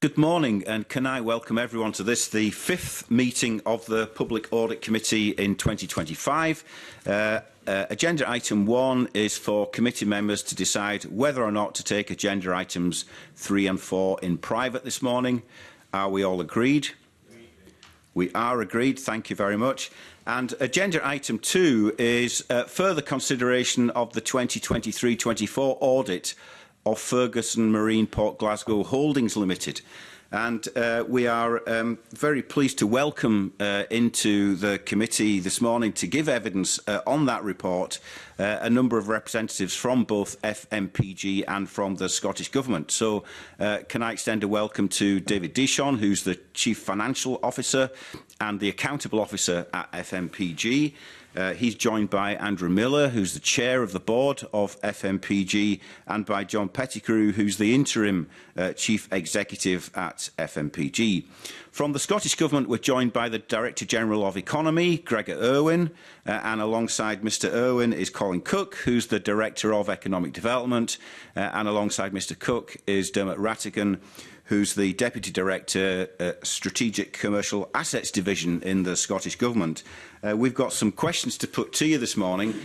Good morning, and can I welcome everyone to this, the fifth meeting of the Public Audit Committee in 2025. Agenda item 1 is for committee members to decide whether or not to take agenda items 3 and 4 in private this morning. Are we all agreed? We are agreed. Thank you very much. And agenda item 2 is further consideration of the 2023-24 audit of Ferguson Marine Port Glasgow Holdings Limited. And we are very pleased to welcome into the committee this morning to give evidence on that report a number of representatives from both FMPG and from the Scottish Government. So can I extend a welcome to David Dishon, who's the Chief Financial Officer and the Accountable Officer at FMPG. He's joined by Andrew Miller, who's the Chair of the Board of FMPG, and by John Pettigrew, who's the Interim Chief Executive at FMPG. From the Scottish Government, we're joined by the Director General of Economy, Gregor Irwin, and alongside Mr Irwin is Colin Cook, who's the Director of Economic Development, and alongside Mr Cook is Dermot Rattigan, who's the Deputy Director, Strategic Commercial Assets Division in the Scottish Government. We've got some questions to put to you this morning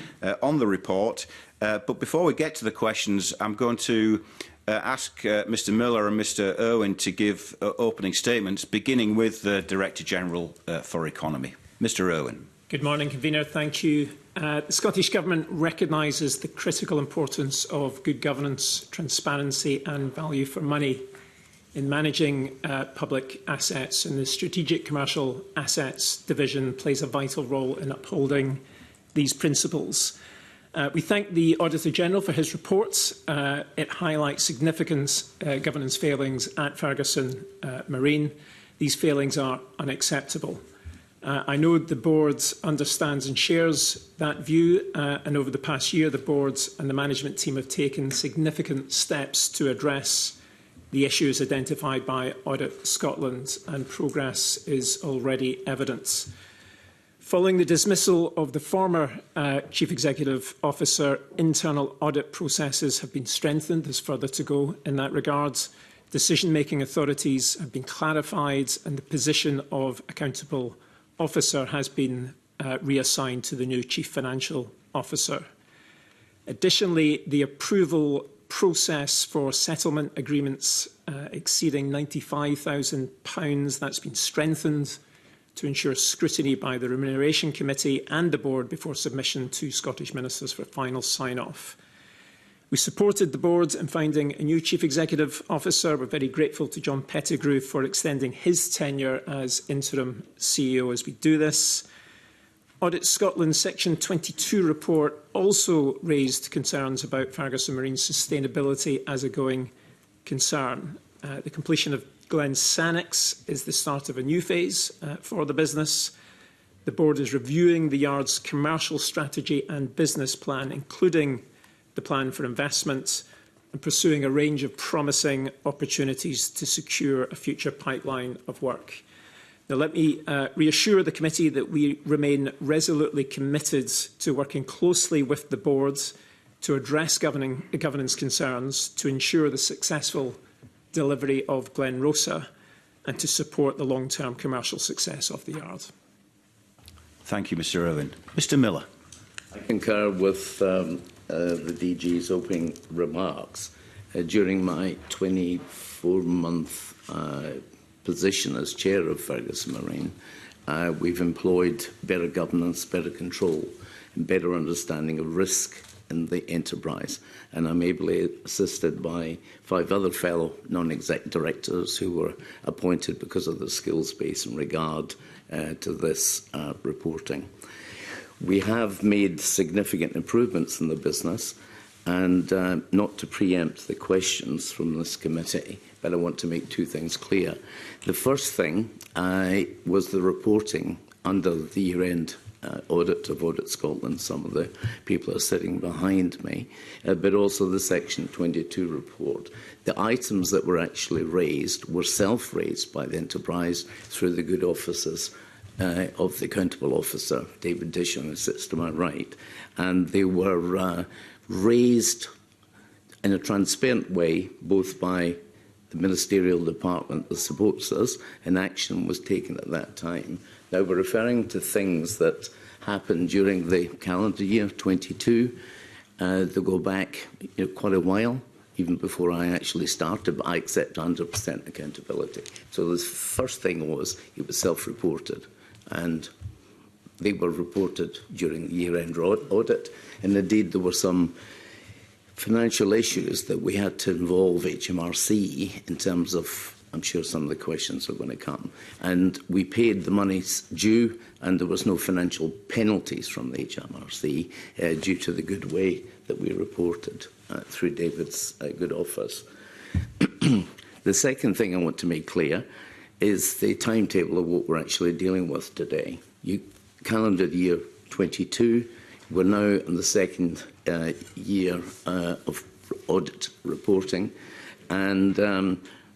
on the report, but before we get to the questions, I'm going to ask Mr Miller and Mr Irwin to give opening statements, beginning with the Director General for Economy. Mr Irwin. Good morning, Convener. Thank you. The Scottish Government recognises the critical importance of good governance, transparency and value for money in managing public assets, and the Strategic Commercial Assets Division plays a vital role in upholding these principles. We thank the Auditor-General for his reports. It highlights significant governance failings at Ferguson Marine. These failings are unacceptable. I know the Board understands and shares that view, and over the past year, the Board and the management team have taken significant steps to address the issues identified by Audit Scotland, and progress is already evident. Following the dismissal of the former Chief Executive Officer, internal audit processes have been strengthened. There's further to go in that regard. Decision-making authorities have been clarified, and the position of Accountable Officer has been reassigned to the new Chief Financial Officer. Additionally, the approval process for settlement agreements exceeding £95,000, that's been strengthened to ensure scrutiny by the Remuneration Committee and the Board before submission to Scottish Ministers for final sign-off. We supported the Board in finding a new Chief Executive Officer. We're very grateful to John Pettigrew for extending his tenure as Interim CEO as we do this. Audit Scotland's Section 22 report also raised concerns about Ferguson Marine's sustainability as a going concern. The completion of Glen Sannox is the start of a new phase for the business. The Board is reviewing the Yard's commercial strategy and business plan, including the plan for investment, and pursuing a range of promising opportunities to secure a future pipeline of work. Now, let me reassure the committee that we remain resolutely committed to working closely with the Board to address governance concerns, to ensure the successful delivery of Glenrosa, and to support the long-term commercial success of the Yard. Thank you, Mr Irwin. Mr Miller. I concur with the DG's opening remarks. During my 24-month position as Chair of Ferguson Marine, we've employed better governance, better control, and better understanding of risk in the enterprise. And I'm ably assisted by 5 other fellow non-exec directors who were appointed because of the skills base in regard to this reporting. We have made significant improvements in the business, and not to preempt the questions from this committee, but I want to make 2 things clear. The first thing was the reporting under the year-end audit of Audit Scotland. Some of the people are sitting behind me, but also the Section 22 report. The items that were actually raised were self-raised by the enterprise through the good offices of the Accountable Officer, David Dishon, who sits to my right, and they were raised in a transparent way, both by the ministerial department that supports us, and action was taken at that time. Now, we're referring to things that happened during the calendar year 22. They go back quite a while, even before I actually started, but I accept 100% accountability. So the first thing was it was self-reported, and they were reported during the year-end audit, and indeed there were some financial issues that we had to involve HMRC in terms of, I'm sure some of the questions are going to come, and we paid the monies due, and there was no financial penalties from the HMRC due to the good way that we reported through David's good office. The second thing I want to make clear is the timetable of what we're actually dealing with today. Calendar year 22, we're now in the second year of audit reporting, and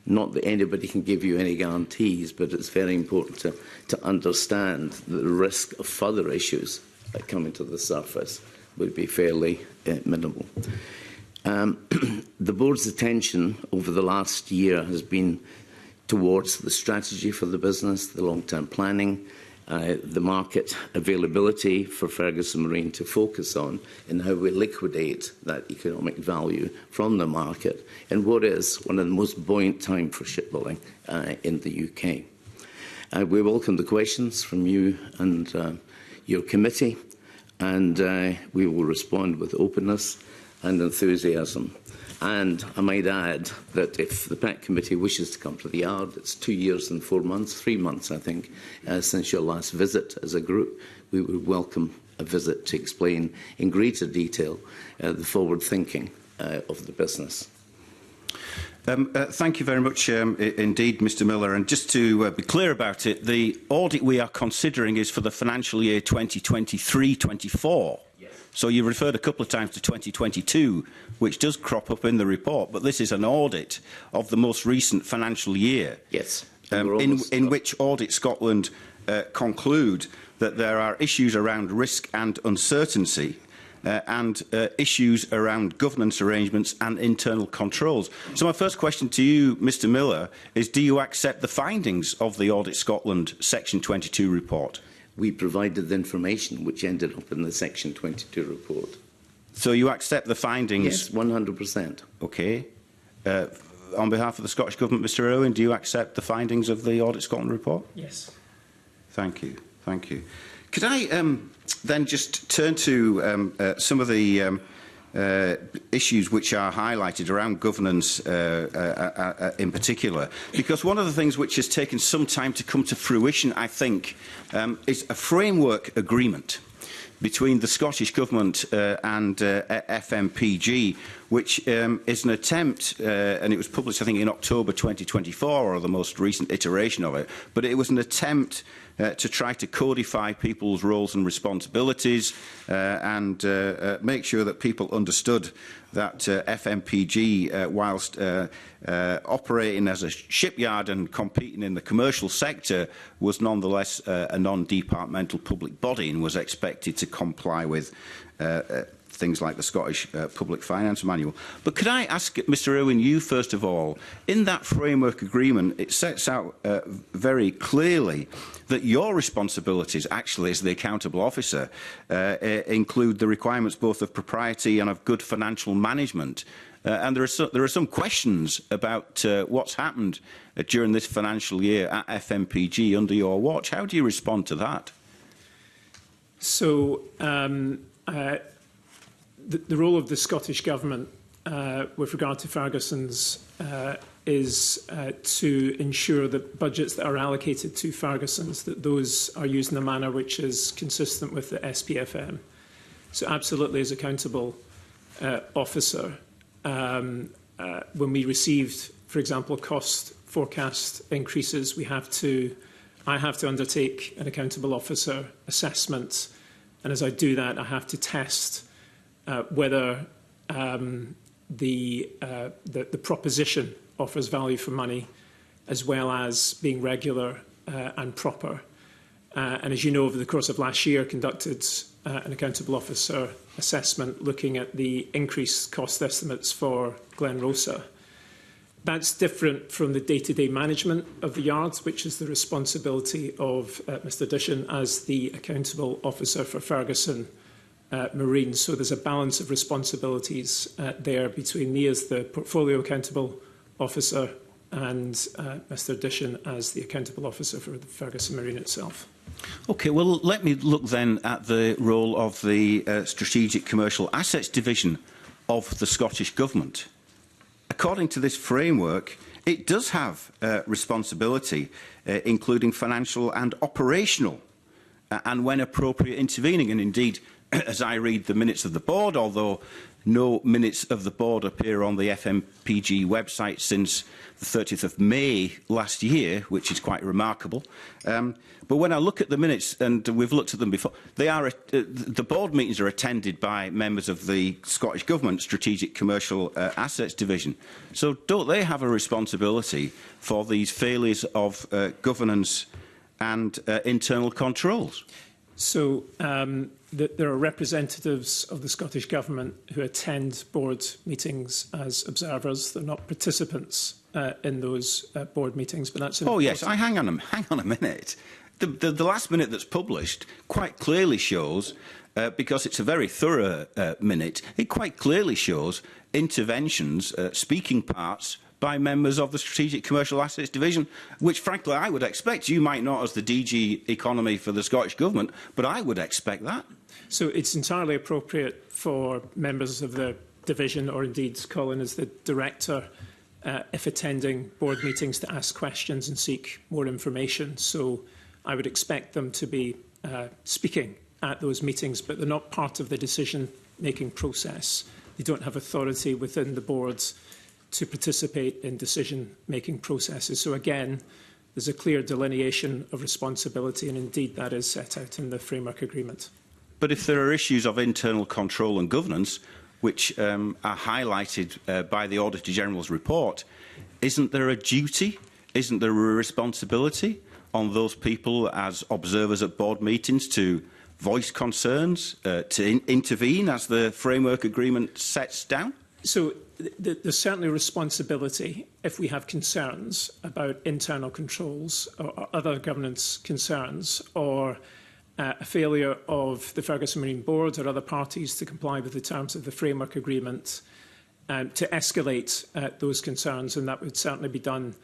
not that anybody can give you any guarantees, but it's very important to understand that the risk of further issues coming to the surface would be fairly minimal. The board's attention over the last year has been towards the strategy for the business, the long-term planning, the market availability for Ferguson Marine to focus on, and how we liquidate that economic value from the market in what is one of the most buoyant times for shipbuilding in the UK. We welcome the questions from you and your committee, and we will respond with openness and enthusiasm. And I might add that if the PAC Committee wishes to come to the Yard, it's 2 years and 4 months, 3 months, I think, since your last visit as a group. We would welcome a visit to explain in greater detail the forward thinking of the business. Thank you very much indeed, Mr Miller. And just to be clear about it, the audit we are considering is for the financial year 2023-24. So you referred a couple of times to 2022, which does crop up in the report, but this is an audit of the most recent financial year. Yes. In which Audit Scotland conclude that there are issues around risk and uncertainty and issues around governance arrangements and internal controls. So my first question to you, Mr Miller, is do you accept the findings of the Audit Scotland Section 22 report? We provided the information which ended up in the Section 22 report. So you accept the findings? Yes, 100%. OK. On behalf of the Scottish Government, Mr Irwin, do you accept the findings of the Audit Scotland report? Yes. Thank you. Thank you. Could I then just turn to some of the issues which are highlighted around governance in particular, because one of the things which has taken some time to come to fruition, I think, is a framework agreement between the Scottish Government and FMPG, which is an attempt, and it was published, I think, in October 2024, or the most recent iteration of it, but it was an attempt to try to codify people's roles and responsibilities and make sure that people understood that FMPG, whilst operating as a shipyard and competing in the commercial sector, was nonetheless a non-departmental public body and was expected to comply with things like the Scottish Public Finance Manual. But could I ask Mr Irwin, you first of all, in that framework agreement, it sets out very clearly that your responsibilities, actually, as the accountable officer, include the requirements both of propriety and of good financial management. And there are some questions about what's happened during this financial year at FMPG under your watch. How do you respond to that? So, the role of the Scottish Government with regard to Ferguson's is to ensure that budgets that are allocated to Ferguson's, that those are used in a manner which is consistent with the SPFM. So absolutely, as accountable officer, when we received, for example, cost forecast increases, I have to undertake an accountable officer assessment, and as I do that, I have to test whether the proposition offers value for money, as well as being regular and proper. And as you know, over the course of last year, conducted an accountable officer assessment looking at the increased cost estimates for Glenrosa. That's different from the day-to-day management of the Yard, which is the responsibility of Mr Dishon as the accountable officer for Ferguson Marine. So there's a balance of responsibilities there between me as the portfolio accountable officer and Mr Dishon as the accountable officer for the Ferguson Marine itself. OK, well, let me look then at the role of the Strategic Commercial Assets Division of the Scottish Government. According to this framework, it does have responsibility, including financial and operational, and when appropriate intervening. And indeed, as I read the minutes of the board, although no minutes of the board appear on the FMPG website since the 30th of May last year, which is quite remarkable. But when I look at the minutes, and we've looked at them before, they are the board meetings are attended by members of the Scottish Government Strategic Commercial Assets Division. So don't they have a responsibility for these failures of governance and internal controls? So there are representatives of the Scottish Government who attend board meetings as observers. They're not participants in those board meetings, but that's... Oh, yes. Hang on a minute. The last minute that's published quite clearly shows, because it's a very thorough minute, it quite clearly shows interventions, speaking parts, by members of the Strategic Commercial Assets Division, which, frankly, I would expect. You might not as the DG Economy for the Scottish Government, but I would expect that. So it's entirely appropriate for members of the division, or indeed Colin as the director, if attending board meetings, to ask questions and seek more information. So I would expect them to be speaking at those meetings, but they're not part of the decision-making process. They don't have authority within the boards to participate in decision-making processes. So again, there's a clear delineation of responsibility, and indeed that is set out in the framework agreement. But if there are issues of internal control and governance, which are highlighted by the Auditor General's report, isn't there a duty, isn't there a responsibility on those people as observers at board meetings to voice concerns, to intervene as the framework agreement sets down? So there's certainly a responsibility if we have concerns about internal controls or other governance concerns, or a failure of the Ferguson Marine Board or other parties to comply with the terms of the framework agreement, to escalate those concerns, and that would certainly be done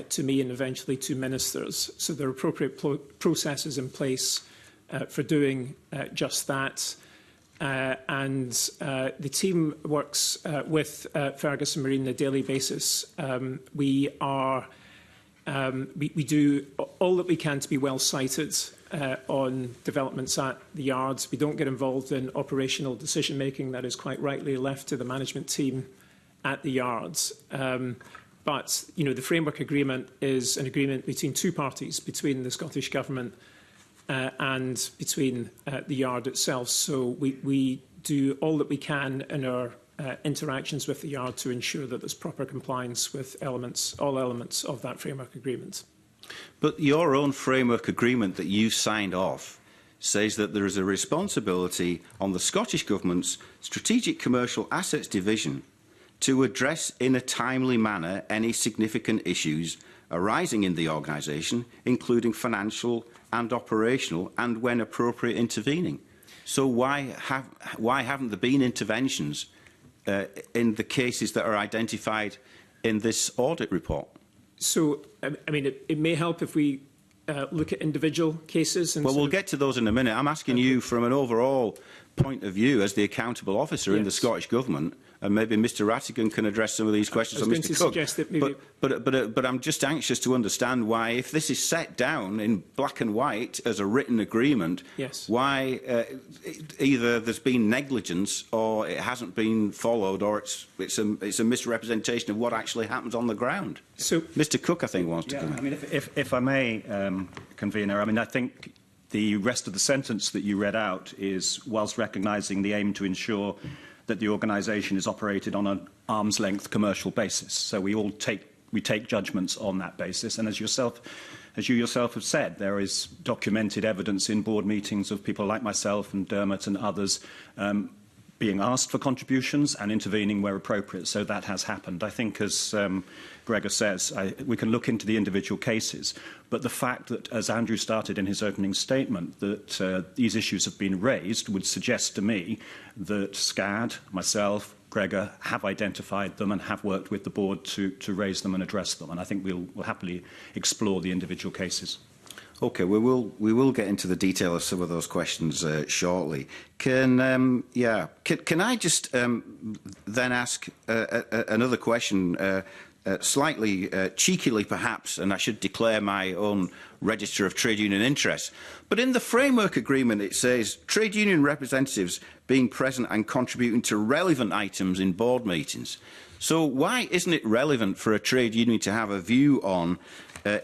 to me and eventually to ministers. So there are appropriate processes in place for doing just that. The team works with Ferguson Marine on a daily basis. We do all that we can to be well cited on developments at the yards. We don't get involved in operational decision making. That is quite rightly left to the management team at the yards. But the framework agreement is an agreement between two parties, between the Scottish Government and between the Yard itself. So we do all that we can in our interactions with the Yard to ensure that there's proper compliance with all elements of that framework agreement. But your own framework agreement that you signed off says that there is a responsibility on the Scottish Government's Strategic Commercial Assets Division to address in a timely manner any significant issues arising in the organisation, including financial and operational, and when appropriate intervening. So why haven't there been interventions in the cases that are identified in this audit report? So, I mean, it may help if we look at individual cases. And well, we'll get to those in a minute. I'm asking you from an overall point of view as the accountable officer in the Scottish Government, and maybe Mr Rattigan can address some of these questions. I was going to suggest that maybe... But I'm just anxious to understand why, if this is set down in black and white as a written agreement, why either there's been negligence or it hasn't been followed, or it's a misrepresentation of what actually happens on the ground. So, Mr Cook, I think, wants to come in. I mean, if I may, convener, I mean, I think the rest of the sentence that you read out is, whilst recognising the aim to ensure that the organisation is operated on an arm's-length commercial basis. So we take judgments on that basis. And as you yourself have said, there is documented evidence in board meetings of people like myself and Dermot and others being asked for contributions and intervening where appropriate. So that has happened. I think, as Gregor says, we can look into the individual cases, but the fact that, as Andrew started in his opening statement, that these issues have been raised would suggest to me that SCAD, myself, Gregor have identified them and have worked with the board to raise them and address them. And I think we'll happily explore the individual cases. Okay, we will get into the detail of some of those questions shortly. Can I just then ask another question, slightly cheekily perhaps, and I should declare my own register of trade union interests. But in the framework agreement, it says trade union representatives being present and contributing to relevant items in board meetings. So why isn't it relevant for a trade union to have a view on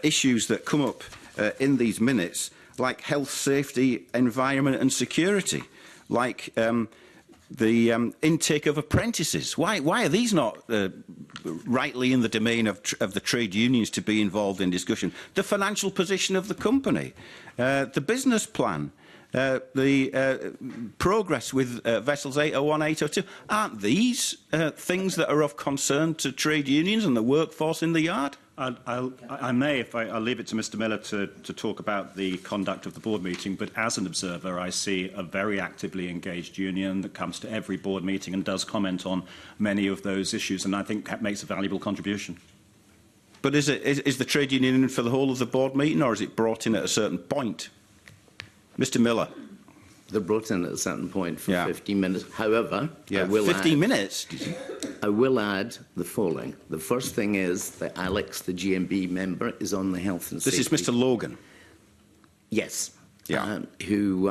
issues that come up in these minutes, like health, safety, environment and security, like the intake of apprentices? Why are these not rightly in the domain of the trade unions to be involved in discussion? The financial position of the company, the business plan, the progress with vessels 801, 802. Aren't these things that are of concern to trade unions and the workforce in the yard? I may, if I'll leave it to Mr Miller to talk about the conduct of the board meeting, but as an observer, I see a very actively engaged union that comes to every board meeting and does comment on many of those issues, and I think that makes a valuable contribution. But is the trade union in for the whole of the board meeting, or is it brought in at a certain point? Mr Miller. They're brought in at a certain point for 15 minutes. However, I will 15 minutes? I will add the following. The first thing is that Alex, the GMB member, is on the health and safety. This is Mr Logan? Yes. Yeah. Who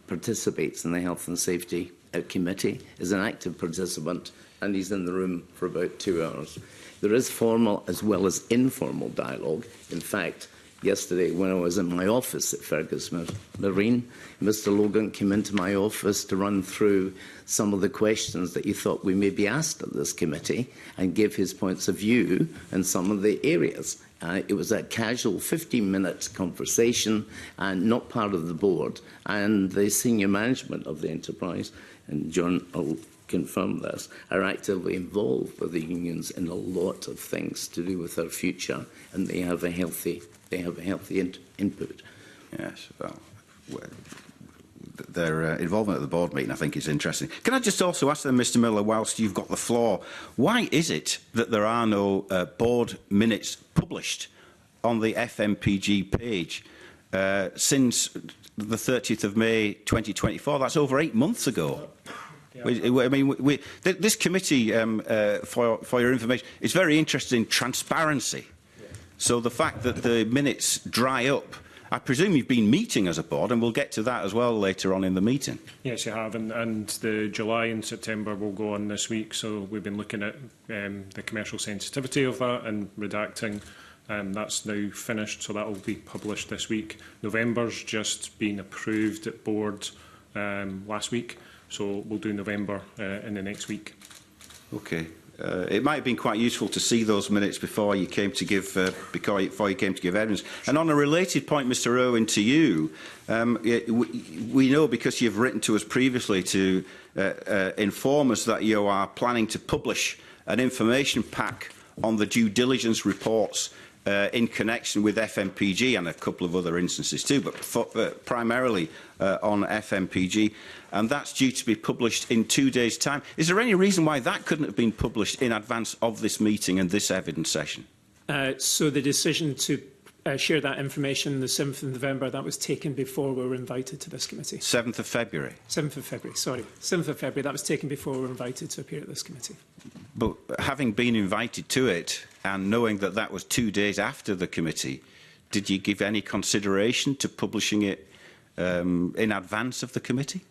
participates in the health and safety committee, is an active participant, and he's in the room for about 2 hours. There is formal as well as informal dialogue. In fact, yesterday, when I was in my office at Fergus Marine, Mr Logan came into my office to run through some of the questions that he thought we may be asked at this committee and give his points of view in some of the areas. It was a casual 15-minute conversation and not part of the board. And the senior management of the enterprise, and John will confirm this, are actively involved with the unions in a lot of things to do with our future, and they have a healthy input. Yes, well, their involvement at the board meeting, I think, is interesting. Can I just also ask them, Mr Miller, whilst you've got the floor, why is it that there are no board minutes published on the FMPG page since the 30th of May 2024? That's over 8 months ago. I mean, this committee, for your information, is very interested in transparency. So the fact that the minutes dry up, I presume you've been meeting as a board, and we'll get to that as well later on in the meeting. Yes, you have, and the July and September will go on this week, so we've been looking at the commercial sensitivity of that and redacting. That's now finished, so that will be published this week. November's just been approved at board last week, so we'll do November in the next week. Okay. It might have been quite useful to see those minutes before you came to give evidence. And on a related point, Mr Irwin, to you, we know, because you've written to us previously to inform us that you are planning to publish an information pack on the due diligence reports in connection with FMPG and a couple of other instances too, but primarily on FMPG, and that's due to be published in 2 days' time. Is there any reason why that couldn't have been published in advance of this meeting and this evidence session? So the decision to share that information the 7th of November, that was taken before we were invited to this committee. 7th of February? 7th of February, sorry. 7th of February, that was taken before we were invited to appear at this committee. But having been invited to it and knowing that that was 2 days after the committee, did you give any consideration to publishing it in advance of the committee?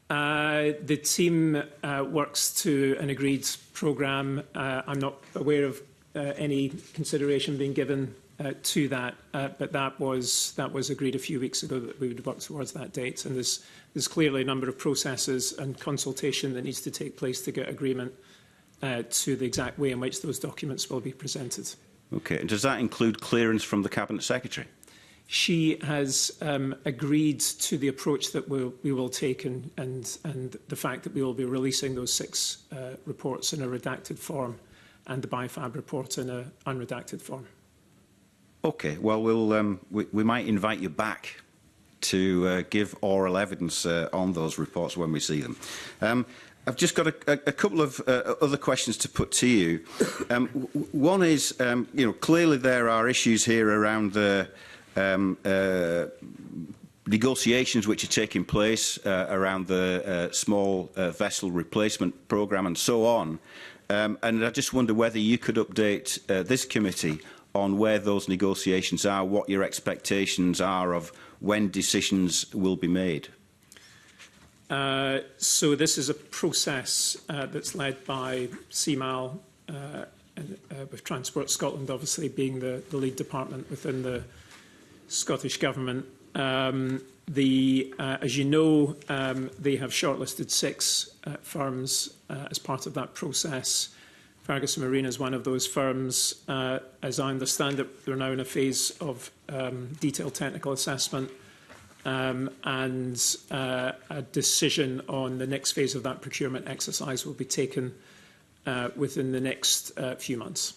The team works to an agreed programme. I'm not aware of any consideration being given to that, but that was agreed a few weeks ago that we would work towards that date. And there's clearly a number of processes and consultation that needs to take place to get agreement to the exact way in which those documents will be presented. Okay. And does that include clearance from the Cabinet Secretary? She has agreed to the approach that we will take and the fact that we will be releasing those 6 reports in a redacted form and the BIFAB report in an unredacted form. OK, well, we might invite you back to give oral evidence on those reports when we see them. I've just got a couple of other questions to put to you. One is, clearly there are issues here around the negotiations which are taking place around the small vessel replacement programme and so on. And I just wonder whether you could update this committee on where those negotiations are, what your expectations are of when decisions will be made. So this is a process that's led by CMAL, with Transport Scotland obviously being the lead department within the Scottish Government. As you know, they have shortlisted 6 firms as part of that process. Ferguson Marine is one of those firms. As I understand it, they're now in a phase of detailed technical assessment. And a decision on the next phase of that procurement exercise will be taken within the next few months.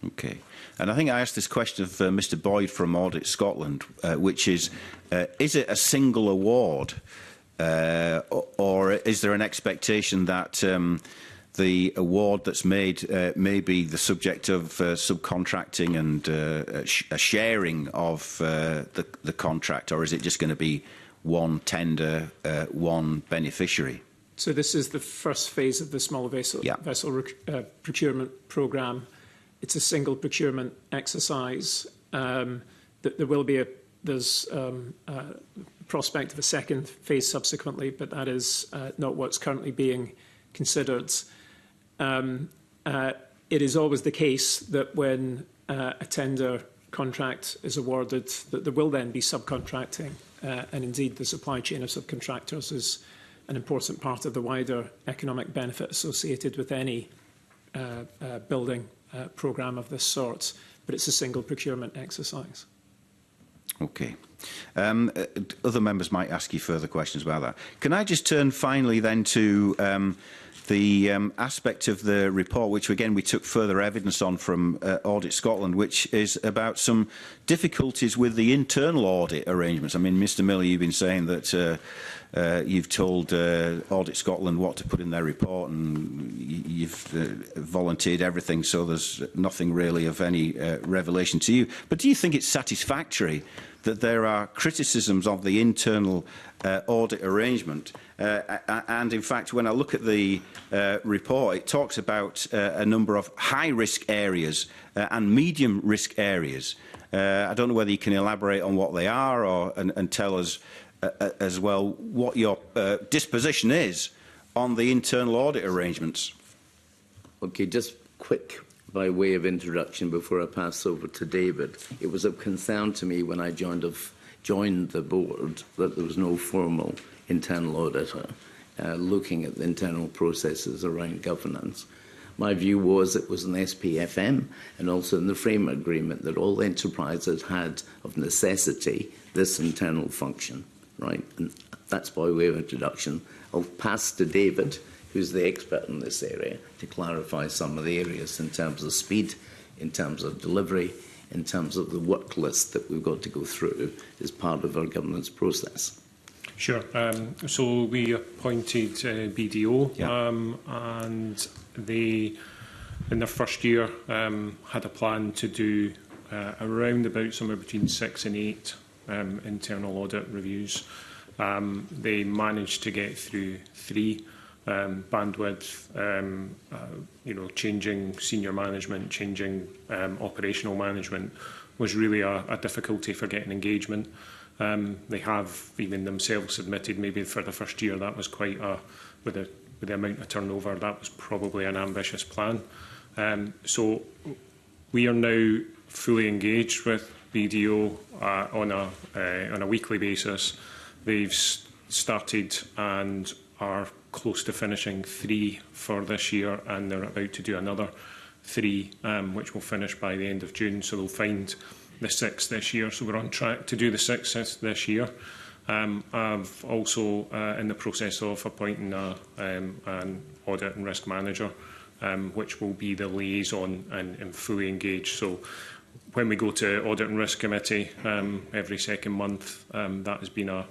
Okay. And I think I asked this question of Mr Boyd from Audit Scotland, which is it a single award or is there an expectation that the award that's made may be the subject of subcontracting and a sharing of the contract, or is it just going to be one tender, one beneficiary? So this is the first phase of the small vessel procurement programme. It's a single procurement exercise. There will be there's a prospect of a second phase subsequently, but that is not what's currently being considered. It is always the case that when a tender contract is awarded, that there will then be subcontracting, and indeed the supply chain of subcontractors is an important part of the wider economic benefit associated with any building programme of this sort, but it's a single procurement exercise. Okay. Other members might ask you further questions about that. Can I just turn finally then to the aspect of the report, which again we took further evidence on from Audit Scotland, which is about some difficulties with the internal audit arrangements. I mean, Mr Miller, you've been saying that you've told Audit Scotland what to put in their report, and you've volunteered everything, so there's nothing really of any revelation to you. But do you think it's satisfactory that there are criticisms of the internal audit arrangement? And in fact, when I look at the report, it talks about a number of high-risk areas and medium-risk areas. I don't know whether you can elaborate on what they are and tell us as well what your disposition is on the internal audit arrangements. Okay, just quick by way of introduction before I pass over to David. It was of concern to me when I joined the board that there was no formal internal auditor looking at the internal processes around governance. My view was it was an SPFM and also in the framework agreement that all enterprises had of necessity this internal function, right? And that's by way of introduction. I'll pass to David, who's the expert in this area, to clarify some of the areas in terms of speed, in terms of delivery, in terms of the work list that we've got to go through as part of our governance process. Sure. So we appointed BDO, and they, in their first year, had a plan to do around about somewhere between 6 and 8 internal audit reviews. They managed to get through 3. Bandwidth, changing senior management, changing operational management was really a difficulty for getting engagement. They have even themselves admitted maybe for the first year that was quite with the amount of turnover, that was probably an ambitious plan. So we are now fully engaged with BDO on a weekly basis. They've started and are close to finishing 3 for this year, and they're about to do another 3, which will finish by the end of June. So they'll find the 6th this year, so we're on track to do the 6th this year. I've also in the process of appointing an audit and risk manager, which will be the liaison and fully engaged. So when we go to Audit and Risk Committee every second month, that has been a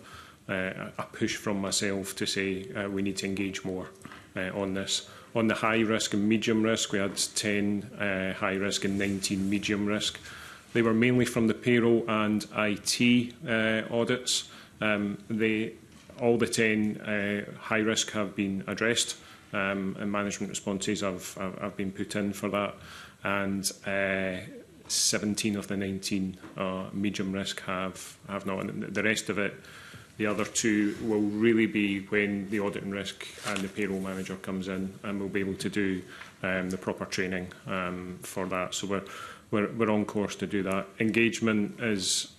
push from myself to say we need to engage more on this. On the high risk and medium risk, we had 10 high risk and 19 medium risk. They were mainly from the payroll and IT audits. All the 10 high risk have been addressed, and management responses have been put in for that. And 17 of the 19 medium risk have not. And the rest of it, the other 2 will really be when the audit and risk and the payroll manager comes in, and we'll be able to do the proper training for that. So we're on course to do that. Engagement is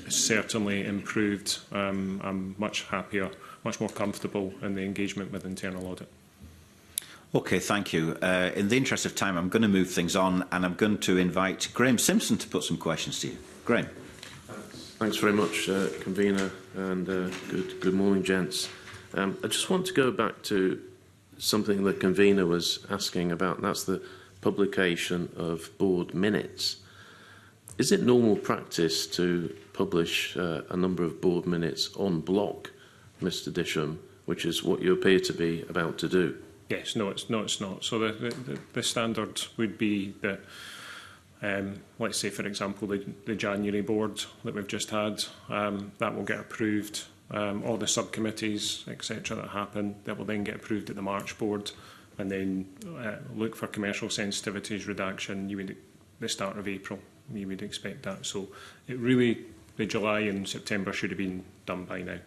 certainly improved. I'm much happier, much more comfortable in the engagement with internal audit. Okay, thank you. In the interest of time, I'm going to move things on, and I'm going to invite Graham Simpson to put some questions to you. Graham. Thanks very much, Convener, and good morning, gents. I just want to go back to something the Convener was asking about, and that's the publication of board minutes. Is it normal practice to publish a number of board minutes en bloc, Mr Disham, which is what you appear to be about to do? Yes, no, it's not. So the standard would be that, let's say, for example, the January board that we've just had, that will get approved. All the subcommittees, etc., that happen, that will then get approved at the March board, and then look for commercial sensitivities redaction. The start of April, you would expect that. So it really, the July and September should have been done by now.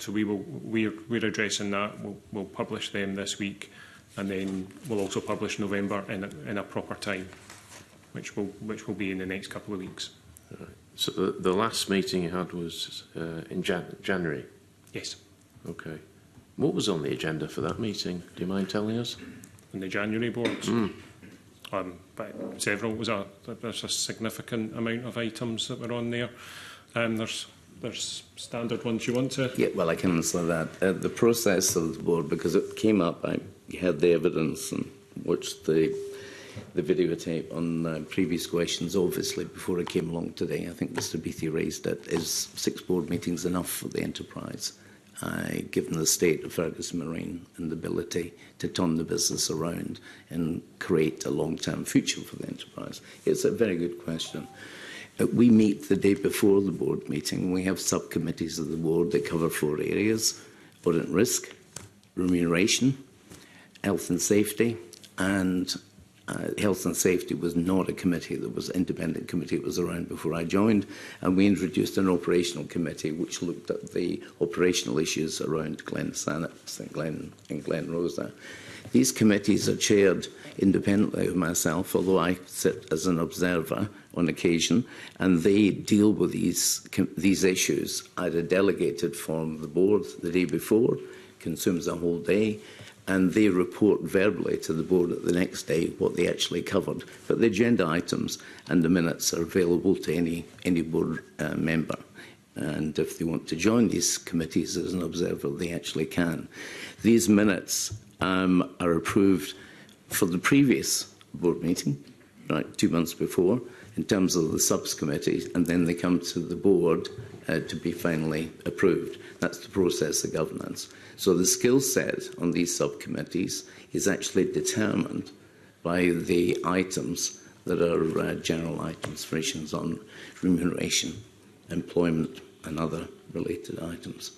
So we're addressing that. We'll publish them this week, and then we'll also publish November in a proper time, which will be in the next couple of weeks. Right. So the last meeting you had was in January? Yes. Okay. What was on the agenda for that meeting? Do you mind telling us? In the January board? But several. There's a significant amount of items that were on there. There's standard ones you want to... Yeah, well, I can answer that. The process of the board, because it came up, I had the evidence and watched the videotape on previous questions, obviously, before I came along today. I think Mr Beattie raised it. Is 6 board meetings enough for the enterprise, given the state of Ferguson Marine and the ability to turn the business around and create a long-term future for the enterprise? It's a very good question. We meet the day before the board meeting. We have subcommittees of the board that cover 4 areas: audit and risk, remuneration, health and safety, and health and safety was not a committee. There was an independent committee that was around before I joined, and we introduced an operational committee which looked at the operational issues around Glen Sannox and Glen Rosa. These committees are chaired independently of myself, although I sit as an observer on occasion, and they deal with these issues either delegated from the board the day before, consumes a whole day, and they report verbally to the board at the next day what they actually covered. But the agenda items and the minutes are available to any board member. And if they want to join these committees as an observer, they actually can. These minutes are approved for the previous board meeting, right, 2 months before, in terms of the subcommittees, and then they come to the board to be finally approved. That's the process of governance. So the skill set on these subcommittees is actually determined by the items that are general items, for instance, on remuneration, employment, and other related items.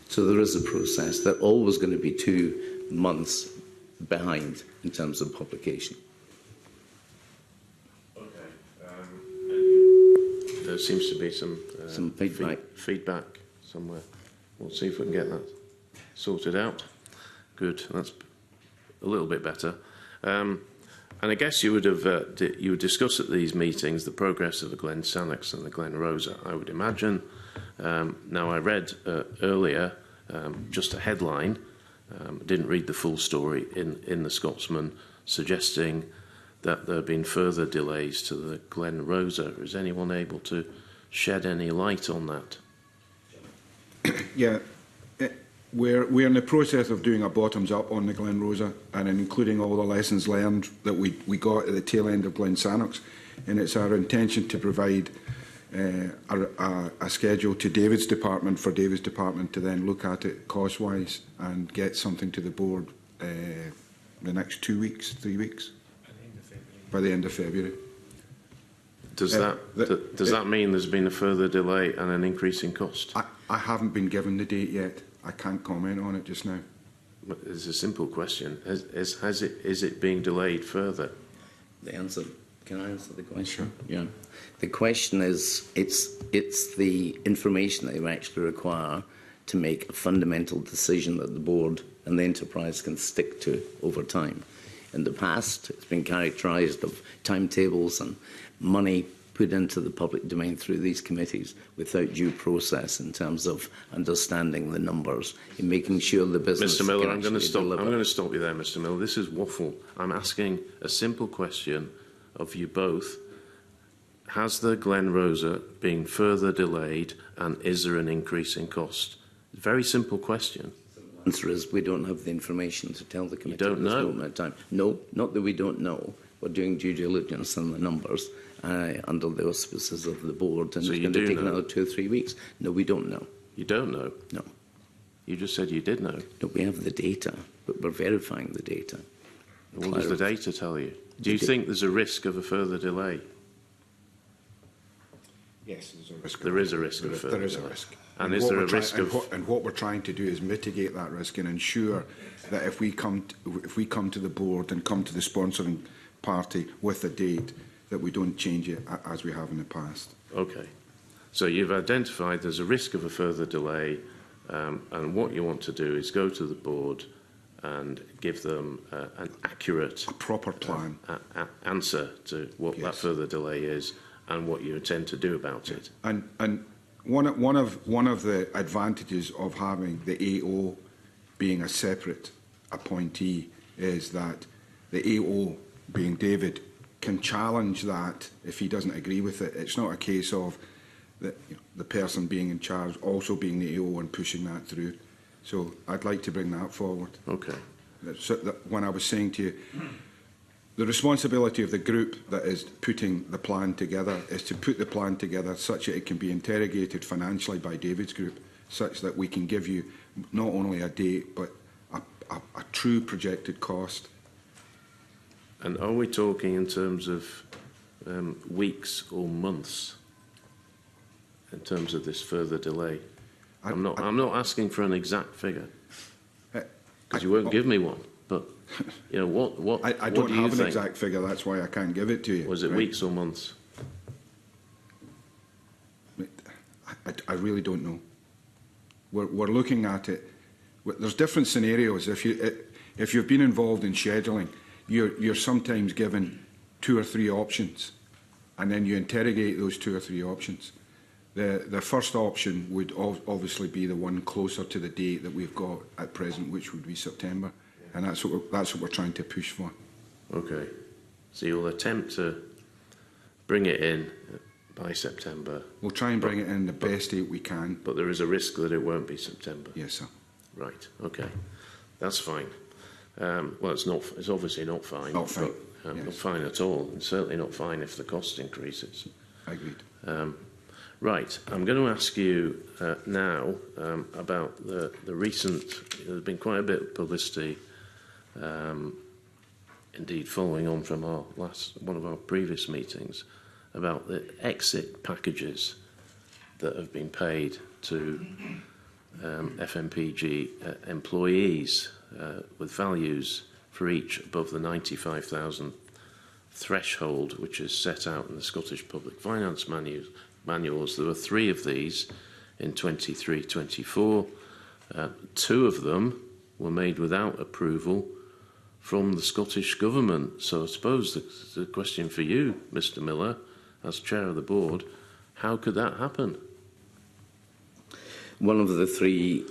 So there is a process. They're always going to be 2 months behind in terms of publication. There seems to be some feedback somewhere. We'll see if we can get that sorted out. Good, that's a little bit better. And I guess you would discuss at these meetings the progress of the Glen Sannox and the Glen Rosa, I would imagine. Now, I read earlier just a headline, didn't read the full story in the Scotsman, suggesting that there have been further delays to the Glen Rosa. Is anyone able to shed any light on that? Yeah, we're in the process of doing a bottoms-up on the Glen Rosa, and including all the lessons learned that we got at the tail end of Glen Sannox. And it's our intention to provide a schedule to David's department for David's department to then look at it cost-wise and get something to the board the next 2 weeks, 3 weeks, by the end of February. Does that mean there's been a further delay and an increase in cost? I haven't been given the date yet. I can't comment on it just now. But it's a simple question. Is it being delayed further? The answer. Can I answer the question? Sure. Yeah. The question is, it's the information that you actually require to make a fundamental decision that the board and the enterprise can stick to over time. In the past, it's been characterised of timetables and money put into the public domain through these committees without due process in terms of understanding the numbers and making sure the business. Mr. Miller, I'm going to stop you there, Mr. Miller. This is waffle. I'm asking a simple question of you both. Has the Glen Rosa been further delayed, and is there an increase in cost? Very simple question. The answer is we don't have the information to tell the committee. You don't know? At this moment in time. No, not that we don't know. We're doing due diligence on the numbers under the auspices of the board, and so it's going to take another 2 or 3 weeks. No, we don't know. You don't know? No. You just said you did know. No, we have the data, but we're verifying the data. What does the data tell you? Do you think there's a risk of a further delay? Yes, there's a risk. There is a risk of a further delay. There is a risk. And is there a risk of... And what we're trying to do is mitigate that risk and ensure that if we come to the board and come to the sponsoring party with a date, that we don't change it as we have in the past. Okay. So you've identified there's a risk of a further delay, and what you want to do is go to the board and give them an accurate... A proper plan. Answer to what that further delay is and what you intend to do about it. And one of the advantages of having the AO being a separate appointee is that the AO, being David, can challenge that if he doesn't agree with it. It's not a case of the person being in charge also being the AO and pushing that through. So I'd like to bring that forward. Okay. So when I was saying to you, the responsibility of the group that is putting the plan together is to put the plan together such that it can be interrogated financially by David's group, such that we can give you not only a date but a true projected cost. And are we talking in terms of weeks or months in terms of this further delay? I'm not asking for an exact figure because you won't give me one. But you know what? I don't have an exact figure. That's why I can't give it to you. Was it weeks or months? I really don't know. We're looking at it. There's different scenarios. If you've been involved in scheduling, you're sometimes given 2 or 3 options, and then you interrogate those 2 or 3 options. The first option would obviously be the one closer to the date that we've got at present, which would be September, and that's what we're trying to push for. Okay, so you'll attempt to bring it in by September. We'll try and bring it in the best date we can. But there is a risk that it won't be September. Yes, sir. Right. Okay, that's fine. Well, it's not. It's obviously not fine. Not fine. But, yes. Not fine at all, and certainly not fine if the cost increases. Agreed. Right. I'm going to ask you now about the recent. There's been quite a bit of publicity, indeed, following on from one of our previous meetings, about the exit packages that have been paid to FMPG employees with values for each above the 95,000 threshold, which is set out in the Scottish Public Finance manuals. There were 3 of these in 23-24. 2 of them were made without approval from the Scottish Government. So I suppose the question for you, Mr. Miller, as chair of the board, how could that happen? One of the three,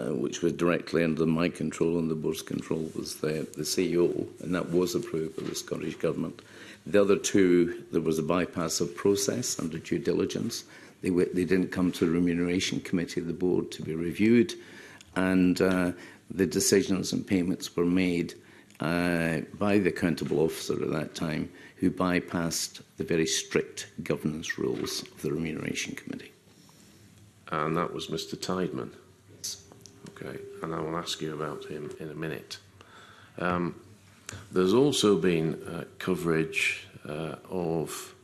which was directly under my control and the board's control, was the CEO, and that was approved by the Scottish Government. The other two, there was a bypass of process under due diligence. They didn't come to the Remuneration Committee of the board to be reviewed, and the decisions and payments were made by the accountable officer at that time, who bypassed the very strict governance rules of the Remuneration Committee. And that was Mr. Tideman. Okay, and I will ask you about him in a minute. There's also been coverage of,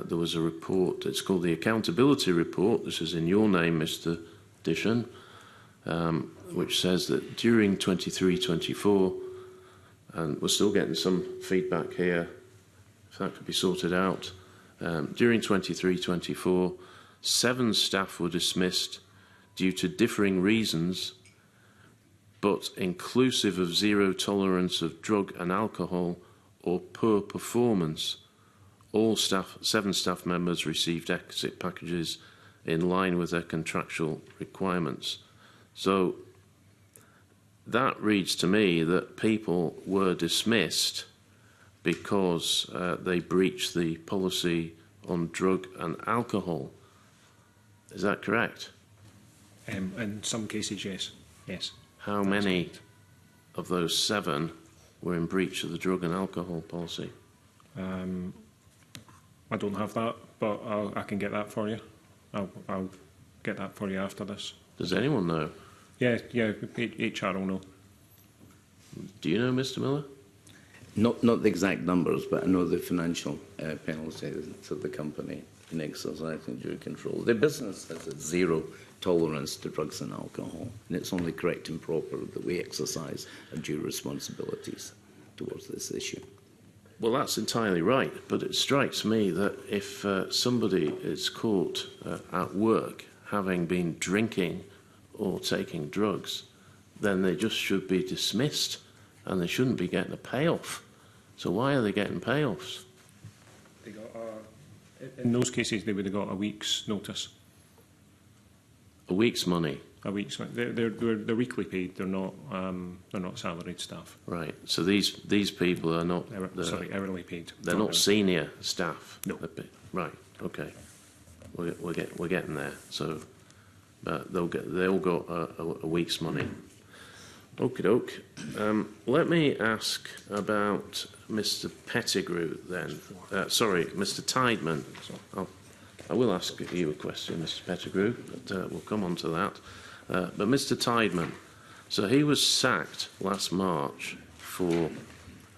there was a report, it's called the Accountability Report, this is in your name, Mr. Dishon, which says that during 23-24, and we're still getting some feedback here, if that could be sorted out, during 23-24, 7 staff were dismissed due to differing reasons, but inclusive of zero tolerance of drug and alcohol or poor performance. All 7 staff members received exit packages in line with their contractual requirements. So that reads to me that people were dismissed because they breached the policy on drug and alcohol. Is that correct? In some cases, yes. Yes. How many of those 7 were in breach of the drug and alcohol policy? I don't have that, but I can get that for you. I'll get that for you after this. Does anyone know? Yeah, HR will know. Do you know, Mr. Miller? Not the exact numbers, but I know the financial penalties to the company in exercising due control. The business has a zero tolerance to drugs and alcohol, and it's only correct and proper that we exercise our due responsibilities towards this issue. Well, that's entirely right, but it strikes me that if somebody is caught at work having been drinking or taking drugs, then they just should be dismissed and they shouldn't be getting a payoff. So why are they getting payoffs? They got in those cases, they would have got a week's notice. A week's money? A week's. They're weekly paid. They're not salaried staff. Right. So these people are not. Hourly paid. They're not senior staff. No. Right. Okay. We're getting there. So they all got a week's money. Okie doke. Let me ask about Mr. Pettigrew then. Sorry, Mr. Tideman. I will ask you a question, Mr. Pettigrew, but we'll come on to that. But Mr. Tideman, so he was sacked last March for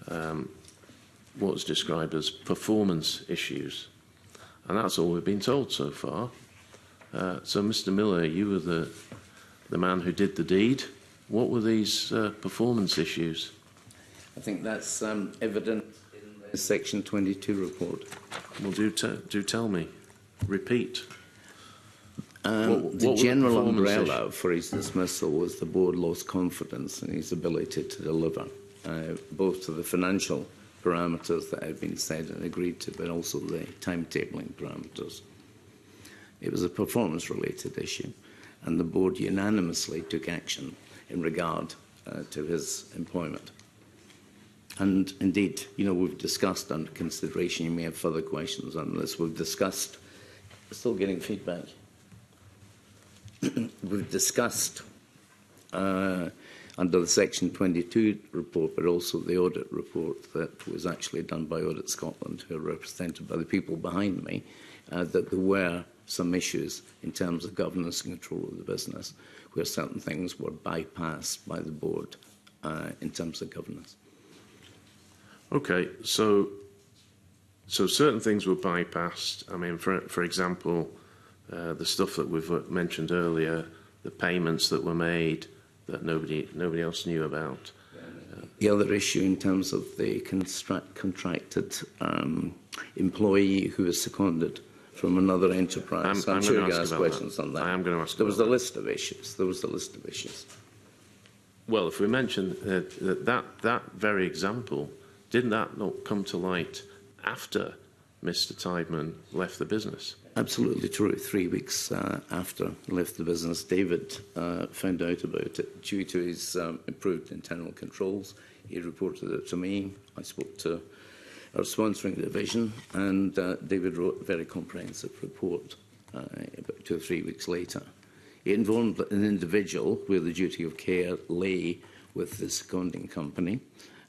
what was described as performance issues, and that's all we've been told so far. So, Mr. Miller, you were the man who did the deed. What were these performance issues? I think that's evident in the Section 22 report. Well, do tell me. Repeat. The general umbrella for his dismissal was the board lost confidence in his ability to deliver, both to the financial parameters that had been said and agreed to, but also the timetabling parameters. It was a performance-related issue, and the board unanimously took action in regard to his employment. And indeed, we've discussed under consideration, you may have further questions on this, we've discussed, still getting feedback, we've discussed under the Section 22 report, but also the audit report that was actually done by Audit Scotland, who are represented by the people behind me, that there were some issues in terms of governance and control of the business, where certain things were bypassed by the board in terms of governance. Okay, so certain things were bypassed. I mean, for example, the stuff that we've mentioned earlier, the payments that were made that nobody else knew about. The other issue in terms of the contracted employee who was seconded from another enterprise. I'm sure you're going to ask questions on that. I am going to ask. There was a list of issues. Well, if we mention that very example, didn't that not come to light after Mr. Tideman left the business. Absolutely true. 3 weeks after he left the business, David found out about it due to his improved internal controls. He reported it to me. I spoke to our sponsoring division, and David wrote a very comprehensive report about 2 or 3 weeks later. It involved an individual where the duty of care lay with the seconding company,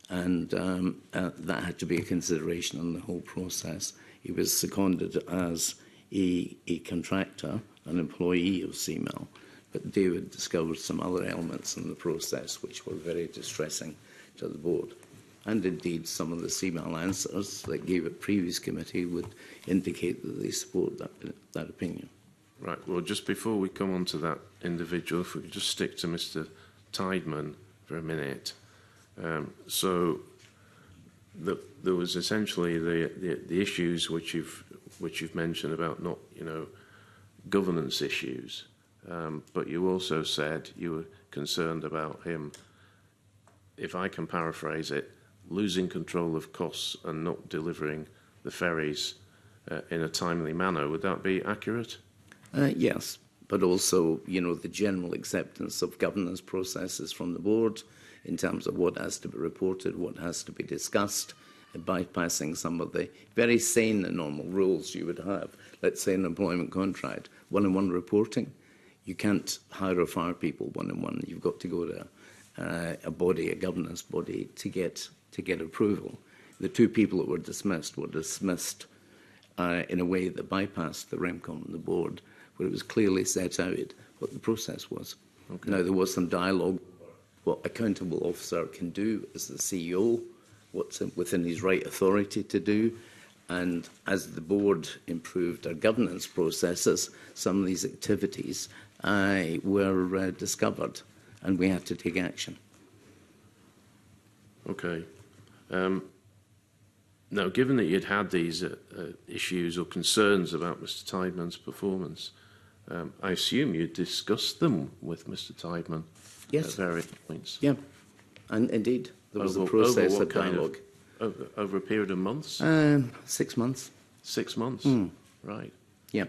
and that had to be a consideration in the whole process. He was seconded as a contractor, an employee of CML, but David discovered some other elements in the process which were very distressing to the board. And indeed, some of the CML answers that gave at previous committee would indicate that they support that opinion. Right. Well, just before we come on to that individual, if we could just stick to Mr. Tideman for a minute. So there was essentially the issues which you've mentioned about not, governance issues, but you also said you were concerned about him, if I can paraphrase it, losing control of costs and not delivering the ferries in a timely manner. Would that be accurate? Yes, but also, the general acceptance of governance processes from the board in terms of what has to be reported, what has to be discussed, bypassing some of the very sane and normal rules you would have. Let's say an employment contract, one-on-one reporting. You can't hire or fire people one-on-one. You've got to go to a body, a governance body, to get approval. The 2 people that were dismissed in a way that bypassed the REMCOM and the board, where it was clearly set out what the process was. Okay. Now, there was some dialogue what accountable officer can do as the CEO, what's within his right authority to do, and as the board improved our governance processes, some of these activities were discovered, and we had to take action. Okay. Now, given that you'd had these issues or concerns about Mr. Tideman's performance, I assume you discussed them with Mr. Tideman at various points. Yeah, and indeed, there was a process of dialogue. Over a period of months? 6 months. 6 months? Right. Yeah.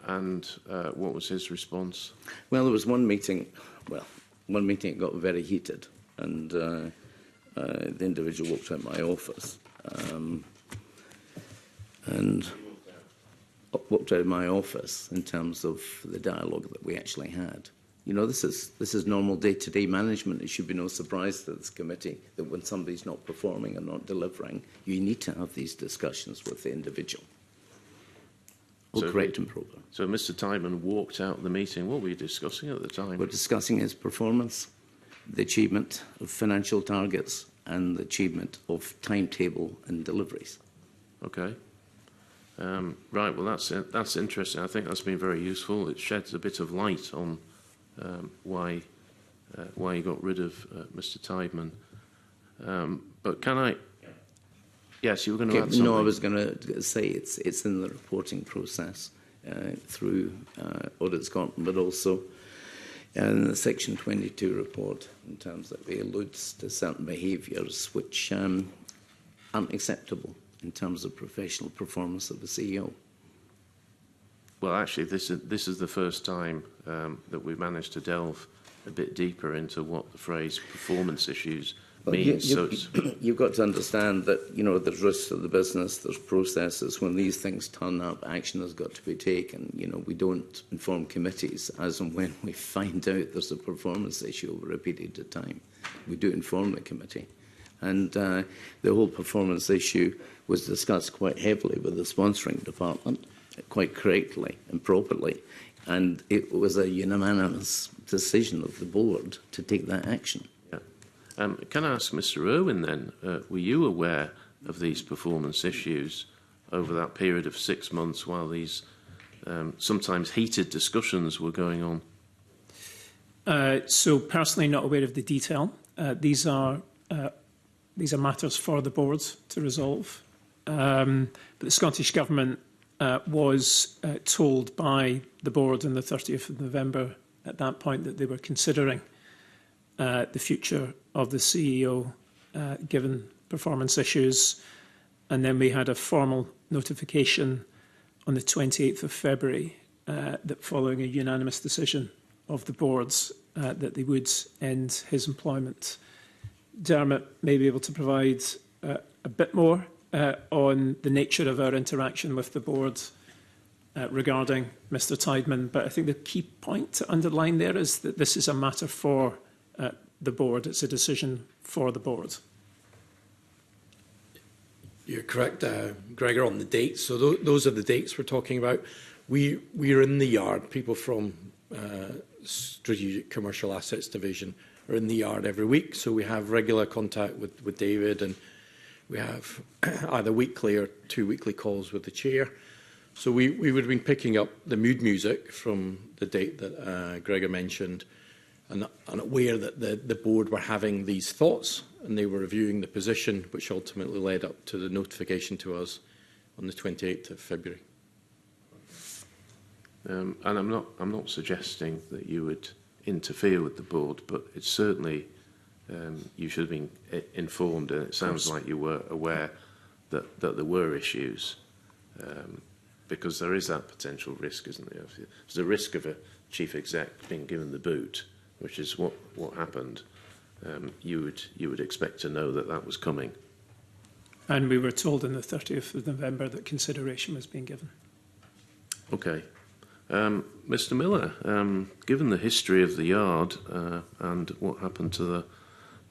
And what was his response? Well, there was one meeting. Well, one meeting got very heated, and the individual walked out of my office. And walked out of my office in terms of the dialogue that we actually had. This is normal day-to-day management. It should be no surprise to this committee that when somebody's not performing and not delivering, you need to have these discussions with the individual. Correct and proper. So Mr. Tideman walked out of the meeting. What were you discussing at the time? We're discussing his performance, the achievement of financial targets, and the achievement of timetable and deliveries. Okay. Right. Well, that's interesting. I think that's been very useful. It sheds a bit of light on why you got rid of Mr. Tideman. But can I? Yes, you were going to add something. No, I was going to say it's in the reporting process through Audit Scotland, but also in the Section 22 report, in terms that it alludes to certain behaviours which aren't acceptable in terms of professional performance of the CEO. Well, actually, this is the first time that we've managed to delve a bit deeper into what the phrase performance issues means. You've got to understand that, there's risks to the business, there's processes. When these things turn up, action has got to be taken. We don't inform committees as and when we find out there's a performance issue over a period of time. We do inform the committee. And the whole performance issue was discussed quite heavily with the sponsoring department, quite correctly and properly. And it was a unanimous decision of the board to take that action. Can I ask Mr. Irwin then, were you aware of these performance issues over that period of 6 months while these sometimes heated discussions were going on? So personally not aware of the detail. These are matters for the board to resolve. But the Scottish Government was told by the board on the 30th of November at that point that they were considering the future of the CEO given performance issues. And then we had a formal notification on the 28th of February that following a unanimous decision of the boards that they would end his employment. Dermot may be able to provide a bit more on the nature of our interaction with the board regarding Mr Tideman, but I think the key point to underline there is that this is a matter for the board. It's a decision for the board. You're correct, Gregor, on the dates. So those are the dates we're talking about. We're in the yard. People from Strategic Commercial Assets Division are in the yard every week. So we have regular contact with David, and we have either weekly or 2 weekly calls with the chair. So we would have been picking up the mood music from the date that Gregor mentioned, and aware that the board were having these thoughts, and they were reviewing the position, which ultimately led up to the notification to us on the 28th of February. And I'm not suggesting that you would interfere with the board, but it's certainly you should have been informed, and it sounds like you were aware that there were issues, because there is that potential risk, isn't there? There's a risk of a chief exec being given the boot, which is what happened. You would expect to know that was coming. And we were told on the 30th of November that consideration was being given. Okay. Mr Miller, given the history of the yard and what happened to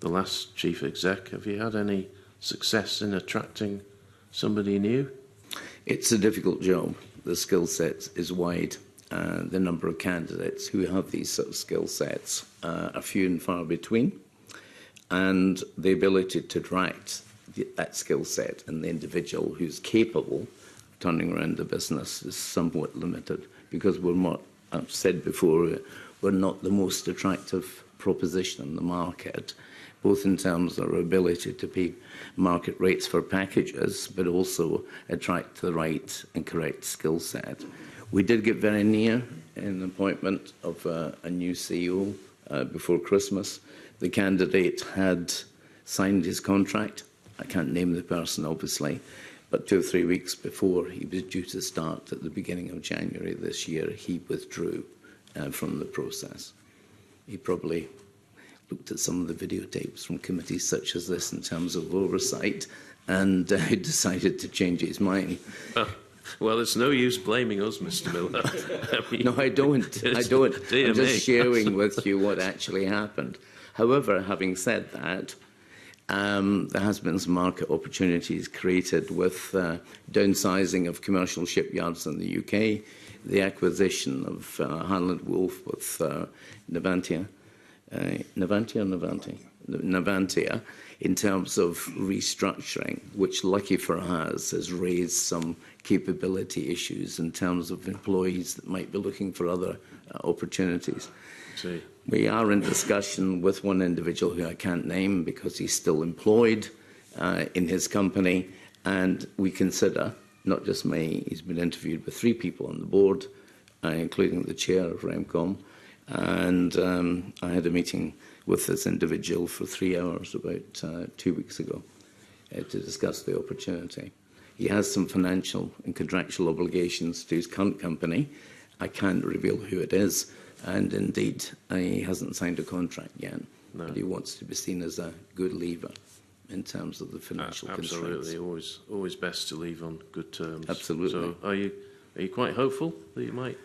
the last chief exec, have you had any success in attracting somebody new? It's a difficult job. The skill set is wide. The number of candidates who have these sort of skill sets are few and far between. And the ability to attract that skill set and the individual who's capable of turning around the business is somewhat limited, because we're not, I've said before, we're not the most attractive proposition in the market, both in terms of our ability to pay market rates for packages, but also attract the right and correct skill set. We did get very near in the appointment of a new CEO before Christmas. The candidate had signed his contract. I can't name the person, obviously, but 2 or 3 weeks before he was due to start at the beginning of January this year, he withdrew from the process. He probably looked at some of the videotapes from committees such as this in terms of oversight and decided to change his mind. Well, it's no use blaming us, Mr Miller. No, I don't. I don't. I'm just sharing with you what actually happened. However, having said that, there has been some market opportunities created with downsizing of commercial shipyards in the UK, the acquisition of Harland Wolff with Navantia, in terms of restructuring, which, lucky for us, has raised some capability issues in terms of employees that might be looking for other opportunities. See. We are in discussion with one individual who I can't name because he's still employed in his company, and we consider, not just me, he's been interviewed with 3 people on the board, including the chair of REMCOM, and I had a meeting with this individual for 3 hours about 2 weeks ago to discuss the opportunity. He has some financial and contractual obligations to his current company. I can't reveal who it is, and indeed he hasn't signed a contract yet. No. But he wants to be seen as a good leaver in terms of the financial constraints. Absolutely, always best to leave on good terms. Absolutely. So are you quite hopeful that you might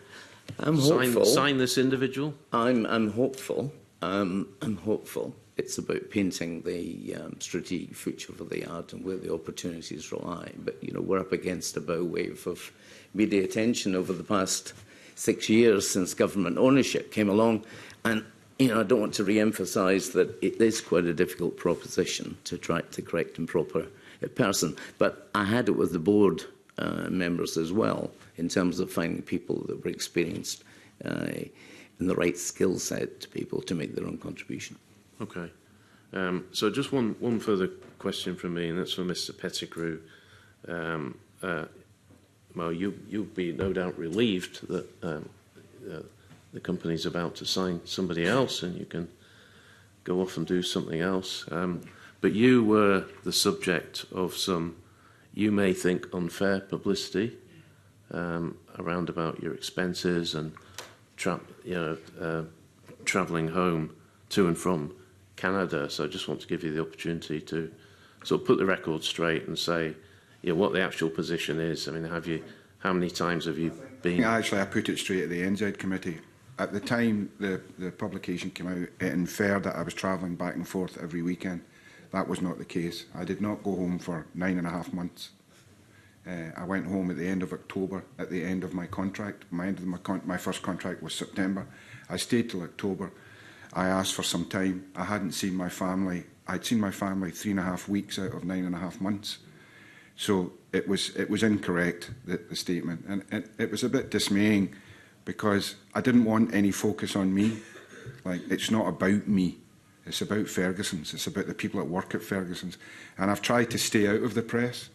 hopeful. Sign this individual? I'm hopeful. I'm hopeful. It's about painting the strategic future for the yard and where the opportunities lie. But, you know, we're up against a bow wave of media attention over the past 6 years since government ownership came along. And, you know, I don't want to re-emphasise that it is quite a difficult proposition to attract the correct and proper person. But I had it with the board members as well, in terms of finding people that were experienced and the right skill set to people to make their own contribution. Okay. So just one further question from me, and that's for Mr Pettigrew. Well, you'll be no doubt relieved that the company's about to sign somebody else and you can go off and do something else. But you were the subject of some you may think unfair publicity around about your expenses and travelling home to and from Canada. So I just want to give you the opportunity to sort of put the record straight and say, what the actual position is. I mean, how many times have you been? Actually, I put it straight at the NZ committee. At the time the publication came out, it inferred that I was travelling back and forth every weekend. That was not the case. I did not go home for 9.5 months. I went home at the end of October, at the end of my contract. My first contract was September. I stayed till October. I asked for some time. I hadn't seen my family. I'd seen my family 3.5 weeks out of 9.5 months. So it was incorrect, the statement. And it was a bit dismaying because I didn't want any focus on me. Like, it's not about me. It's about Ferguson's. It's about the people that work at Ferguson's. And I've tried to stay out of the press.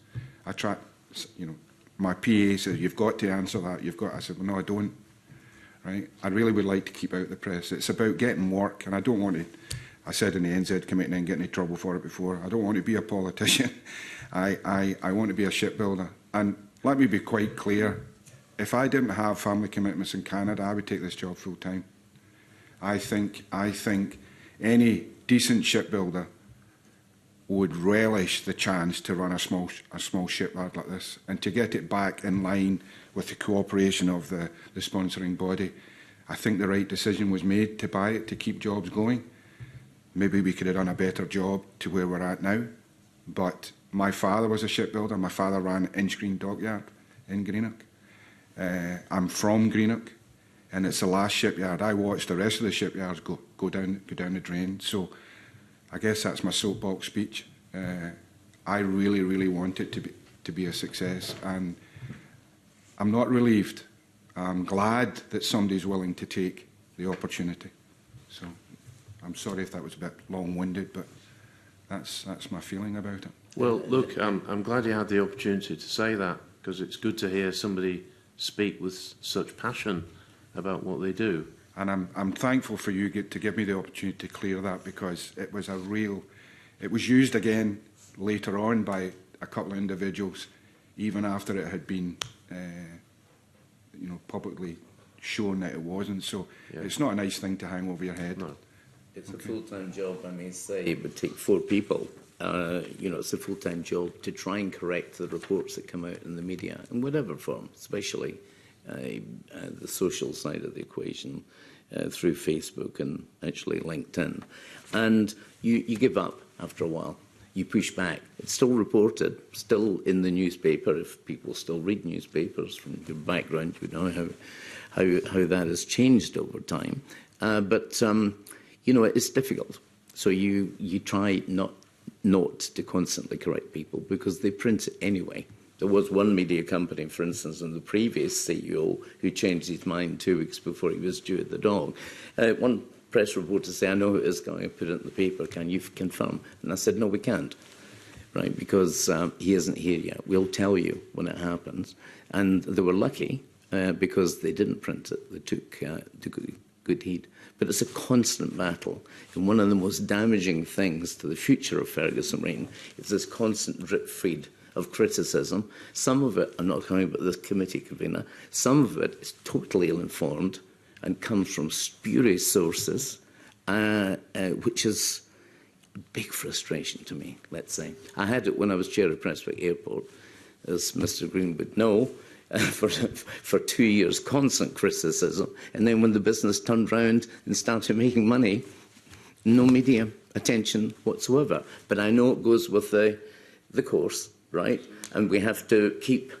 My PA said, you've got to answer that. I said, well, no, I don't. Right? I really would like to keep out the press. It's about getting work, and I don't want to, I said in the NZ committee and then get into trouble for it before, I don't want to be a politician. I want to be a shipbuilder. And let me be quite clear, if I didn't have family commitments in Canada, I would take this job full time. I think any decent shipbuilder would relish the chance to run a small shipyard like this and to get it back in line with the cooperation of the sponsoring body. I think the right decision was made to buy it, to keep jobs going. Maybe we could have done a better job to where we're at now. But my father was a shipbuilder. My father ran Inchgreen Dockyard in Greenock. I'm from Greenock, and it's the last shipyard. I watched the rest of the shipyards go down the drain. So I guess that's my soapbox speech. I really, really want it to be a success, and I'm not relieved. I'm glad that somebody's willing to take the opportunity. So I'm sorry if that was a bit long-winded, but that's my feeling about it. Well, look, I'm glad you had the opportunity to say that, because it's good to hear somebody speak with such passion about what they do. And I'm thankful for you to give me the opportunity to clear that, because it was it was used again later on by a couple of individuals, even after it had been publicly shown that it wasn't. So it's not a nice thing to hang over your head. No. It's a full-time job, I may say. It would take 4 people. It's a full-time job to try and correct the reports that come out in the media, in whatever form, especially the social side of the equation, through Facebook and actually LinkedIn. And you give up after a while. You push back. It's still reported, still in the newspaper. If people still read newspapers, from your background, you know how that has changed over time. But it's difficult. So you try not to constantly correct people, because they print it anyway. There was one media company, for instance, and the previous CEO who changed his mind 2 weeks before he was due at the dog. One press reporter said, I know who it is going to put it in the paper, can you confirm? And I said, no, we can't, right, because he isn't here yet. We'll tell you when it happens. And they were lucky because they didn't print it. They took good heed. But it's a constant battle. And one of the most damaging things to the future of Ferguson Marine is this constant drip feed of criticism. Some of it, I'm not talking about this committee, convener, some of it is totally ill-informed and comes from spurious sources, which is a big frustration to me, let's say. I had it when I was chair of Prestwick Airport, as Mr Green would know, for 2 years, constant criticism. And then when the business turned round and started making money, no media attention whatsoever. But I know it goes with the course, right? And we have to keep,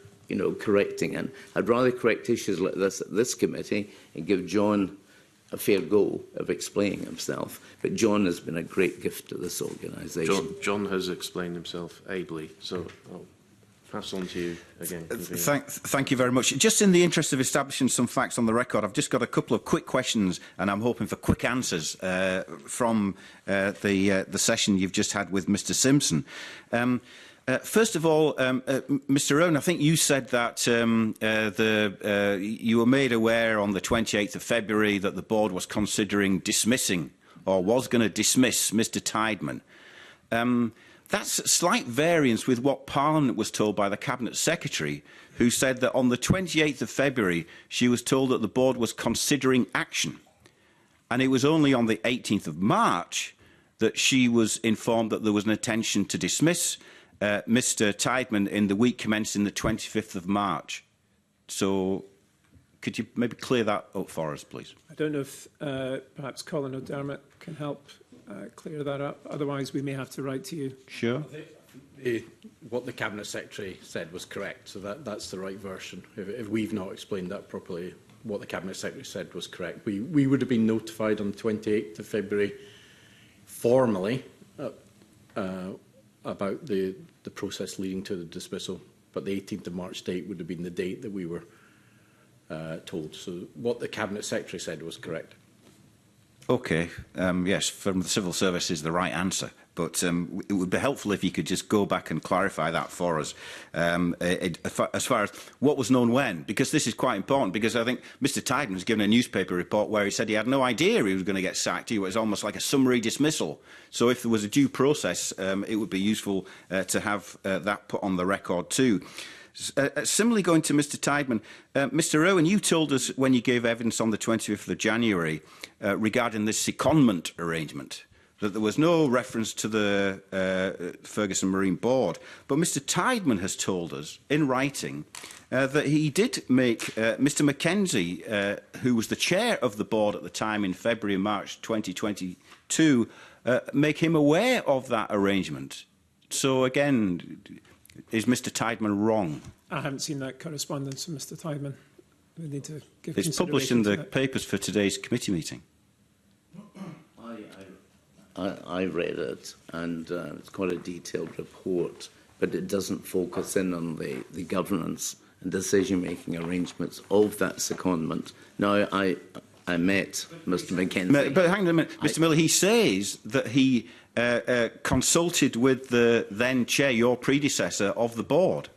correcting. And I'd rather correct issues like this at this committee and give John a fair go of explaining himself. But John has been a great gift to this organisation. John has explained himself ably, so I'll pass on to you again. Thank you very much. Just in the interest of establishing some facts on the record, I've just got a couple of quick questions, and I'm hoping for quick answers from the session you've just had with Mr Simpson. First of all, Mr Rowan, I think you said that you were made aware on the 28th of February that the board was considering dismissing, or was going to dismiss, Mr Tideman. That's a slight variance with what Parliament was told by the Cabinet Secretary, who said that on the 28th of February, she was told that the board was considering action. And it was only on the 18th of March that she was informed that there was an intention to dismiss Mr Tideman in the week commencing the 25th of March. So could you maybe clear that up for us, please? I don't know if perhaps Colin O'Dermott can help clear that up. Otherwise, we may have to write to you. Sure. What the Cabinet Secretary said was correct, so that's the right version. If we've not explained that properly, what the Cabinet Secretary said was correct. We would have been notified on the 28th of February formally about the process leading to the dismissal, but the 18th of March date would have been the date that we were told. So what the Cabinet Secretary said was correct. OK. Yes, from the Civil Service is the right answer. But it would be helpful if you could just go back and clarify that for us, as far as what was known when, because this is quite important, because I think Mr Tideman was given a newspaper report where he said he had no idea he was going to get sacked. It was almost like a summary dismissal. So if there was a due process, it would be useful to have that put on the record too. Similarly, going to Mr Tideman, Mr Owen, you told us when you gave evidence on the 25th of January regarding this secondment arrangement that there was no reference to the Ferguson Marine Board. But Mr Tideman has told us in writing that he did make Mr Mackenzie, who was the chair of the board at the time in February and March 2022, make him aware of that arrangement. So again, is Mr Tideman wrong? I haven't seen that correspondence from Mr Tideman. We need to give It's published in the that. papers for today's committee meeting. I read it, and it's quite a detailed report, but it doesn't focus in on the governance and decision-making arrangements of that secondment. Now, I met Mr Mackenzie. But hang on a minute, Mr Miller, he says that he consulted with the then chair, your predecessor, of the board.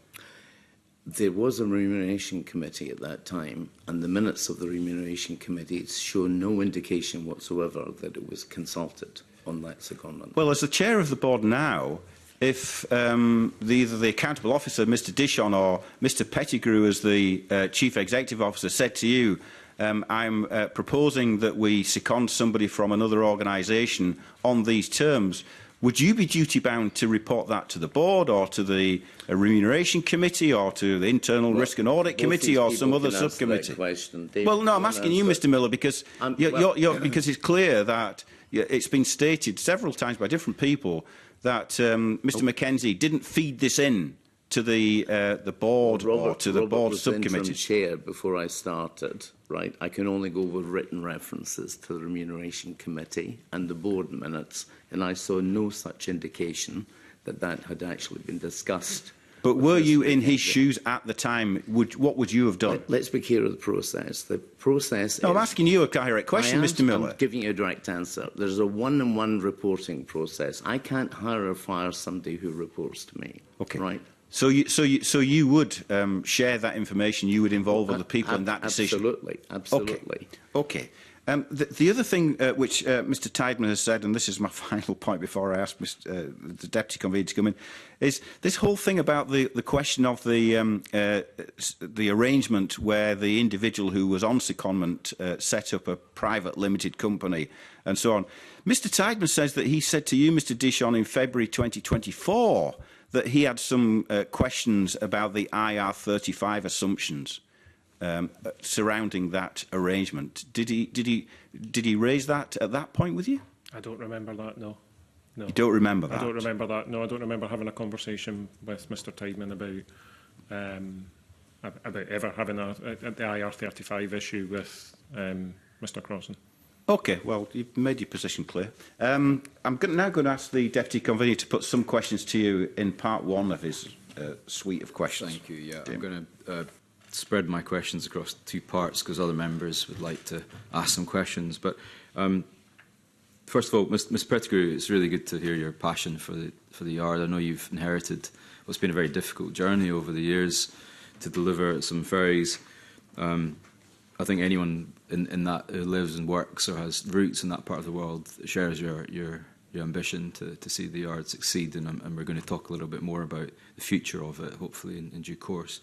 There was a remuneration committee at that time, and the minutes of the remuneration committee show no indication whatsoever that it was consulted on that secondment. Well, as the chair of the board now, if either the accountable officer, Mr Dishon, or Mr Pettigrew, as the chief executive officer, said to you, I'm proposing that we second somebody from another organisation on these terms, would you be duty-bound to report that to the board or to the remuneration committee or to the internal risk and audit committee or some other subcommittee? Well, no, I'm asking you, Mr Miller, because because it's clear that it's been stated several times by different people that Mr Mackenzie didn't feed this in to the board or to the board subcommittee. Was chair before I started, right? I can only go with written references to the remuneration committee and the board minutes, and I saw no such indication that that had actually been discussed. But were you in his shoes at the time? What would you have done? Let's be clear of the process. The process. No, I'm asking you a direct question, Mr Miller. I'm giving you a direct answer. There's a one-on-one reporting process. I can't hire or fire somebody who reports to me. Okay. Right. So you would share that information. You would involve other people in that decision. Absolutely, absolutely. Okay. The other thing which Mr Tideman has said, and this is my final point before I ask the Deputy Convener to come in, is this whole thing about the question of the arrangement where the individual who was on secondment set up a private limited company and so on. Mr Tideman says that he said to you, Mr Dishon, in February 2024 that he had some questions about the IR35 assumptions surrounding that arrangement. Did he raise that at that point with you? I don't remember that, no. You don't remember that? I don't remember that, no. I don't remember having a conversation with Mr Tideman about ever having the IR35 issue with Mr Crossan. OK, well, you've made your position clear. I'm now going to ask the Deputy Convener to put some questions to you in part one of his suite of questions. Thank you. Yeah, I'm going to spread my questions across two parts because other members would like to ask some questions. But first of all, Ms Pettigrew, it's really good to hear your passion for the yard. I know you've inherited what's been a very difficult journey over the years to deliver some ferries. I think anyone in that who lives and works or has roots in that part of the world shares your ambition to see the yard succeed, and we're going to talk a little bit more about the future of it, hopefully in due course.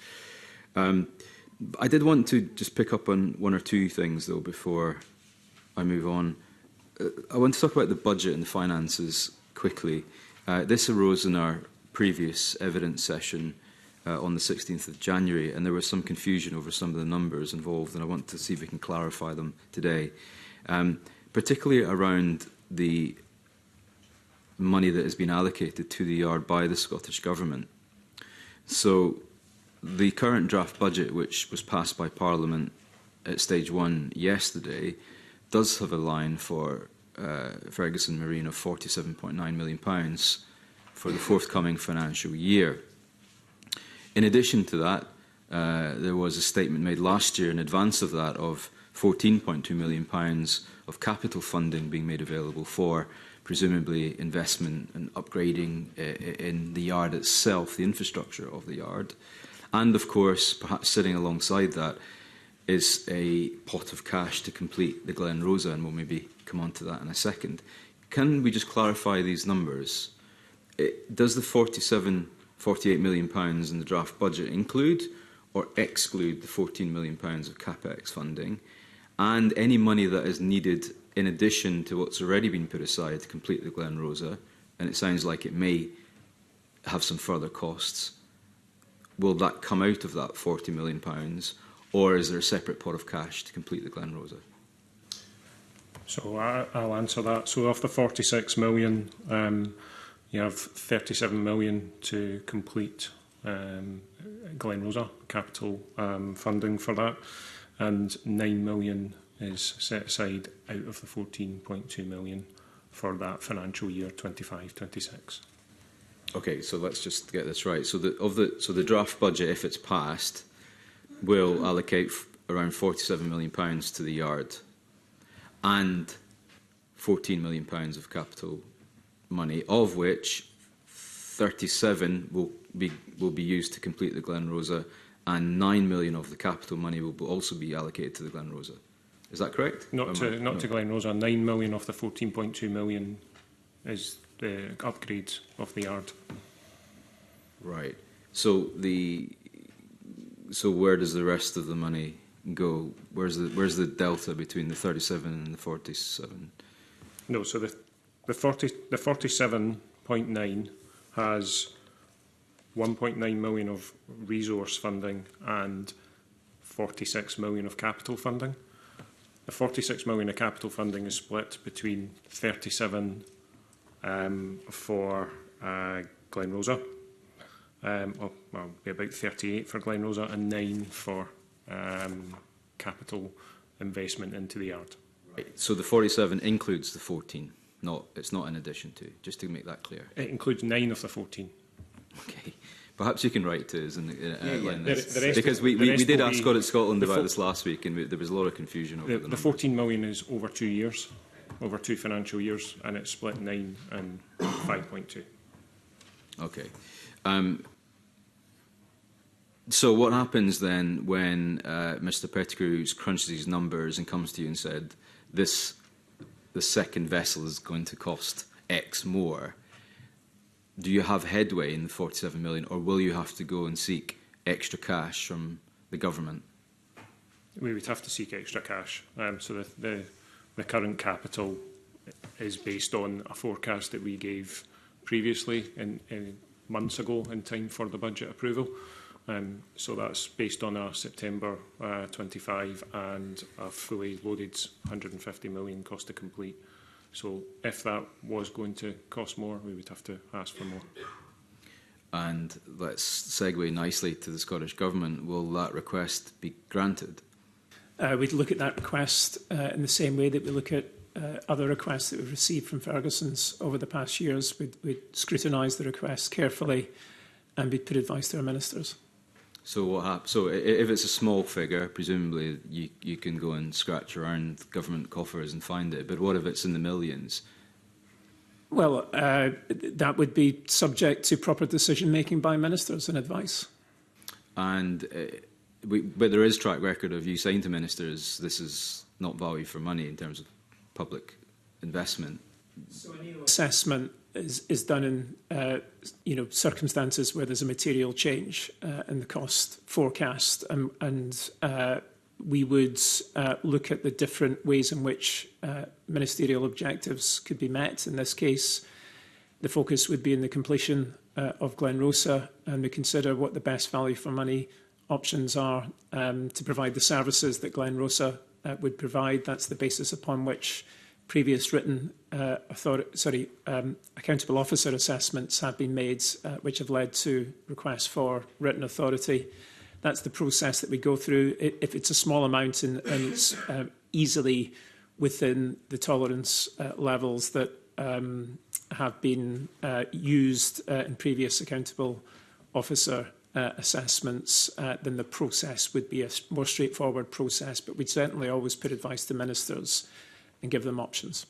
I did want to just pick up on one or two things, though, before I move on. I want to talk about the budget and the finances quickly. This arose in our previous evidence session on the 16th of January, and there was some confusion over some of the numbers involved, and I want to see if we can clarify them today, particularly around the money that has been allocated to the yard by the Scottish Government. So the current draft budget, which was passed by Parliament at stage 1 yesterday, does have a line for Ferguson Marine of £47.9 million for the forthcoming financial year. In addition to that, there was a statement made last year in advance of that of £14.2 million of capital funding being made available for presumably investment and upgrading in the yard itself, the infrastructure of the yard. And of course, perhaps sitting alongside that is a pot of cash to complete the Glen Rosa, and we'll maybe come on to that in a second. Can we just clarify these numbers? Does the £48 million in the draft budget include or exclude the £14 million of capex funding, and any money that is needed in addition to what's already been put aside to complete the Glen Rosa, and it sounds like it may have some further costs? Will that come out of that £40 million, or is there a separate pot of cash to complete the Glen Rosa? So I'll answer that. So of the 46 million, you have 37 million to complete Glen Rosa, capital funding for that, and 9 million is set aside out of the 14.2 million for that financial year 25-26. Okay, so let's just get this right. So the draft budget, if it's passed, will allocate around £47 million to the yard and £14 million of capital money, of which 37 will be used to complete the Glen Rosa, and 9 million of the capital money will also be allocated to the Glen Rosa. Is that correct? Not to Glen Rosa. 9 million of the 14.2 million is the upgrades of the yard. Right. So where does the rest of the money go? Where's the delta between the 37 and the 47? No, so the 47.9 has 1.9 million of resource funding and 46 million of capital funding. The 46 million of capital funding is split between 37 for Glen Rosa, well, be about 38 for Glen Rosa, and 9 for capital investment into the yard. Right. So the 47 includes the 14. It's not in addition to, just to make that clear. It includes 9 of the 14. Okay. Perhaps you can write to us and outline this. The because we did ask Scotland about this last week, and there was a lot of confusion over the 14 million is over 2 years, over 2 financial years, and it's split 9 and 5.2. Okay. So what happens then when Mr. Pettigrew crunches these numbers and comes to you and said, the second vessel is going to cost X more? Do you have headway in the 47 million, or will you have to go and seek extra cash from the government? We would have to seek extra cash. So the current capital is based on a forecast that we gave previously in months ago in time for the budget approval. So that's based on a September 25 and a fully loaded 150 million cost to complete. So if that was going to cost more, we would have to ask for more. And let's segue nicely to the Scottish Government. Will that request be granted? We'd look at that request in the same way that we look at other requests that we've received from Ferguson's over the past years. We'd scrutinise the request carefully and we'd put advice to our ministers. So what happens? So if it's a small figure, presumably you can go and scratch around government coffers and find it. But what if it's in the millions? Well, that would be subject to proper decision-making by ministers and advice. And but there is track record of you saying to ministers, this is not value for money in terms of public investment. So an EO assessment is done in circumstances where there's a material change in the cost forecast, and we would look at the different ways in which ministerial objectives could be met. In this case, the focus would be in the completion of Glenrosa, and we consider what the best value for money options are to provide the services that Glenrosa would provide. That's the basis upon which previous written accountable officer assessments have been made, which have led to requests for written authority. That's the process that we go through. If it's a small amount and it's easily within the tolerance levels that have been used in previous accountable officer assessments, then the process would be a more straightforward process. But we'd certainly always put advice to ministers and give them options.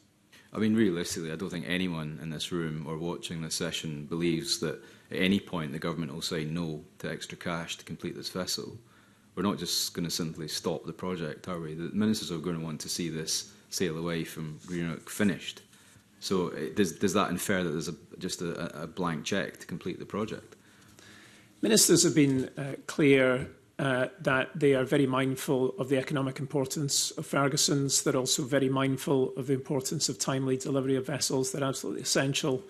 I mean, realistically, I don't think anyone in this room or watching this session believes that at any point the government will say no to extra cash to complete this vessel. We're not just going to simply stop the project, are we? The ministers are going to want to see this sail away from Greenock finished. So does that infer that there's just a blank cheque to complete the project? Ministers have been clear that they are very mindful of the economic importance of Ferguson's. They're also very mindful of the importance of timely delivery of vessels. They're absolutely essential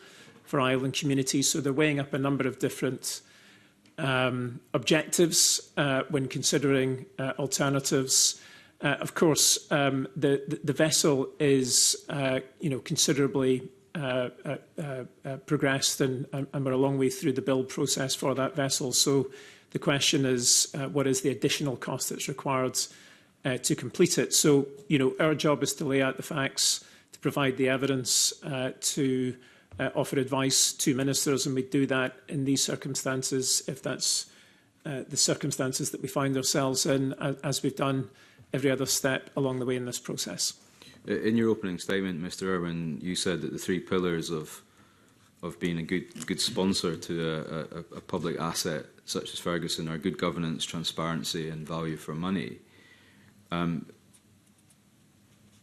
for island communities. So they're weighing up a number of different objectives when considering alternatives. Of course, the vessel is considerably progressed, and we're a long way through the build process for that vessel. So the question is, what is the additional cost that's required to complete it? So, our job is to lay out the facts, to provide the evidence, to offer advice to ministers, and we do that in these circumstances, if that's the circumstances that we find ourselves in, as we've done every other step along the way in this process. In your opening statement, Mr Irwin, you said that the three pillars of being a good sponsor to a public asset such as Ferguson are good governance, transparency and value for money.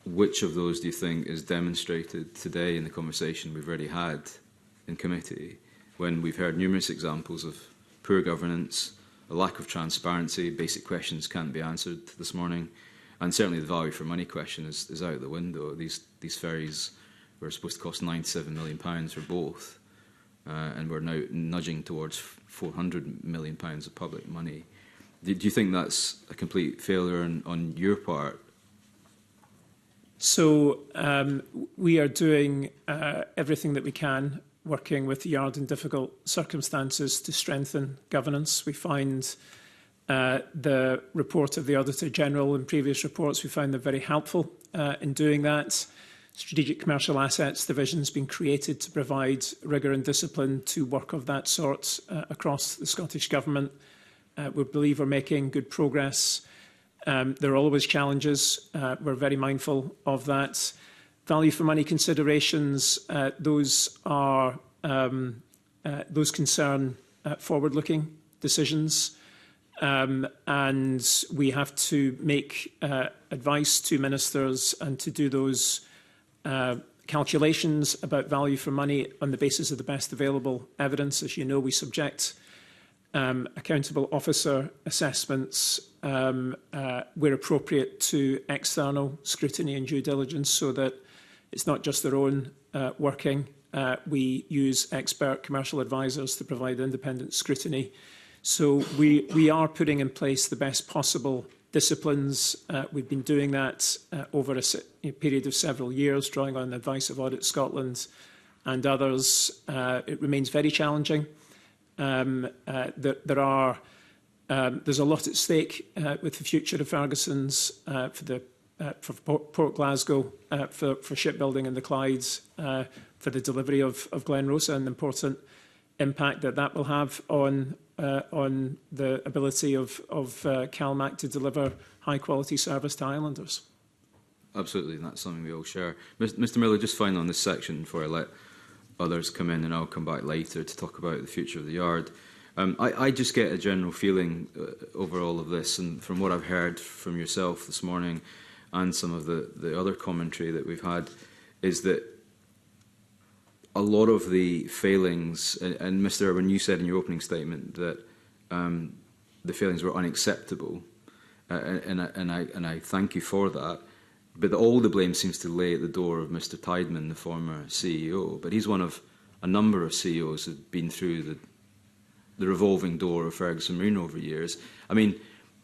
Which of those do you think is demonstrated today in the conversation we've already had in committee, when we've heard numerous examples of poor governance, a lack of transparency, basic questions can't be answered this morning, and certainly the value for money question is out the window. These ferries were supposed to cost £97 million for both, and we're now nudging towards £400 million of public money. Do you think that's a complete failure on your part? So we are doing everything that we can, working with the Yard in difficult circumstances to strengthen governance. We find the report of the Auditor General and previous reports, we found them very helpful in doing that. Strategic Commercial Assets Division has been created to provide rigour and discipline to work of that sort across the Scottish Government. We believe we're making good progress. There are always challenges. We're very mindful of that. Value for money considerations, those concern forward-looking decisions. And we have to make advice to ministers and to do those calculations about value for money on the basis of the best available evidence. As you know, we subject accountable officer assessments where appropriate to external scrutiny and due diligence, so that it's not just their own working. We use expert commercial advisors to provide independent scrutiny. So we are putting in place the best possible disciplines. We've been doing that over a period of several years, drawing on the advice of Audit Scotland and others. It remains very challenging. There's a lot at stake with the future of Ferguson's for Port Glasgow, for shipbuilding in the Clydes, for the delivery of Glenrosa, and the important impact that will have on the ability of CalMac to deliver high-quality service to islanders. Absolutely, and that's something we all share. Mr Miller, just finally on this section before I let others come in, and I'll come back later to talk about the future of the Yard. I just get a general feeling over all of this, and from what I've heard from yourself this morning and some of the other commentary that we've had, is that a lot of the failings, and Mr. Irwin, you said in your opening statement that the failings were unacceptable, and I thank you for that. But all the blame seems to lay at the door of Mr. Tideman, the former CEO. But he's one of a number of CEOs who have been through the revolving door of Ferguson Marine over years. I mean,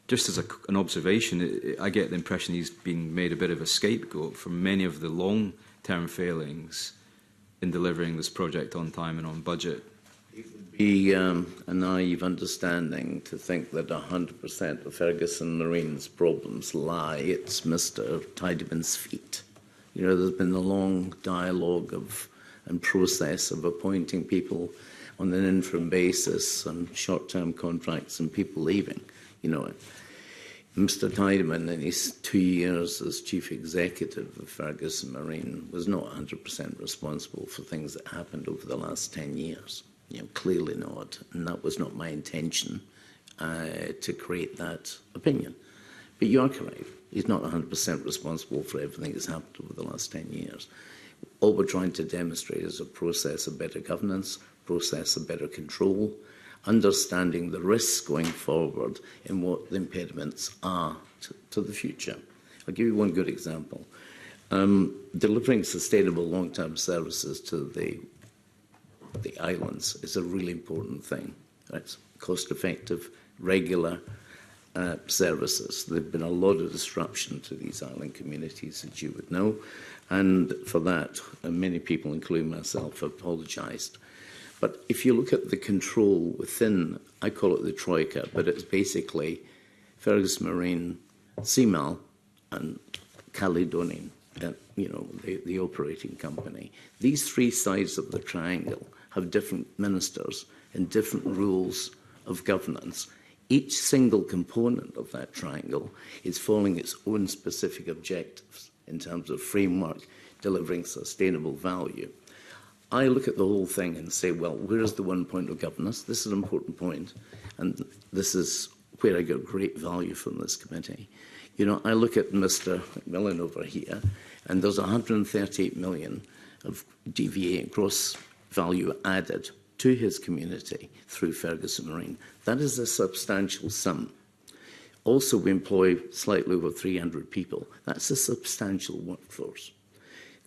just as an observation, I get the impression he's been made a bit of a scapegoat for many of the long-term failings in delivering this project on time and on budget. It would be a naive understanding to think that 100% of Ferguson Marine's problems lie at Mr. Tideman's feet. You know, there's been a long dialogue and process of appointing people on an interim basis on short-term contracts and people leaving. You know, Mr. Tideman, in his 2 years as chief executive of Ferguson Marine, was not 100% responsible for things that happened over the last 10 years. You know, clearly not, and that was not my intention to create that opinion. But you are correct. He's not 100% responsible for everything that's happened over the last 10 years. All we're trying to demonstrate is a process of better governance, process of better control, understanding the risks going forward and what the impediments are to the future. I'll give you one good example. Delivering sustainable long-term services to the islands is a really important thing. It's cost-effective, regular services. There have been a lot of disruption to these island communities, as you would know, and for that, many people, including myself, have apologised. But if you look at the control within, I call it the Troika, but it's basically Ferguson Marine, CMAL, and Caledonian, you know, the operating company. These three sides of the triangle have different ministers and different rules of governance. Each single component of that triangle is following its own specific objectives in terms of framework, delivering sustainable value. I look at the whole thing and say, well, where is the one point of governance? This is an important point, and this is where I get great value from this committee. You know, I look at Mr. McMillan over here, and there's 138 million of DVA, gross value added to his community through Ferguson Marine. That is a substantial sum. Also, we employ slightly over 300 people. That's a substantial workforce.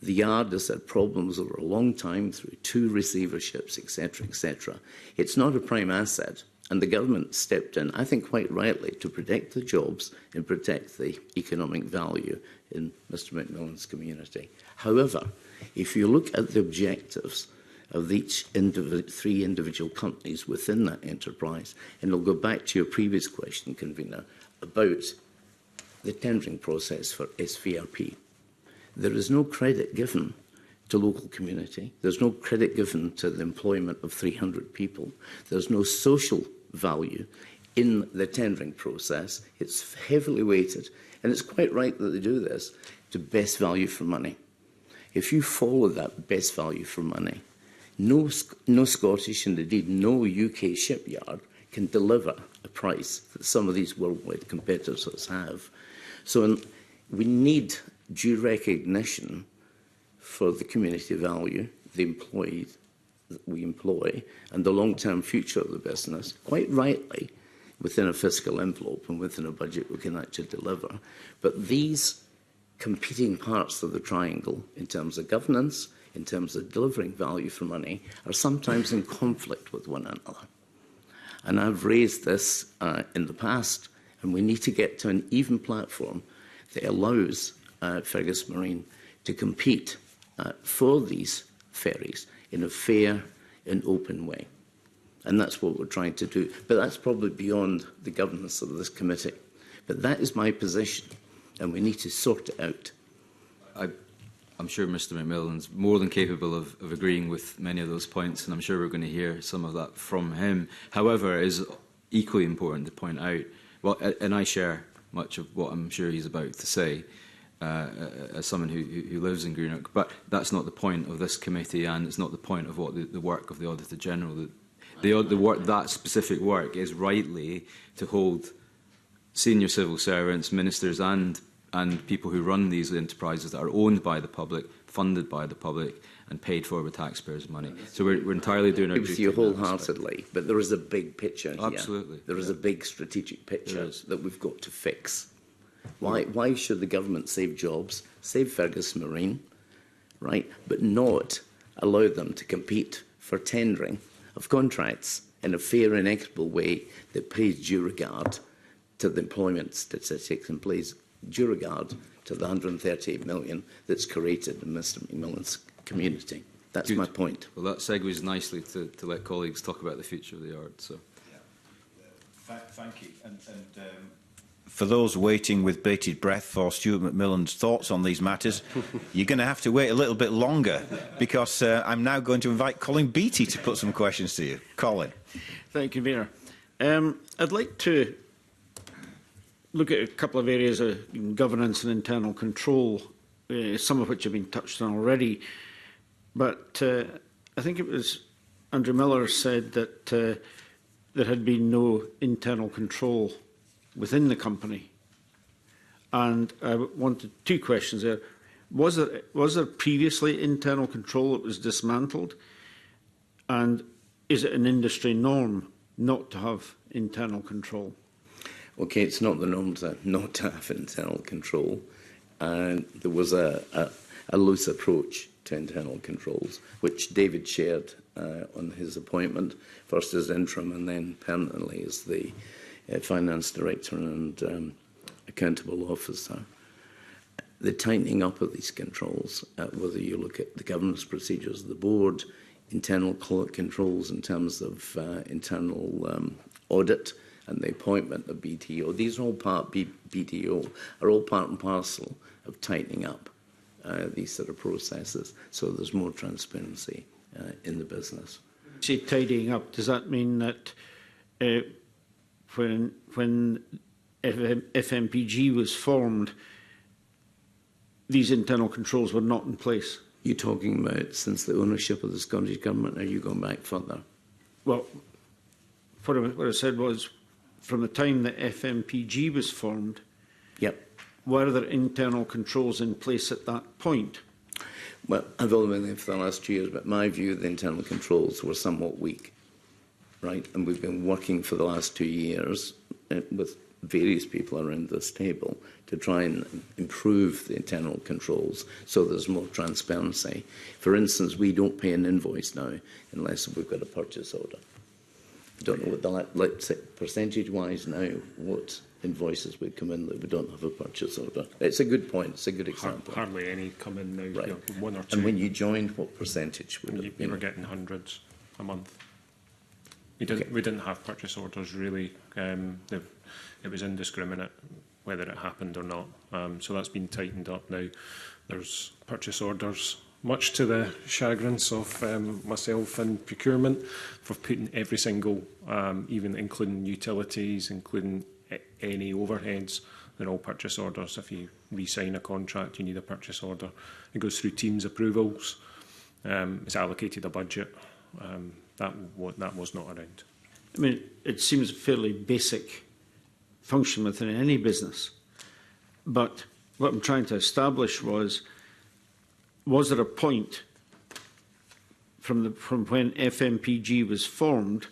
The yard has had problems over a long time through 2 receiverships, etc., etc. It's not a prime asset, and the government stepped in, I think quite rightly, to protect the jobs and protect the economic value in Mr. McMillan's community. However, if you look at the objectives of each 3 individual companies within that enterprise, and I'll go back to your previous question, Convener, about the tendering process for SVRP. There is no credit given to local community. There's no credit given to the employment of 300 people. There's no social value in the tendering process. It's heavily weighted, and it's quite right that they do this, to best value for money. If you follow that best value for money, no Scottish and indeed no UK shipyard can deliver a price that some of these worldwide competitors have. So we need due recognition for the community value, the employees that we employ, and the long-term future of the business, quite rightly, within a fiscal envelope and within a budget we can actually deliver. But these competing parts of the triangle, in terms of governance, in terms of delivering value for money, are sometimes in conflict with one another. And I've raised this in the past, and we need to get to an even platform that allows Ferguson Marine to compete for these ferries in a fair and open way. And that's what we're trying to do. But that's probably beyond the governance of this committee. But that is my position, and we need to sort it out. I'm sure Mr. McMillan's more than capable of agreeing with many of those points, and I'm sure we're going to hear some of that from him. However, it is equally important to point out, well, and I share much of what I'm sure he's about to say, as someone who lives in Greenock, but that's not the point of this committee, and it's not the point of what the work of the Auditor General. The work, that specific work, is rightly to hold senior civil servants, ministers, and people who run these enterprises that are owned by the public, funded by the public, and paid for with taxpayers' money. So we're entirely doing our duty. With you wholeheartedly, but there is a big picture here. Absolutely. There is a big strategic picture that we've got to fix. Why should the government save jobs, save Ferguson Marine, right, but not allow them to compete for tendering of contracts in a fair and equitable way that pays due regard to the employment statistics and pays due regard to the 138 million that's created in Mr McMillan's community. That's my point. Well, that segues nicely to let colleagues talk about the future of the yard. So, thank you. For those waiting with bated breath for Stuart McMillan's thoughts on these matters, you're going to have to wait a little bit longer, because I'm now going to invite Colin Beattie to put some questions to you. Colin. Thank you, Convener. I'd like to look at a couple of areas of governance and internal control, some of which have been touched on already. But I think it was Andrew Miller said that there had been no internal control within the company. And I wanted two questions there. Was there previously internal control that was dismantled? And is it an industry norm not to have internal control? Okay, it's not the norm not to have internal control. And there was a loose approach to internal controls, which David shared on his appointment, first as interim and then permanently as the finance director and accountable officer. The tightening up of these controls, whether you look at the governance procedures of the board, internal controls in terms of internal audit and the appointment of BTO, these are all BTO are all part and parcel of tightening up these sort of processes, so there's more transparency in the business. Say tidying up, does that mean that when FMPG was formed, these internal controls were not in place? You're talking about since the ownership of the Scottish Government, or are you going back further? Well, what I said was, from the time that FMPG was formed, yep, were there internal controls in place at that point? Well, I've only been there for the last 2 years, but my view, the internal controls were somewhat weak, right? And we've been working for the last 2 years with various people around this table to try and improve the internal controls so there's more transparency. For instance, we don't pay an invoice now unless we've got a purchase order. I don't know what let's say percentage-wise now, what invoices would come in that we don't have a purchase order. It's a good point. It's a good example. Hardly any come in now. Right. You know, 1 or 2. And when you joined, what percentage would it be? You were getting hundreds a month. We didn't have purchase orders really. It was indiscriminate whether it happened or not. So that's been tightened up now. There's purchase orders, much to the chagrins of myself and procurement, for putting every single, even including utilities, including any overheads, they're all purchase orders. If you re-sign a contract, you need a purchase order. It goes through Teams approvals. It's allocated a budget. That was not around. I mean, it seems a fairly basic function within any business. But what I'm trying to establish was there a point from when FMPG was formed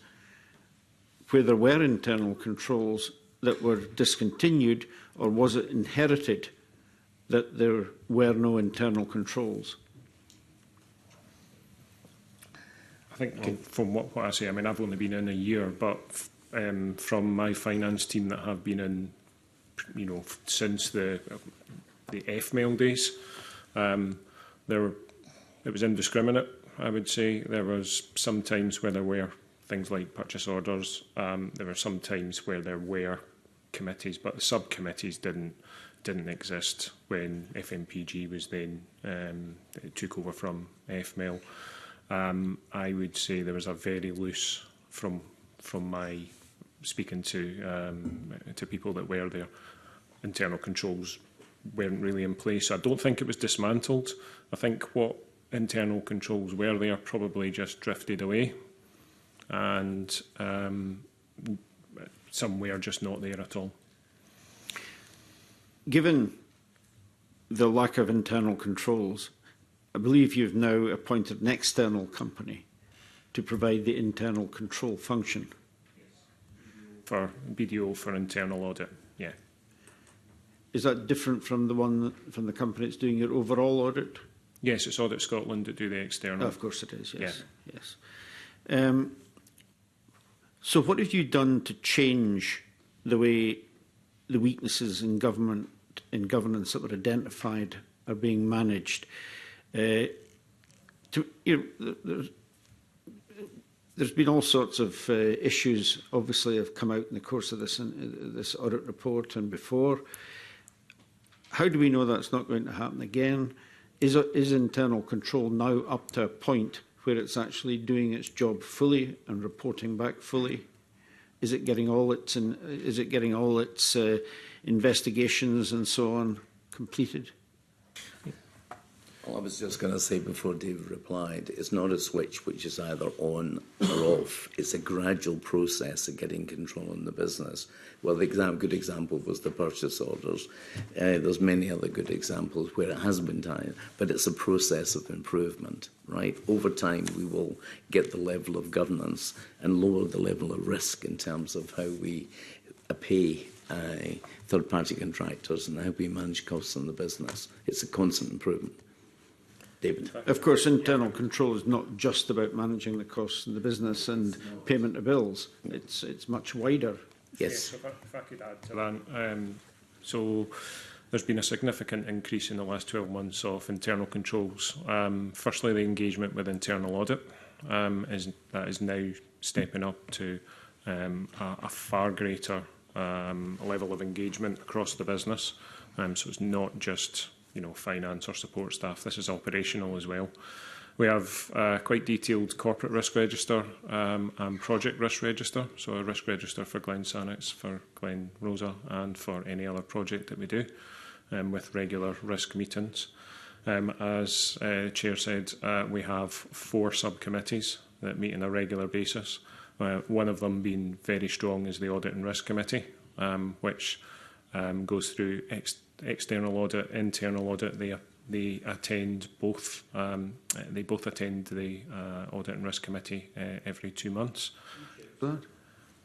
where there were internal controls that were discontinued, or was it inherited that there were no internal controls? I think from what I say, I mean, I've only been in a year, but from my finance team that have been in, you know, since the FMail days, it was indiscriminate, I would say. There was some times where there were things like purchase orders. There were some times where there were committees, but the subcommittees didn't exist when FMPG was then it took over from FMail. I would say there was a very loose, from my speaking to people that were there, internal controls weren't really in place. I don't think it was dismantled. I think what internal controls were there probably just drifted away, and some were just not there at all. Given the lack of internal controls, I believe you've now appointed an external company to provide the internal control function. For BDO for internal audit, yeah. Is that different from the one from the company that's doing your overall audit? Yes, it's Audit Scotland that do the external. Oh, of course it is, yes. Yeah. Yes. So what have you done to change the way the weaknesses in governance that were identified are being managed? There's been all sorts of issues, obviously, have come out in the course of this audit report and before. How do we know that's not going to happen again? Is internal control now up to a point where it's actually doing its job fully and reporting back fully? Is it getting all its investigations and so on completed? Well, I was just going to say before David replied, it's not a switch which is either on or off. It's a gradual process of getting control in the business. Well, the good example was the purchase orders. There's many other good examples where it has been done, but it's a process of improvement, right? Over time, we will get the level of governance and lower the level of risk in terms of how we pay third-party contractors and how we manage costs in the business. It's a constant improvement. David. Of course, internal control is not just about managing the costs in the business and payment of bills. It's much wider. Yes. If I could add to that. So there's been a significant increase in the last 12 months of internal controls. Firstly, the engagement with internal audit is now stepping up to a far greater level of engagement across the business. So it's not just finance or support staff. This is operational as well. We have quite detailed corporate risk register and project risk register. So a risk register for Glen Sannox, for Glen Rosa, and for any other project that we do, with regular risk meetings. As Chair said, we have 4 subcommittees that meet on a regular basis. One of them being very strong is the Audit and Risk Committee, which goes through external audit, internal audit. They attend both. They both attend the Audit and Risk Committee every 2 months.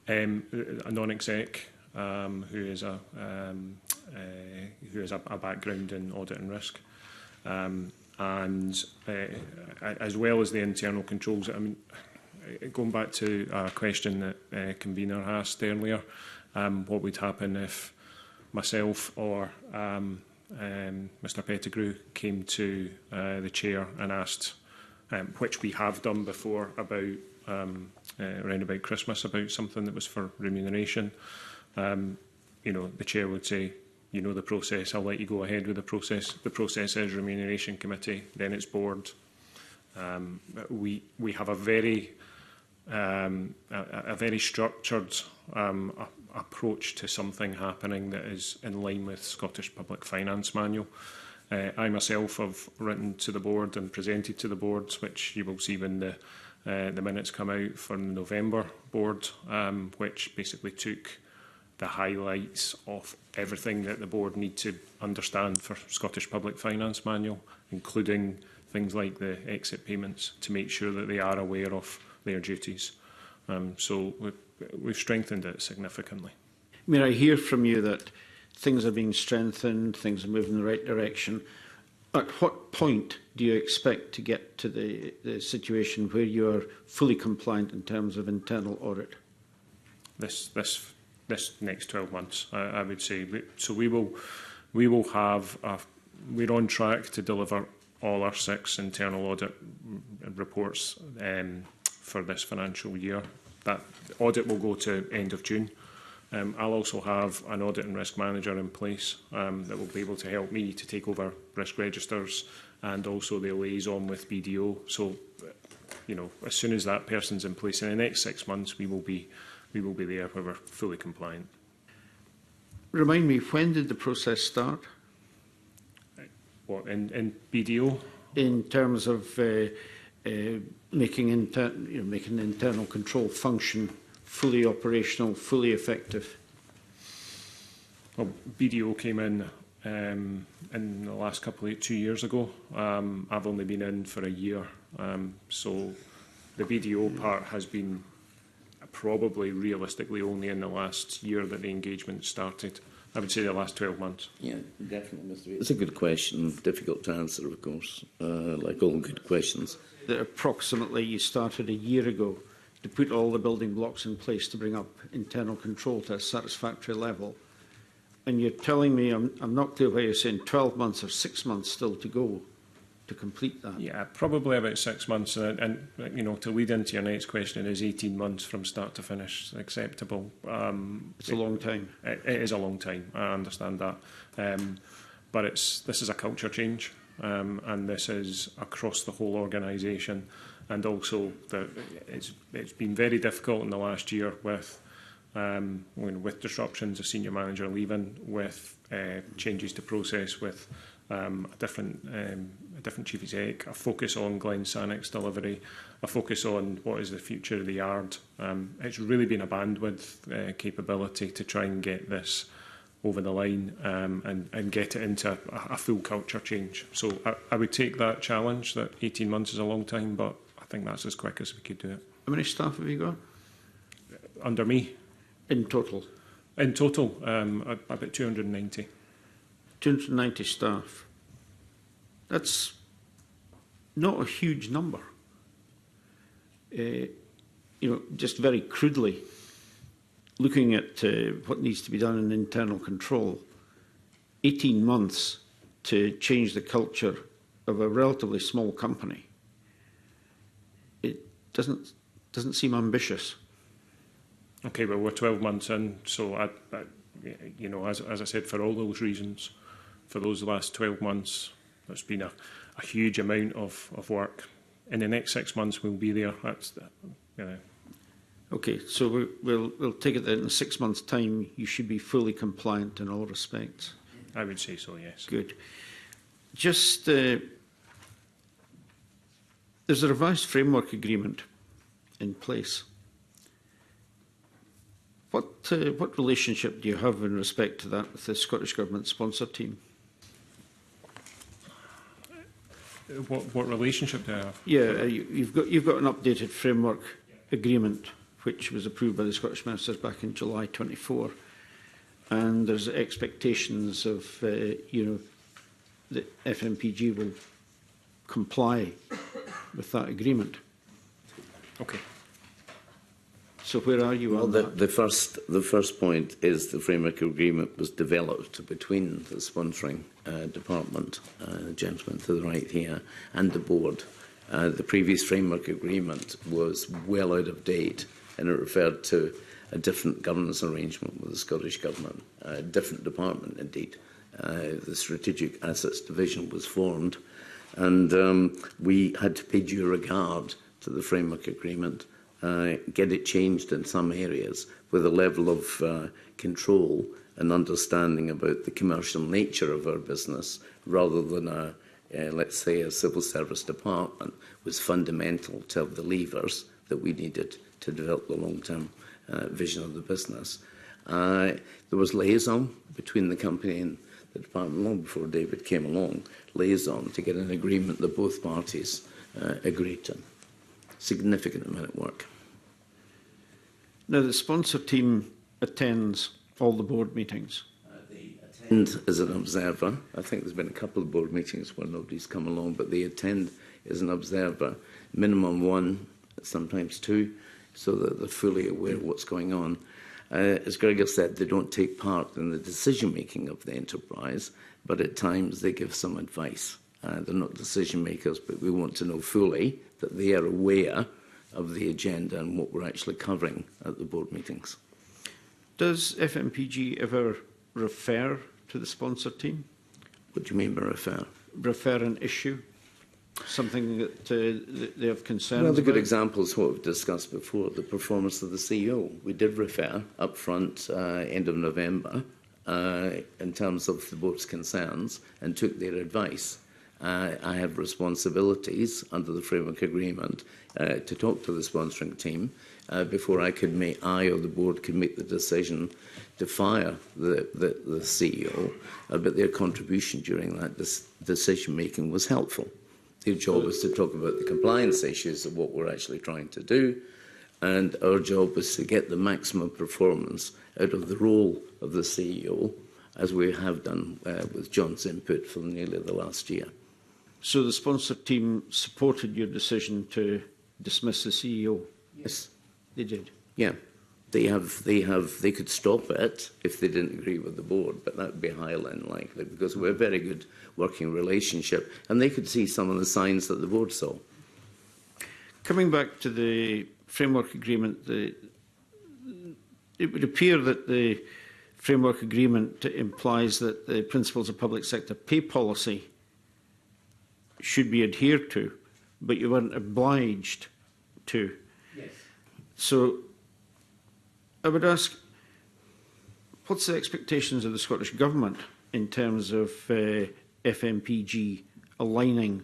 A non-exec who has a background in audit and risk, and as well as the internal controls. I mean, going back to a question that convener asked earlier, what would happen if myself or Mr Pettigrew came to the chair and asked, which we have done before, about around about Christmas, about something that was for remuneration. The chair would say, the process, I'll let you go ahead with the process. The process is remuneration committee, then it's board. We have a very structured approach to something happening that is in line with Scottish Public Finance Manual. I myself have written to the board and presented to the board, which you will see when the minutes come out from the November board, which basically took the highlights of everything that the board need to understand for Scottish Public Finance Manual, including things like the exit payments, to make sure that they are aware of their duties. So we've strengthened it significantly. I hear from you that things are being strengthened, things are moving in the right direction. At what point do you expect to get to the situation where you are fully compliant in terms of internal audit? This next 12 months, I would say. So we will have we're on track to deliver all our 6 internal audit reports for this financial year. That audit will go to end of June. I'll also have an audit and risk manager in place that will be able to help me to take over risk registers and also the liaison with BDO. So, as soon as that person's in place in the next 6 months, we will be there where we're fully compliant. Remind me, when did the process start? What, in BDO? In terms of making the internal control function fully operational, fully effective? Well, BDO came in in the last 2 years ago. I've only been in for a year, so the BDO part has been probably realistically only in the last year that the engagement started. I would say the last 12 months. Yeah, definitely, Mr. It's a good question, difficult to answer, of course, like all good questions. That approximately you started a year ago to put all the building blocks in place to bring up internal control to a satisfactory level. And you're telling me, I'm not clear why you're saying 12 months or 6 months still to go to complete that. Yeah, probably about 6 months. And you know, to lead into your next question, is 18 months from start to finish acceptable? It's a long time. It is a long time. I understand that. But this is a culture change, and this is across the whole organisation. And also, it's been very difficult in the last year with disruptions, a senior manager leaving, with changes to process, with a different chief exec, a focus on Glen Sannock's delivery, a focus on what is the future of the yard. It's really been a bandwidth capability to try and get this over the line and get it into a full culture change. So I would take that challenge, that 18 months is a long time, but I think that's as quick as we could do it. How many staff have you got? Under me? In total? In total, about 290. 290 staff. That's not a huge number. You know, just very crudely, looking at what needs to be done in internal control, 18 months to change the culture of a relatively small company, it doesn't seem ambitious. Okay, but we're 12 months in, so you know, as I said, for all those reasons, for those last 12 months, there's been a huge amount of work. In the next 6 months, we'll be there. That's, you know. Okay, so we'll take it that in 6 months' time, you should be fully compliant in all respects. I would say so, yes. Good. Just there's a revised framework agreement in place. What relationship do you have in respect to that with the Scottish Government sponsor team? What relationship do I have? Yeah, you've got an updated framework agreement which was approved by the Scottish Ministers back in July 24, and there's expectations of you know, that FMPG will comply with that agreement. Okay. So where are you on that? The first point is the framework agreement was developed between the sponsoring department, the gentleman to the right here, and the board. The previous framework agreement was well out of date, and it referred to a different governance arrangement with the Scottish Government, a different department indeed. The Strategic Assets Division was formed, and we had to pay due regard to the framework agreement, get it changed in some areas with a level of control and understanding about the commercial nature of our business, rather than let's say a civil service department, was fundamental to have the levers that we needed to develop the long-term vision of the business. There was liaison between the company and the department long before David came along, liaison to get an agreement that both parties agreed to. Significant amount of work. Now, the sponsor team attends all the board meetings. They attend as an observer. I think there's been a couple of board meetings where nobody's come along, but they attend as an observer, minimum one, sometimes two, so that they're fully aware of what's going on. As Gregor said, they don't take part in the decision-making of the enterprise, but at times they give some advice. They're not decision makers, but we want to know fully that they are aware of the agenda and what we're actually covering at the board meetings. Does FMPG ever refer to the sponsor team? What do you mean by refer? Refer an issue? Something that they have concerns about? Well, the good about? example is what we've discussed before, the performance of the CEO. We did refer up front, end of November, in terms of the board's concerns, and took their advice. I have responsibilities under the framework agreement to talk to the sponsoring team before I or the board could make the decision to fire the CEO, but their contribution during that decision-making was helpful. Their job was to talk about the compliance issues of what we're actually trying to do, and our job was to get the maximum performance out of the role of the CEO, as we have done with John's input for nearly the last year. So the sponsor team supported your decision to dismiss the CEO? Yes. They did? Yeah. They could stop it if they didn't agree with the board, but that would be highly unlikely because we have a very good working relationship, and they could see some of the signs that the board saw. Coming back to the framework agreement, it would appear that the framework agreement implies that the principles of public sector pay policy should be adhered to, but you weren't obliged to. Yes. So I would ask, what's the expectations of the Scottish Government in terms of FMPG aligning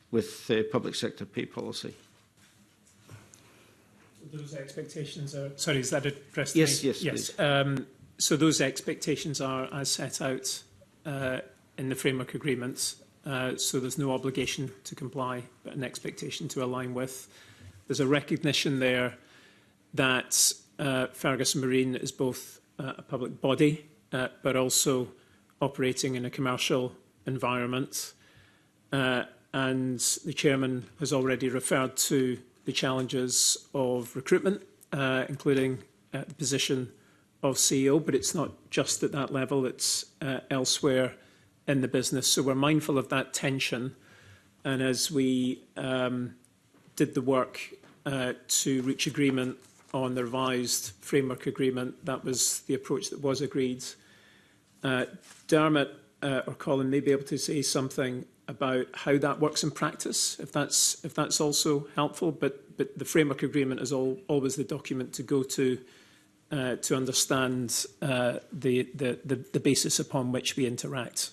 with public sector pay policy? Those expectations are... Sorry, is that addressed to Yes, me? yes, yes. So those expectations are as set out in the framework agreements. So there's no obligation to comply, but an expectation to align with. There's a recognition there that Ferguson Marine is both a public body, but also operating in a commercial environment. And the chairman has already referred to the challenges of recruitment, including the position of CEO, but it's not just at that level, it's elsewhere in the business. So we're mindful of that tension. And as we did the work to reach agreement on the revised framework agreement, that was the approach that was agreed. Dermot or Colin may be able to say something about how that works in practice, if that's also helpful. But the framework agreement is always the document to go to understand the basis upon which we interact.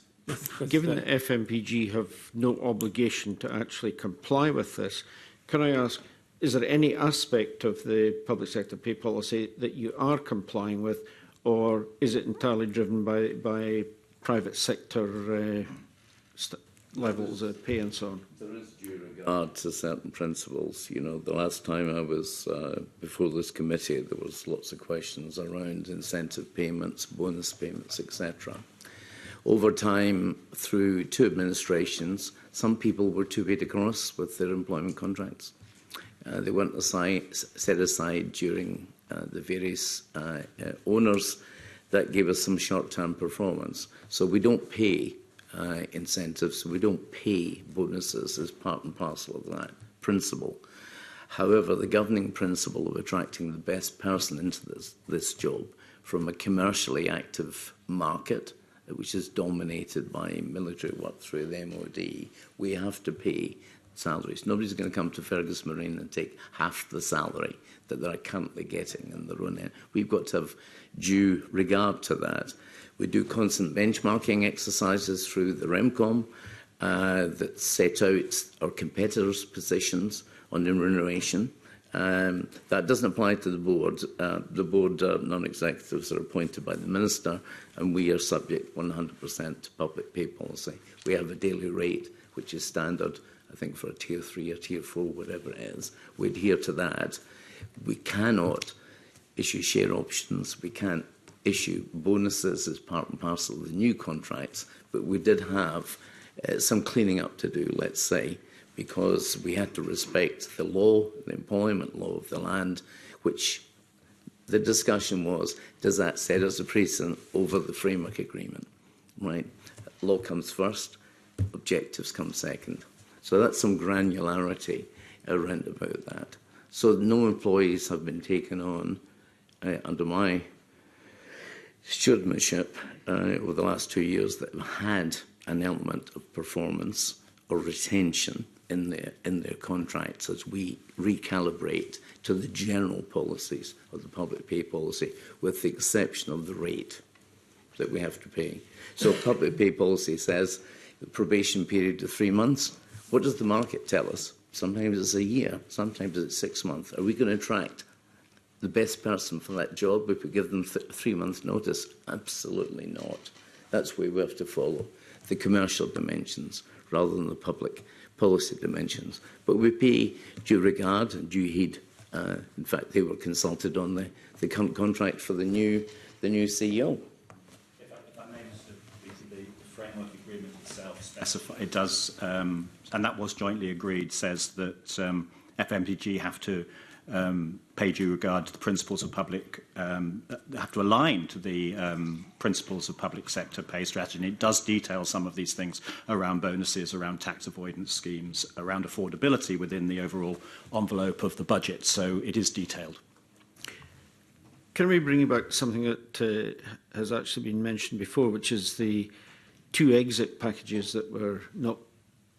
Given that FMPG have no obligation to actually comply with this, can I ask, is there any aspect of the public sector pay policy that you are complying with, or is it entirely driven by private sector levels of pay and so on? There is due regard to certain principles. You know, the last time I was before this committee, there was lots of questions around incentive payments, bonus payments, etc. Over time, through two administrations, some people were too paid across with their employment contracts. They weren't set aside during the various owners. That gave us some short-term performance. So we don't pay incentives, we don't pay bonuses as part and parcel of that principle. However, the governing principle of attracting the best person into this job from a commercially active market, which is dominated by military work through the MOD, we have to pay salaries. Nobody's going to come to Fergus Marine and take half the salary that they're currently getting in their own end. We've got to have due regard to that. We do constant benchmarking exercises through the REMCOM that set out our competitors' positions on remuneration. That doesn't apply to the board. The board non-executives are appointed by the minister, and we are subject 100% to public pay policy. We have a daily rate, which is standard, I think, for a Tier 3 or Tier 4, whatever it is. We adhere to that. We cannot issue share options. We can't issue bonuses as part and parcel of the new contracts, but we did have some cleaning up to do, let's say, because we had to respect the law, the employment law of the land, which the discussion was, does that set us a precedent over the framework agreement? Right? Law comes first, objectives come second. So that's some granularity around about that. So no employees have been taken on under my stewardship over the last 2 years that have had an element of performance or retention in their contracts as we recalibrate to the general policies of the public pay policy, with the exception of the rate that we have to pay. So public pay policy says the probation period of 3 months. What does the market tell us? Sometimes it's a year, sometimes it's 6 months. Are we going to attract the best person for that job if we give them 3 months' notice? Absolutely not. That's where we have to follow the commercial dimensions rather than the public policy dimensions. But we pay due regard and due heed. In fact, they were consulted on the current contract for the new CEO. If I may, the framework agreement itself it does, and that was jointly agreed, says that FMCG have to pay due regard to the principles of public, have to align to the principles of public sector pay strategy. And it does detail some of these things around bonuses, around tax avoidance schemes, around affordability within the overall envelope of the budget. So it is detailed. Can we bring about something that has actually been mentioned before, which is the 2 exit packages that were not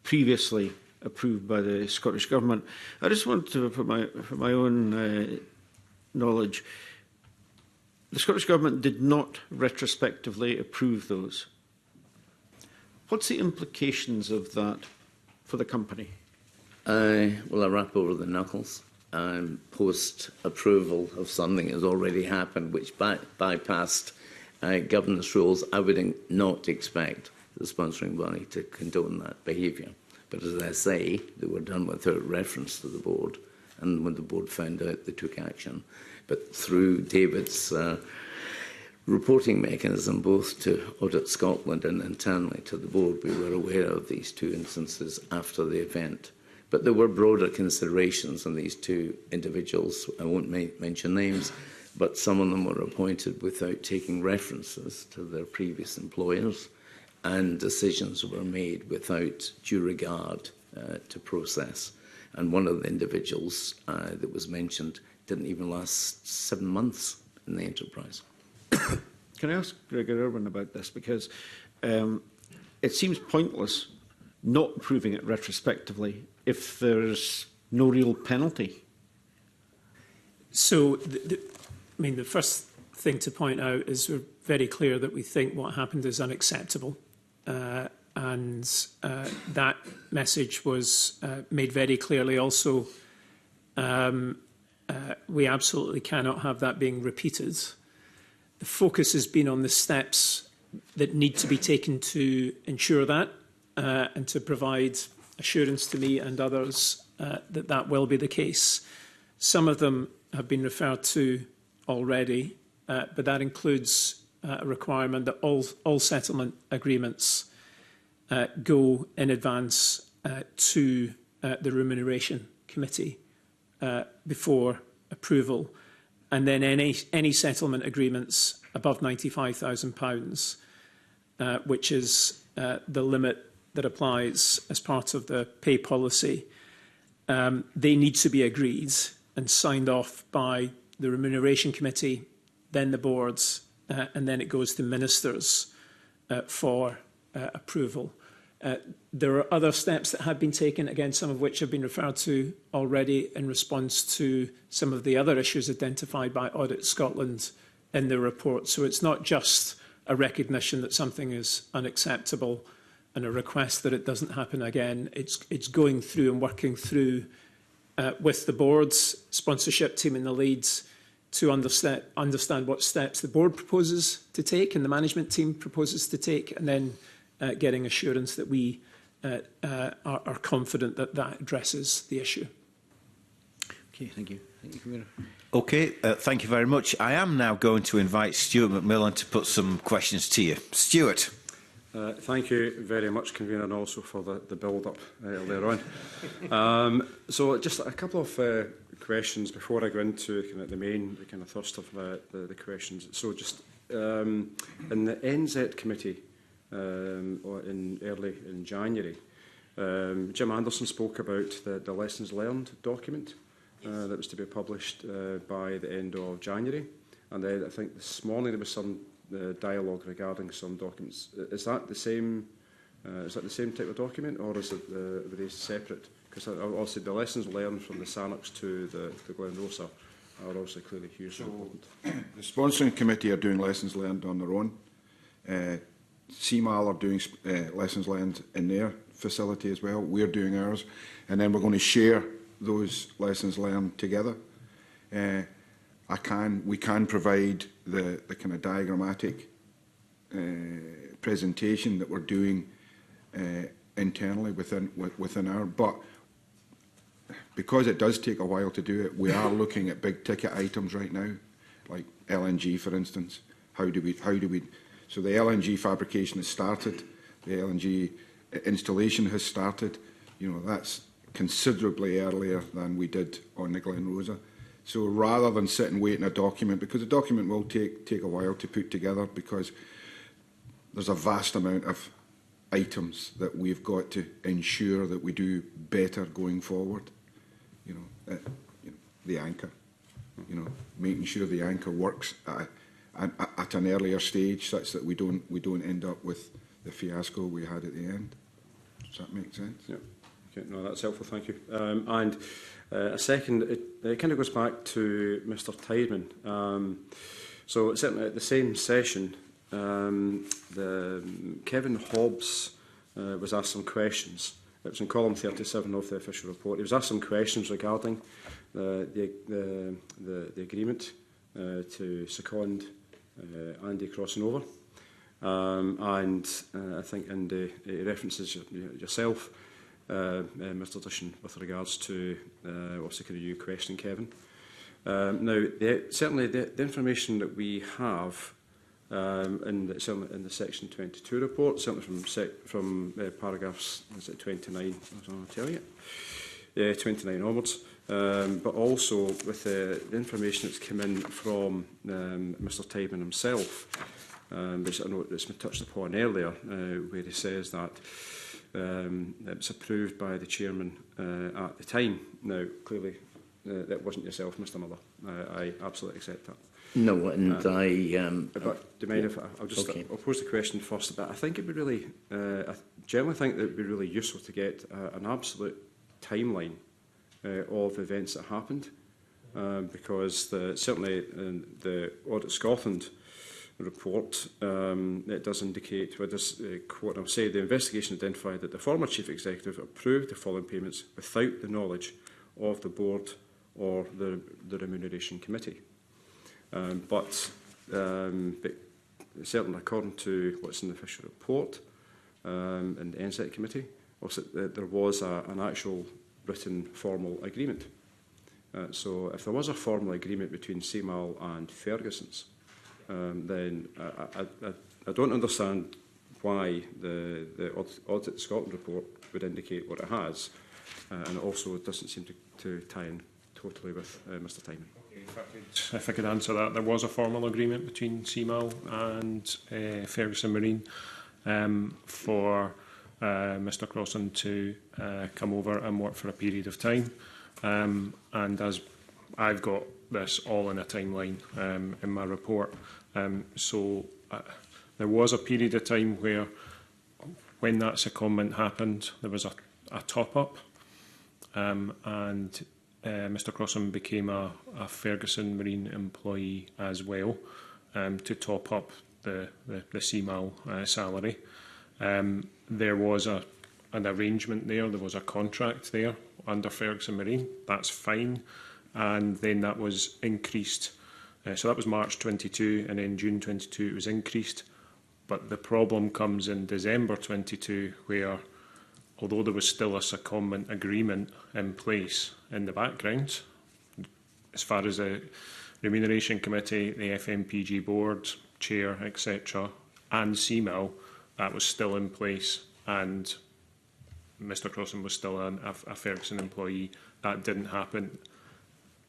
previously approved by the Scottish Government? I just want to, for my own knowledge, the Scottish Government did not retrospectively approve those. What's the implications of that for the company? Well, I wrap over the knuckles. Post-approval of something has already happened, which bypassed governance rules. I would not expect the sponsoring body to condone that behaviour. But as I say, they were done without reference to the board, and when the board found out, they took action. But through David's reporting mechanism, both to Audit Scotland and internally to the board, we were aware of these 2 instances after the event. But there were broader considerations on these 2 individuals. I won't mention names, but some of them were appointed without taking references to their previous employers, and decisions were made without due regard to process. And one of the individuals that was mentioned didn't even last 7 months in the enterprise. Can I ask Gregor Irwin about this? Because it seems pointless not approving it retrospectively if there's no real penalty. So, the first thing to point out is we're very clear that we think what happened is unacceptable. And that message was made very clearly also. We absolutely cannot have that being repeated. The focus has been on the steps that need to be taken to ensure that and to provide assurance to me and others that that will be the case. Some of them have been referred to already, but that includes a requirement that all settlement agreements go in advance to the Remuneration Committee before approval, and then any settlement agreements above £95,000, which is the limit that applies as part of the pay policy, they need to be agreed and signed off by the Remuneration Committee, then the boards, and then it goes to ministers for approval. There are other steps that have been taken, again, some of which have been referred to already in response to some of the other issues identified by Audit Scotland in the report. So it's not just a recognition that something is unacceptable and a request that it doesn't happen again. It's going through and working through with the board's sponsorship team in the leads to understand what steps the board proposes to take and the management team proposes to take, and then getting assurance that we are confident that that addresses the issue. Okay, thank you. Thank you, Commissioner. Okay, thank you very much. I am now going to invite Stuart McMillan to put some questions to you. Stuart. Thank you very much, Convener, and also for the build-up earlier on. So just a couple of questions before I go into the main thrust of the questions. So just in the NZ committee early in January, Jim Anderson spoke about the lessons learned document that was to be published by the end of January. And then I think this morning there was some dialogue regarding some documents. Is that the same? Is that the same type of document, or is it very separate? Because obviously the lessons learned from the Sannox to the Glen Rosa are also clearly hugely important. The sponsoring committee are doing lessons learned on their own. CMAL are doing lessons learned in their facility as well. We're doing ours, and then we're going to share those lessons learned together. we can provide the kind of diagrammatic presentation that we're doing internally within our, but because it does take a while to do it, we are looking at big ticket items right now, like LNG, for instance. How do we? So the LNG fabrication has started, the LNG installation has started. You know, that's considerably earlier than we did on the Glen Rosa. So rather than sit and wait in a document, because the document will take a while to put together, because there's a vast amount of items that we've got to ensure that we do better going forward. You know, the anchor. You know, making sure the anchor works at an earlier stage, such that we don't end up with the fiasco we had at the end. Does that make sense? Yeah. Okay. No, that's helpful. Thank you. And a second, it kind of goes back to Mr. Tideman. So certainly at the same session, Kevin Hobbs was asked some questions. It was in column 37 of the official report. He was asked some questions regarding the agreement to second Andy crossing over. And I think in the references yourself, Mr. Dushan, with regards to obviously could you question Kevin. Now, certainly the information that we have certainly in the Section 22 report, certainly from paragraphs, is it 29? I'll tell you. Yeah, 29 onwards. But also with the information that's come in from Mr. Tideman himself, which I know it's been touched upon earlier, where he says that it was approved by the chairman at the time. Now, clearly, that wasn't yourself, Mr. Miller. I absolutely accept that. No, and but do you mind if I'll just I'll pose the question first? But I think it'd be really, I generally think that it'd be really useful to get an absolute timeline of events that happened, because certainly in the Audit Scotland report, it does indicate, with this quote, I'll say, the investigation identified that the former Chief Executive approved the following payments without the knowledge of the Board or the Remuneration Committee. But certainly according to what's in the official report and the NSET Committee, also, there was an actual written formal agreement. So if there was a formal agreement between CMAL and Ferguson's, then I don't understand why the Audit Scotland report would indicate what it has, and also it doesn't seem to tie in totally with Mr. Tideman. If I could answer that, there was a formal agreement between CMAL and Ferguson Marine for Mr. Crossan to come over and work for a period of time. And as I've got this all in a timeline in my report, so there was a period of time where, when that secondment happened, there was a top-up, and Mr. Crossan became a Ferguson Marine employee as well, to top up the CMAL salary. There was an arrangement there, there was a contract there under Ferguson Marine, that's fine, and then that was increased. So that was March 22, and then June 22 it was increased. But the problem comes in December 22, where although there was still a secondment agreement in place in the background, as far as the Remuneration Committee, the FMPG Board, Chair, etc., and CMAL, that was still in place, and Mr. Crossan was still a Ferguson employee. That didn't happen.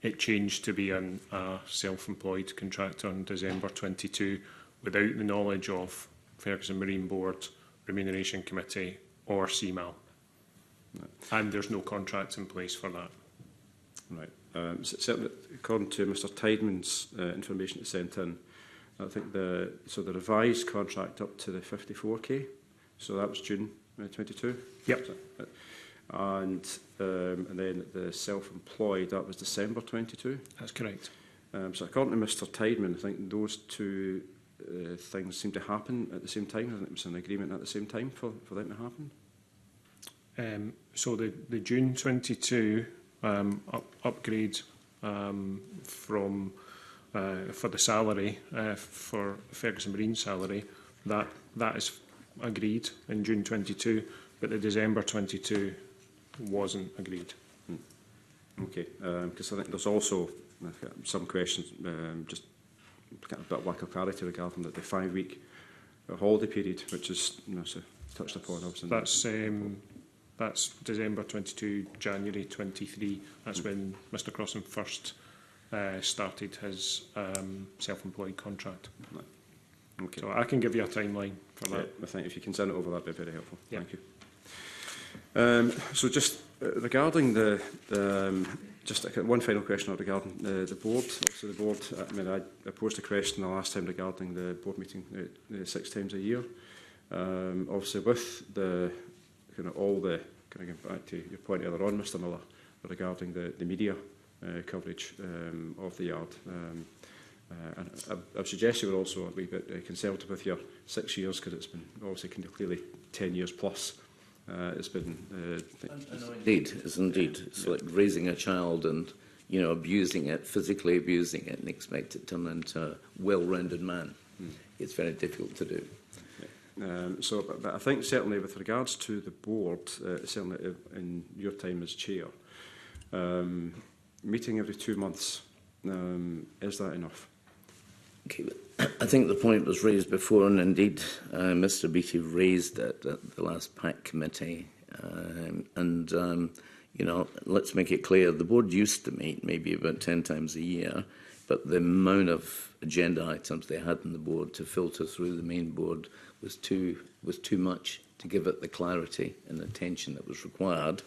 It changed to be a self-employed contractor in December 22 without the knowledge of Ferguson Marine Board, Remuneration Committee or CMAL. And there's no contracts in place for that. Right. Certainly, according to Mr. Tideman's information that sent in, I think the revised contract up to the 54k, so that was June 22. Yep. And then the self-employed, that was December 22. That's correct. So according to Mr. Tideman, I think those two things seem to happen at the same time. I think it was an agreement at the same time for them to happen. So the June 22 upgrade from for the salary, for Ferguson Marine's salary, that is agreed in June 22, but the December 22 wasn't agreed. Okay, because I think there's also some questions, just kind of a bit of lack of clarity regarding the 5-week holiday period, which is so touched upon. That's December 22, January 23. That's when Mr Crossan first started his self-employed contract. Okay. So I can give you a timeline for that. I think if you can send it over, that'd be very helpful. Yeah. Thank you. So just regarding the just one final question regarding the board. Also, the board. I mean, I posed a question the last time regarding the board meeting 6 times a year. Obviously, with the all the kind of going back to your point earlier on, Mr Miller, regarding the media coverage of the yard. And I would suggest you were also a wee bit conservative with your 6 years, because it's been obviously clearly 10 years plus. It's been indeed, it's indeed. It's like raising a child and abusing it, physically abusing it, and expect it to turn into a well-rounded man. It's very difficult to do. But I think certainly with regards to the board, certainly in your time as chair, meeting every 2 months, is that enough? Okay, I think the point was raised before, and indeed Mr Beattie raised it at the last PAC committee. Let's make it clear, the board used to meet maybe about 10 times a year, but the amount of agenda items they had on the board to filter through the main board was too much to give it the clarity and attention that was required.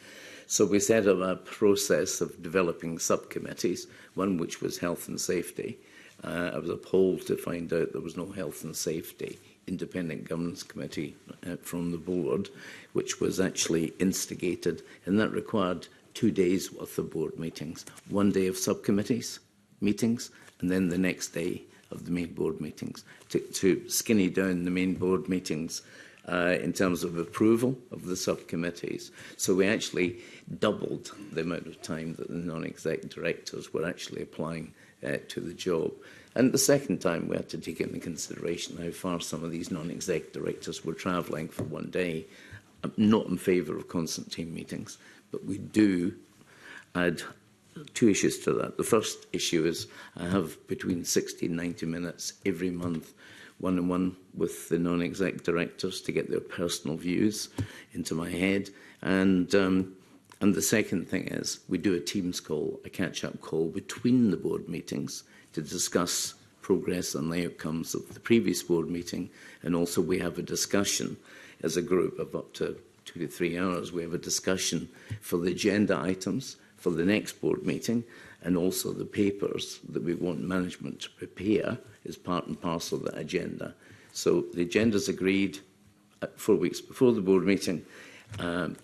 So we set up a process of developing subcommittees, one which was health and safety. I was appalled to find out there was no health and safety independent governance committee from the board, which was actually instigated, and that required 2 days worth of board meetings, 1 day of subcommittees meetings, and then the next day of the main board meetings, to skinny down the main board meetings in terms of approval of the subcommittees. So we actually doubled the amount of time that the non-exec directors were actually applying to the job. And the second time we had to take into consideration how far some of these non-exec directors were travelling for 1 day. I'm not in favour of constant team meetings, but we do add 2 issues to that. The first issue is I have between 60 and 90 minutes every month, one-on-one with the non-exec directors to get their personal views into my head. And the second thing is we do a Teams call, a catch-up call between the board meetings to discuss progress and the outcomes of the previous board meeting. And also we have a discussion as a group of up to 2 to 3 hours. We have a discussion for the agenda items for the next board meeting, and also the papers that we want management to prepare is part and parcel of that agenda. So the agenda is agreed 4 weeks before the board meeting.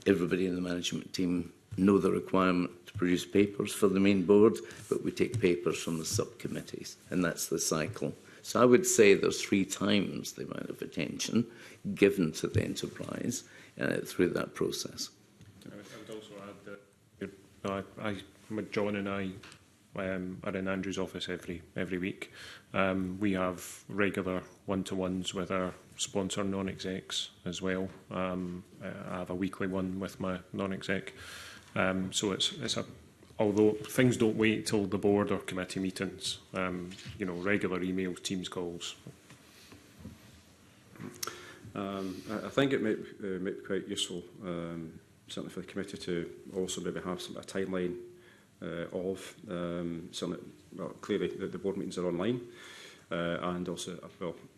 Everybody in the management team know the requirement to produce papers for the main board, but we take papers from the subcommittees, and that's the cycle. So I would say there's 3 times the amount of attention given to the enterprise through that process. I would also add that John and I are in Andrew's office every week. We have regular one-to-ones with our sponsor non-execs as well. I have a weekly one with my non-exec. So it's although things don't wait till the board or committee meetings, regular emails, Teams calls. I think it might be quite useful, certainly for the committee, to also maybe have a timeline of certainly, clearly the board meetings are online, and also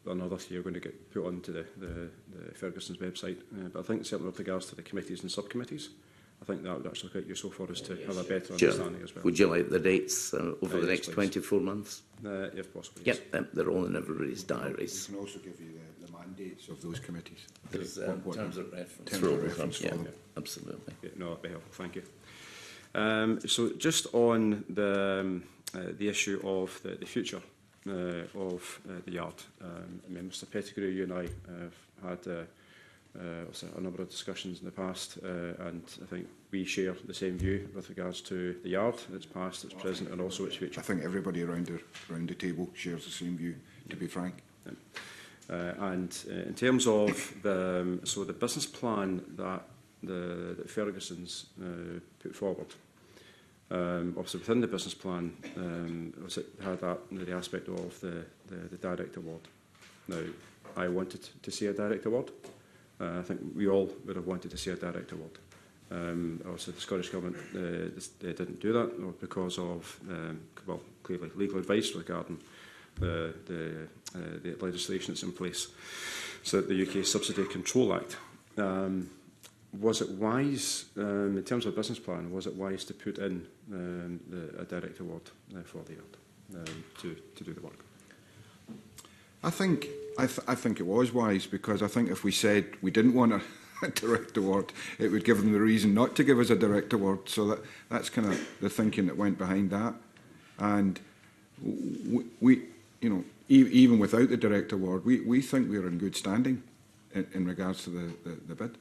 another you're going to get put onto the Ferguson's website. But I think certainly with regards to the committees and subcommittees, I think that would actually be quite useful for us to have a better understanding as well. Would you like the dates over the next 24 months? If possible, yes. Yep, they're all in everybody's diaries. We can also give you the mandates of those committees. There's terms of reference. Terms of reference for them. Absolutely. Yeah, no, that'd be helpful. Thank you. So just on the issue of the future of the yard, Mr Pettigrew, you and I have had a number of discussions in the past, and I think we share the same view with regards to the yard, its past, its present, and also its future. I think everybody around the table shares the same view, to be frank. In terms of the business plan that that Ferguson's put forward, obviously within the business plan, it had the aspect of the direct award. Now, I wanted to see a direct award. I think we all would have wanted to see a direct award. Also, the Scottish Government they didn't do that because of, well, clearly legal advice regarding the legislation that's in place. So the UK Subsidy Control Act. Was it wise, in terms of a business plan, was it wise to put in a direct award for the yard to do the work? I think it was wise, because I think if we said we didn't want a direct award, it would give them the reason not to give us a direct award. So that's kind of the thinking that went behind that. And we you know, even without the direct award, we think we're in good standing in regards to the bid.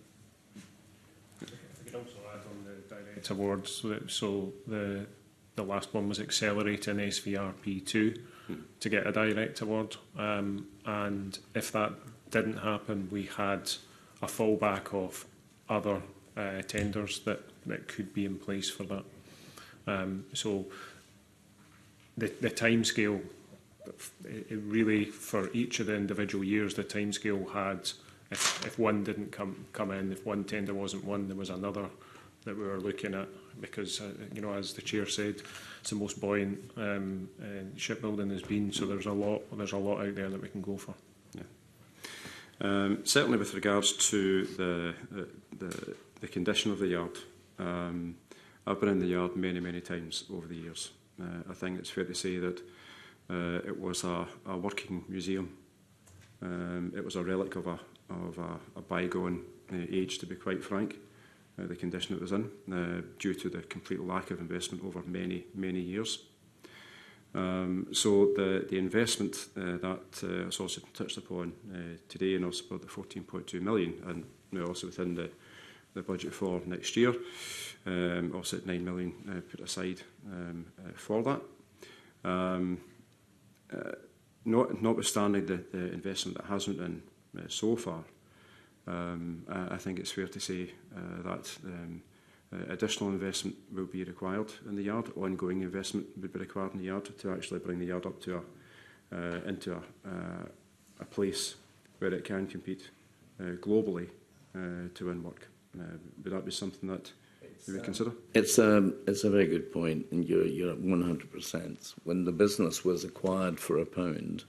I could also add on the direct awards. So the last one was accelerating SVRP2 to get a direct award, and if that didn't happen, we had a fallback of other tenders that could be in place for that. So the timescale, it really, for each of the individual years, the timescale had, if one didn't come in, if one tender wasn't won, there was another that we were looking at, because you know, as the chair said, it's the most buoyant shipbuilding has been. So there's a lot out there that we can go for. Yeah. Certainly, with regards to the condition of the yard, I've been in the yard many times over the years. I think it's fair to say that it was a working museum. It was a relic of a bygone age, to be quite frank. The condition it was in, due to the complete lack of investment over many years. So the investment that was also touched upon today, and also about the 14.2 million, and also within the budget for next year, also at 9 million put aside for that. Notwithstanding the investment that hasn't been so far, I think it's fair to say that additional investment will be required in the yard. Ongoing investment would be required in the yard to actually bring the yard up to into a place where it can compete globally to win work. Would that be something that you would consider? It's a very good point, and you're at 100%. When the business was acquired for £1,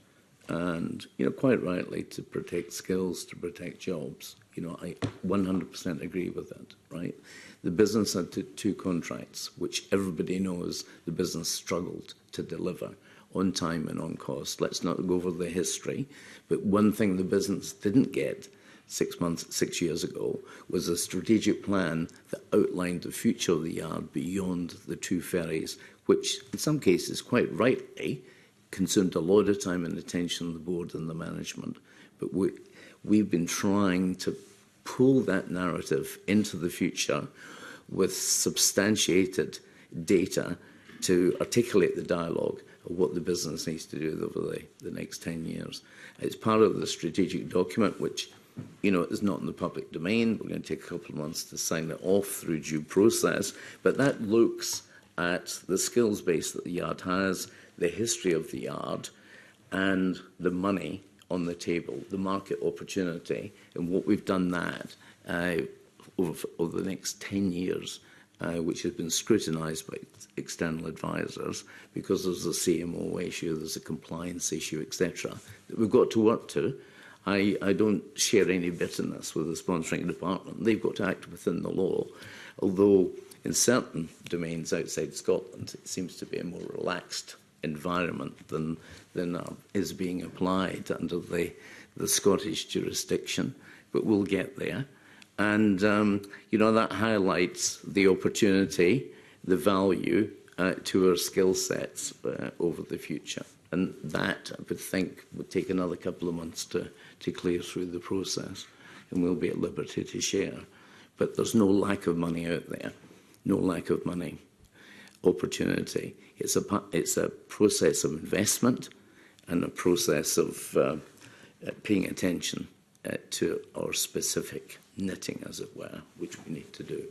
and quite rightly, to protect skills, to protect jobs, I 100% agree with that. Right? The business had two contracts, which everybody knows the business struggled to deliver on time and on cost. Let's not go over the history, but one thing the business didn't get 6 years ago was a strategic plan that outlined the future of the yard beyond the two ferries, which in some cases, quite rightly, consumed a lot of time and attention of the board and the management. But we've been trying to pull that narrative into the future with substantiated data to articulate the dialogue of what the business needs to do over the next 10 years. It's part of the strategic document, which is not in the public domain. We're going to take a couple of months to sign it off through due process. But that looks at the skills base that the yard has, the history of the yard, and the money on the table, the market opportunity, and what we've done that over the next 10 years, which has been scrutinised by external advisors, because there's a CMO issue, there's a compliance issue, etc., that we've got to work to. I don't share any bitterness with the sponsoring department. They've got to act within the law, although in certain domains outside Scotland, it seems to be a more relaxed environment than is being applied under the Scottish jurisdiction. But we'll get there. And, that highlights the opportunity, the value to our skill sets over the future. And that, I would think, would take another couple of months to clear through the process. and we'll be at liberty to share. But there's no lack of money out there, no lack of money. Opportunity. It's a process of investment and a process of paying attention to our specific knitting, as it were, which we need to do.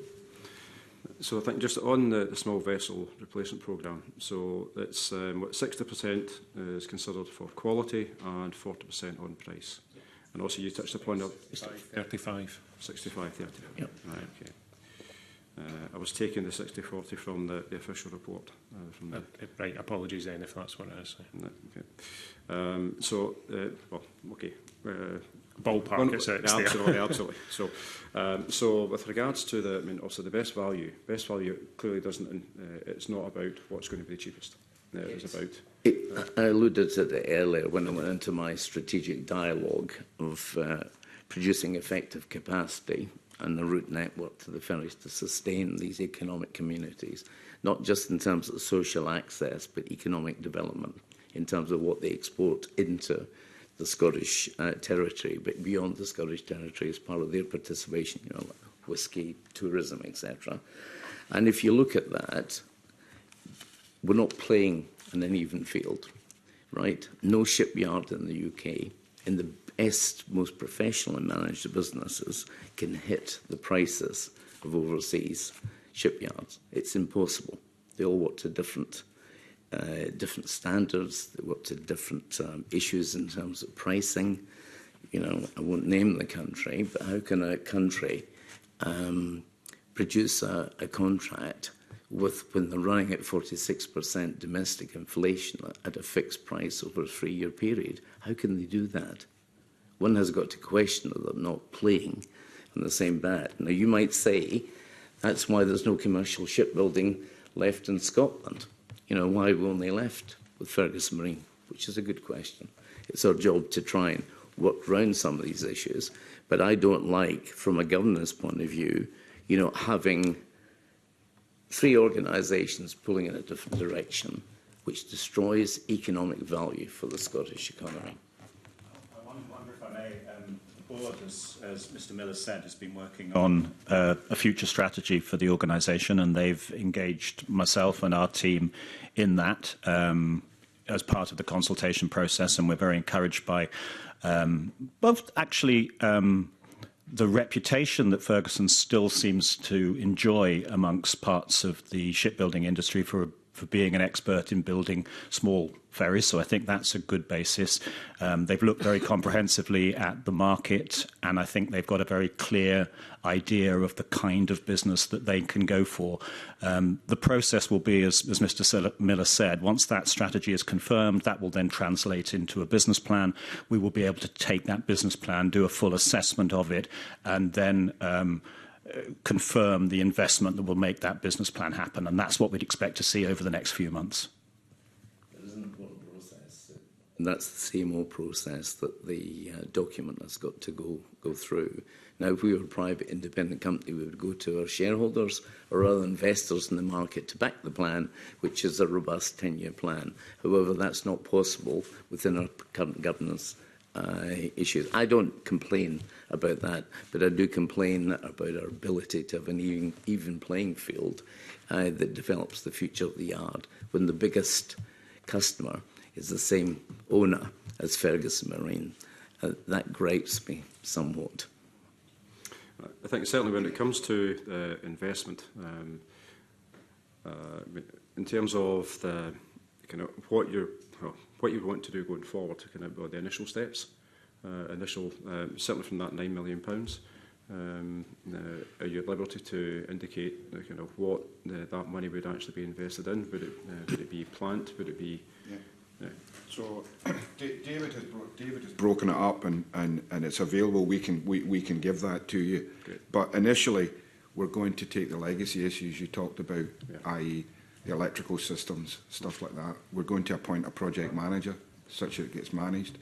So I think just on the small vessel replacement programme, so it's what 60% is considered for quality and 40% on price. And also you touched upon 35. 65, 30. Yep. Right, okay. I was taking the 60-40 from the official report. From the Right, apologies then if that's what it is. no, okay. Well, okay. Ballpark, it's absolutely, absolutely. So with regards to the, I mean, also the best value clearly doesn't, it's not about what's going to be the cheapest. It's about... I alluded to it earlier when I went into my strategic dialogue of producing effective capacity and the route network to the ferries to sustain these economic communities, not just in terms of social access, but economic development, in terms of what they export into the Scottish territory, but beyond the Scottish territory as part of their participation, you know, like whisky, tourism, etc. And if you look at that, we're not playing in an even field, right? No shipyard in the UK, in the best, most professionally managed businesses, can hit the prices of overseas shipyards. It's impossible. They all work to different standards. They work to different issues in terms of pricing. You know, I won't name the country, but how can a country produce a contract when they're running at 46% domestic inflation at a fixed price over a 3-year period? How can they do that? One has got to question that they're not playing in the same bat. Now, you might say that's why there's no commercial shipbuilding left in Scotland. You know, why we only left with Ferguson Marine, which is a good question. It's our job to try and work around some of these issues. But I don't like, from a governance point of view, you know, having 3 organisations pulling in a different direction, which destroys economic value for the Scottish economy. I wonder if I may, the board, as Mr Miller said, has been working on a future strategy for the organisation, and they've engaged myself and our team in that as part of the consultation process, and we're very encouraged by both actually the reputation that Ferguson still seems to enjoy amongst parts of the shipbuilding industry for being an expert in building small ferries. So I think that's a good basis. They've looked very comprehensively at the market, and I think they've got a very clear idea of the kind of business that they can go for. The process will be, as Mr. Miller said, once that strategy is confirmed, that will then translate into a business plan. We will be able to take that business plan, do a full assessment of it, and then confirm the investment that will make that business plan happen. And that's what we'd expect to see over the next few months. It is an important process. And that's the same old process that the document has got to go through. Now, if we were a private independent company, we would go to our shareholders or other investors in the market to back the plan, which is a robust 10-year plan. However, that's not possible within our current governance issues. I don't complain about that, but I do complain about our ability to have an even playing field that develops the future of the yard when the biggest customer is the same owner as Ferguson Marine. That gripes me somewhat. I think certainly when it comes to investment, in terms of the kind of what you want to do going forward, kind of the initial steps, certainly from that £9 million. Are you at liberty to indicate kind of what that money would actually be invested in? Would it be plant? Would it be? Yeah. So David has broken it up and it's available. We can give that to you. Great. But initially, we're going to take the legacy issues you talked about, i.e. the electrical systems, stuff like that. We're going to appoint a project manager such that it gets managed.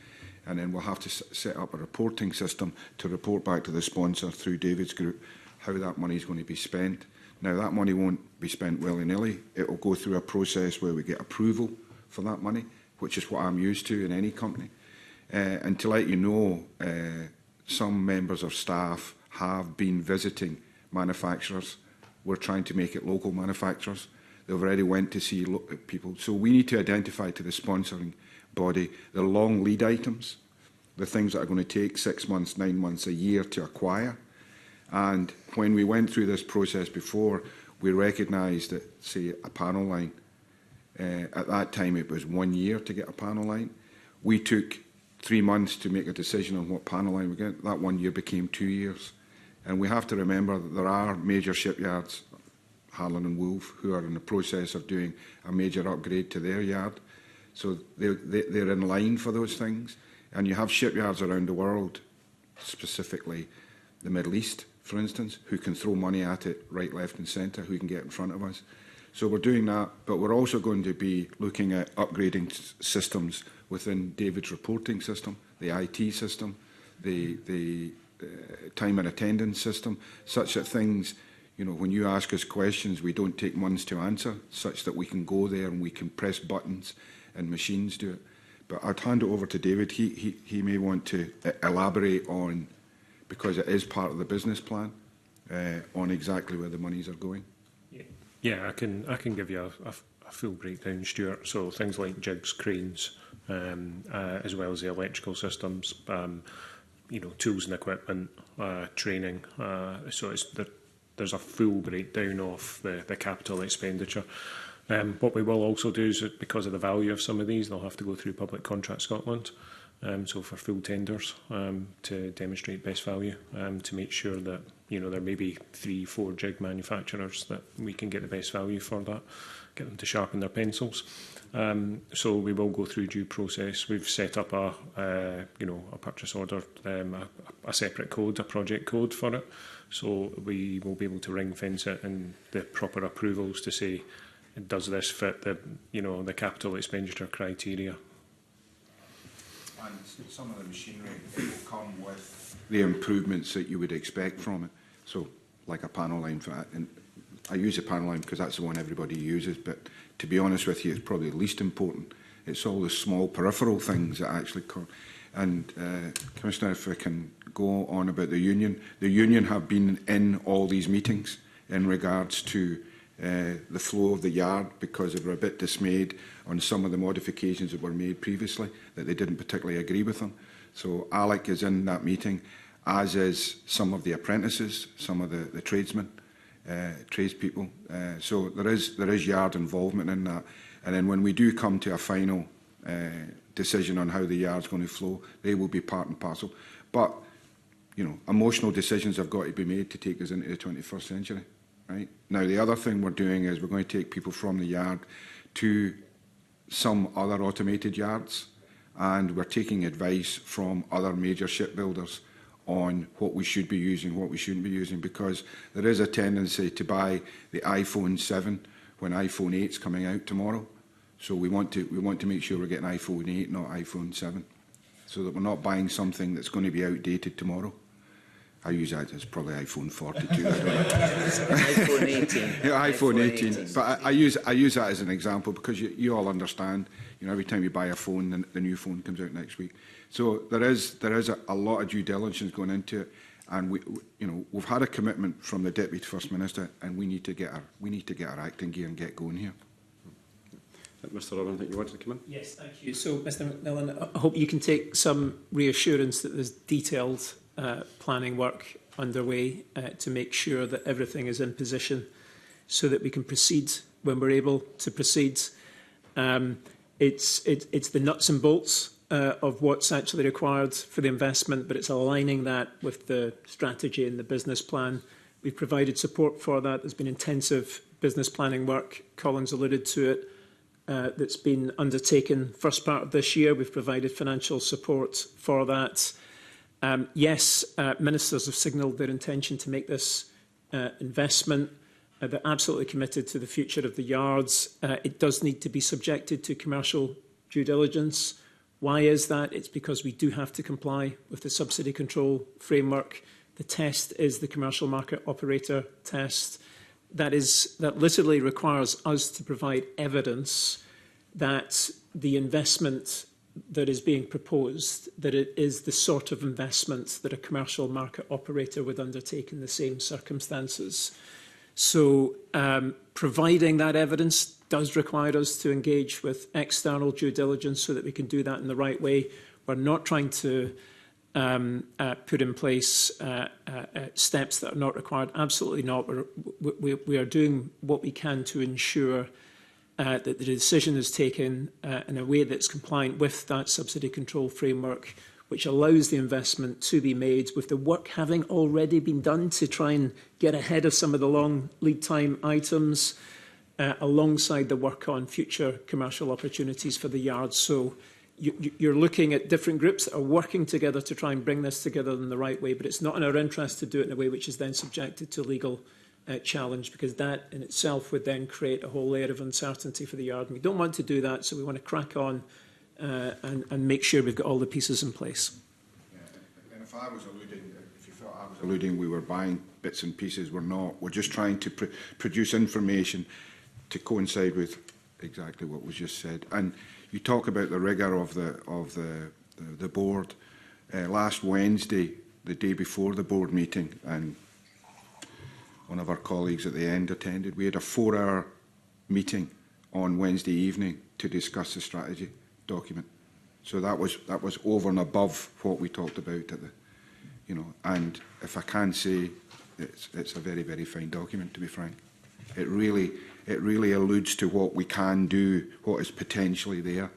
And then we'll have to set up a reporting system to report back to the sponsor through David's group how that money is going to be spent. Now, that money won't be spent willy-nilly. It will go through a process where we get approval for that money, which is what I'm used to in any company. And to let you know, some members of staff have been visiting manufacturers. We're trying to make it local manufacturers. They've already went to see people. So we need to identify to the sponsoring body the long lead items, the things that are going to take 6 months, 9 months, a year to acquire. And when we went through this process before, we recognised that, say, a panel line, at that time it was 1 year to get a panel line. We took 3 months to make a decision on what panel line we get. That 1 year became 2 years. And we have to remember that there are major shipyards, Harland and Wolff, who are in the process of doing a major upgrade to their yard. So they're in line for those things. And you have shipyards around the world, specifically the Middle East, for instance, who can throw money at it right, left and centre, who can get in front of us. So we're doing that, but we're also going to be looking at upgrading systems within David's reporting system, the IT system, the time and attendance system, such that things, you know, when you ask us questions, we don't take months to answer, such that we can go there and we can press buttons and machines do it. But I'd hand it over to David. He may want to elaborate on, because it is part of the business plan, on exactly where the monies are going. Yeah, I can give you a full breakdown, Stuart. So things like jigs, cranes, as well as the electrical systems, you know, tools and equipment, training. So there's a full breakdown of the capital expenditure. What we will also do is, because of the value of some of these, they'll have to go through Public Contract Scotland. So for full tenders, to demonstrate best value, to make sure that, you know, there may be 3-4 jig manufacturers that we can get the best value for that, get them to sharpen their pencils. So we will go through due process. We've set up a purchase order, a separate code, a project code for it. So we will be able to ring fence it and the proper approvals to say, does this fit the capital expenditure criteria? And some of the machinery will come with the improvements that you would expect from it. So, like a panel line for that. And I use a panel line because that's the one everybody uses, but to be honest with you, it's probably the least important. It's all the small peripheral things that actually come. And Commissioner, if I can go on about the union. The union have been in all these meetings in regards to the flow of the yard, because they were a bit dismayed on some of the modifications that were made previously, that they didn't particularly agree with them. So Alec is in that meeting, as is some of the apprentices, some of the tradesmen, tradespeople. So there is yard involvement in that. And then when we do come to a final decision on how the yard's going to flow, they will be part and parcel. But, you know, emotional decisions have got to be made to take us into the 21st century. Right? Now, the other thing we're doing is we're going to take people from the yard to some other automated yards, and we're taking advice from other major shipbuilders on what we should be using, what we shouldn't be using, because there is a tendency to buy the iPhone 7 when iPhone 8 is coming out tomorrow. So we want to make sure we're getting iPhone 8, not iPhone 7, so that we're not buying something that's going to be outdated tomorrow. I use that as probably iPhone 42. I don't know. iPhone 18. Yeah, iPhone 18. But I use that as an example because you all understand. You know, every time you buy a phone, the new phone comes out next week. So there is a lot of due diligence going into it, and we've had a commitment from the Deputy First Minister, and we need to get our acting gear and get going here. Mr. Robin, I think you wanted to come in. Yes, thank you. So, Mr. McMillan, I hope you can take some reassurance that there's detailed planning work underway to make sure that everything is in position so that we can proceed when we're able to proceed. It's the nuts and bolts of what's actually required for the investment, but it's aligning that with the strategy and the business plan. We've provided support for that. There's been intensive business planning work. Colin's alluded to it. That's been undertaken first part of this year. We've provided financial support for that. Yes, ministers have signalled their intention to make this investment. They're absolutely committed to the future of the yards. It does need to be subjected to commercial due diligence. Why is that? It's because we do have to comply with the subsidy control framework. The test is the commercial market operator test. That literally requires us to provide evidence that the investment that is being proposed, that it is the sort of investment that a commercial market operator would undertake in the same circumstances. So providing that evidence does require us to engage with external due diligence so that we can do that in the right way. We're not trying to put in place steps that are not required. Absolutely not. We are doing what we can to ensure that the decision is taken in a way that's compliant with that subsidy control framework, which allows the investment to be made with the work having already been done to try and get ahead of some of the long lead time items alongside the work on future commercial opportunities for the yard. So you're looking at different groups that are working together to try and bring this together in the right way, but it's not in our interest to do it in a way which is then subjected to legal challenge, because that in itself would then create a whole layer of uncertainty for the yard. And we don't want to do that, so we want to crack on and make sure we've got all the pieces in place. Yeah, and if I was alluding, if you felt I was alluding we were buying bits and pieces, we're not. We're just trying to produce information to coincide with exactly what was just said. And you talk about the rigour of the board. Last Wednesday, the day before the board meeting, and one of our colleagues at the end attended, we had a 4-hour meeting on Wednesday evening to discuss the strategy document. So that was over and above what we talked about at the, and if I can say, it's a very, very fine document, to be frank. It really alludes to what we can do, what is potentially there,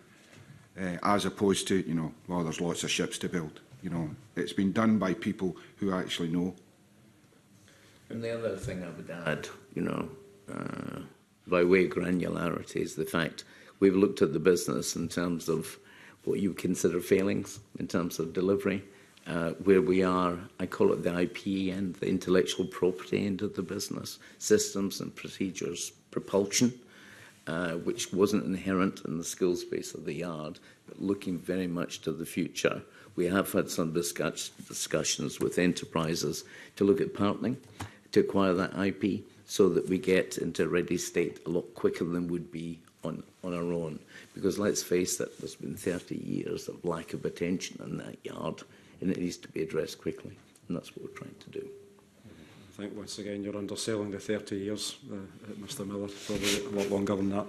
as opposed to, well, there's lots of ships to build. It's been done by people who actually know. And the other thing I would add, by way of granularity, is the fact we've looked at the business in terms of what you consider failings, in terms of delivery, where we are, I call it the IP end, the intellectual property end of the business, systems and procedures, propulsion, which wasn't inherent in the skills base of the yard, but looking very much to the future. We have had some discussions with enterprises to look at partnering, to acquire that IP, so that we get into a ready state a lot quicker than would be on our own. Because let's face it, there's been 30 years of lack of attention in that yard, and it needs to be addressed quickly, and that's what we're trying to do. I think once again you're underselling the 30 years, Mr Miller, probably a lot longer than that.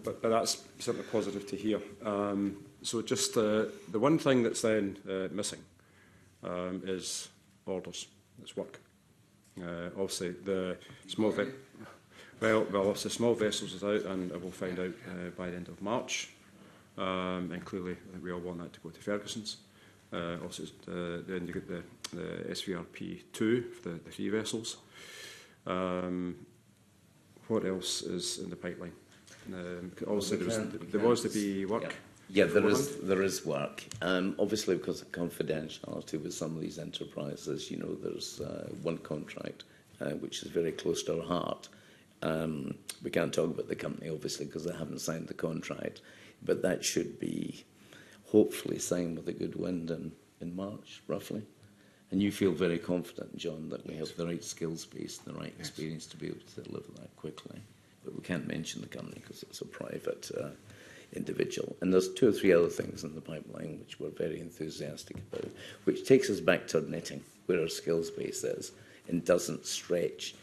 But that's certainly positive to hear. So just the one thing that's then missing is orders, it's work. Obviously the small obviously small vessels is out, and we'll find out by the end of March. And clearly I think we all want that to go to Ferguson's. Also, then you get the SVRP2 for the 3 vessels. What else is in the pipeline? Also, there was to be work. Yeah, there is work. Obviously, because of confidentiality with some of these enterprises, there's one contract which is very close to our heart. We can't talk about the company, obviously, because they haven't signed the contract, but that should be hopefully signed with a good wind in March, roughly. And you feel very confident, John, that we have the right skills base and the right experience to be able to deliver that quickly. But we can't mention the company because it's a private individual. And there's 2 or 3 other things in the pipeline which we're very enthusiastic about, which takes us back to our knitting, where our skills base is, and doesn't stretch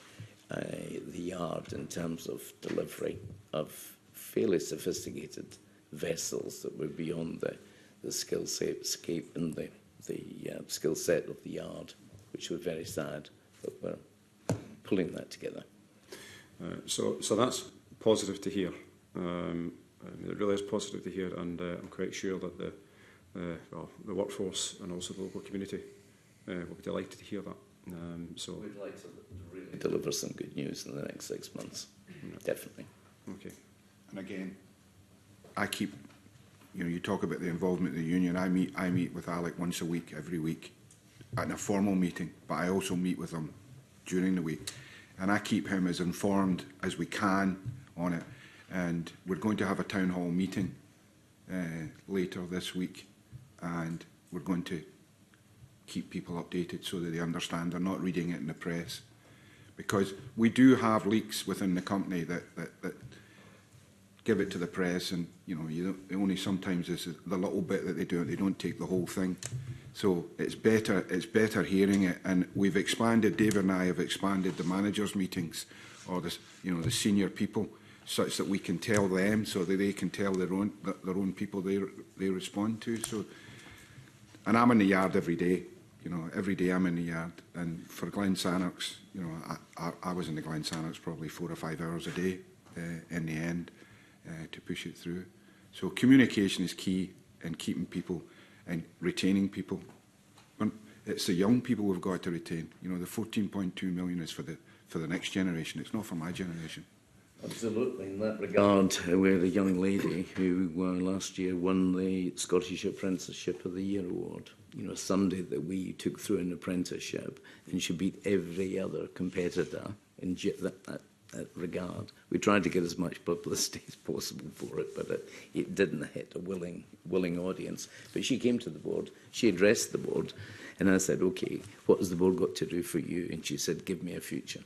the yard in terms of delivery of fairly sophisticated vessels that were beyond the skill scape and the skill set of the yard, which was very sad, but we're pulling that together. So that's positive to hear. It really is positive to hear, and I'm quite sure that the workforce and also the local community will be delighted to hear that. So we'd like to really deliver some good news in the next 6 months, definitely. Okay. And again, I keep, you talk about the involvement of the union. I meet with Alec once a week, every week, at a formal meeting, but I also meet with him during the week. And I keep him as informed as we can on it. And we're going to have a town hall meeting later this week, and we're going to keep people updated so that they understand they're not reading it in the press. Because we do have leaks within the company that give it to the press, and you know, only sometimes is the little bit that they do. They don't take the whole thing. So it's better hearing it, and we've expanded. David and I have expanded the managers' meetings, or the senior people, such that we can tell them, so that they can tell their own people they respond to. So, and I'm in the yard every day. You know, every day I'm in the yard, and for Glen Sannox, you know, I was in the Glen Sannox probably 4 or 5 hours a day in the end to push it through. So communication is key in keeping people and retaining people. But it's the young people we've got to retain. You know, the 14.2 million is for the next generation. It's not for my generation. Absolutely. In that regard, we had a young lady who last year won the Scottish Apprenticeship of the Year award. You know, somebody that we took through an apprenticeship, and she beat every other competitor in that regard. We tried to get as much publicity as possible for it, but it didn't hit a willing audience. But she came to the board, she addressed the board, and I said, okay, what has the board got to do for you? And she said, give me a future.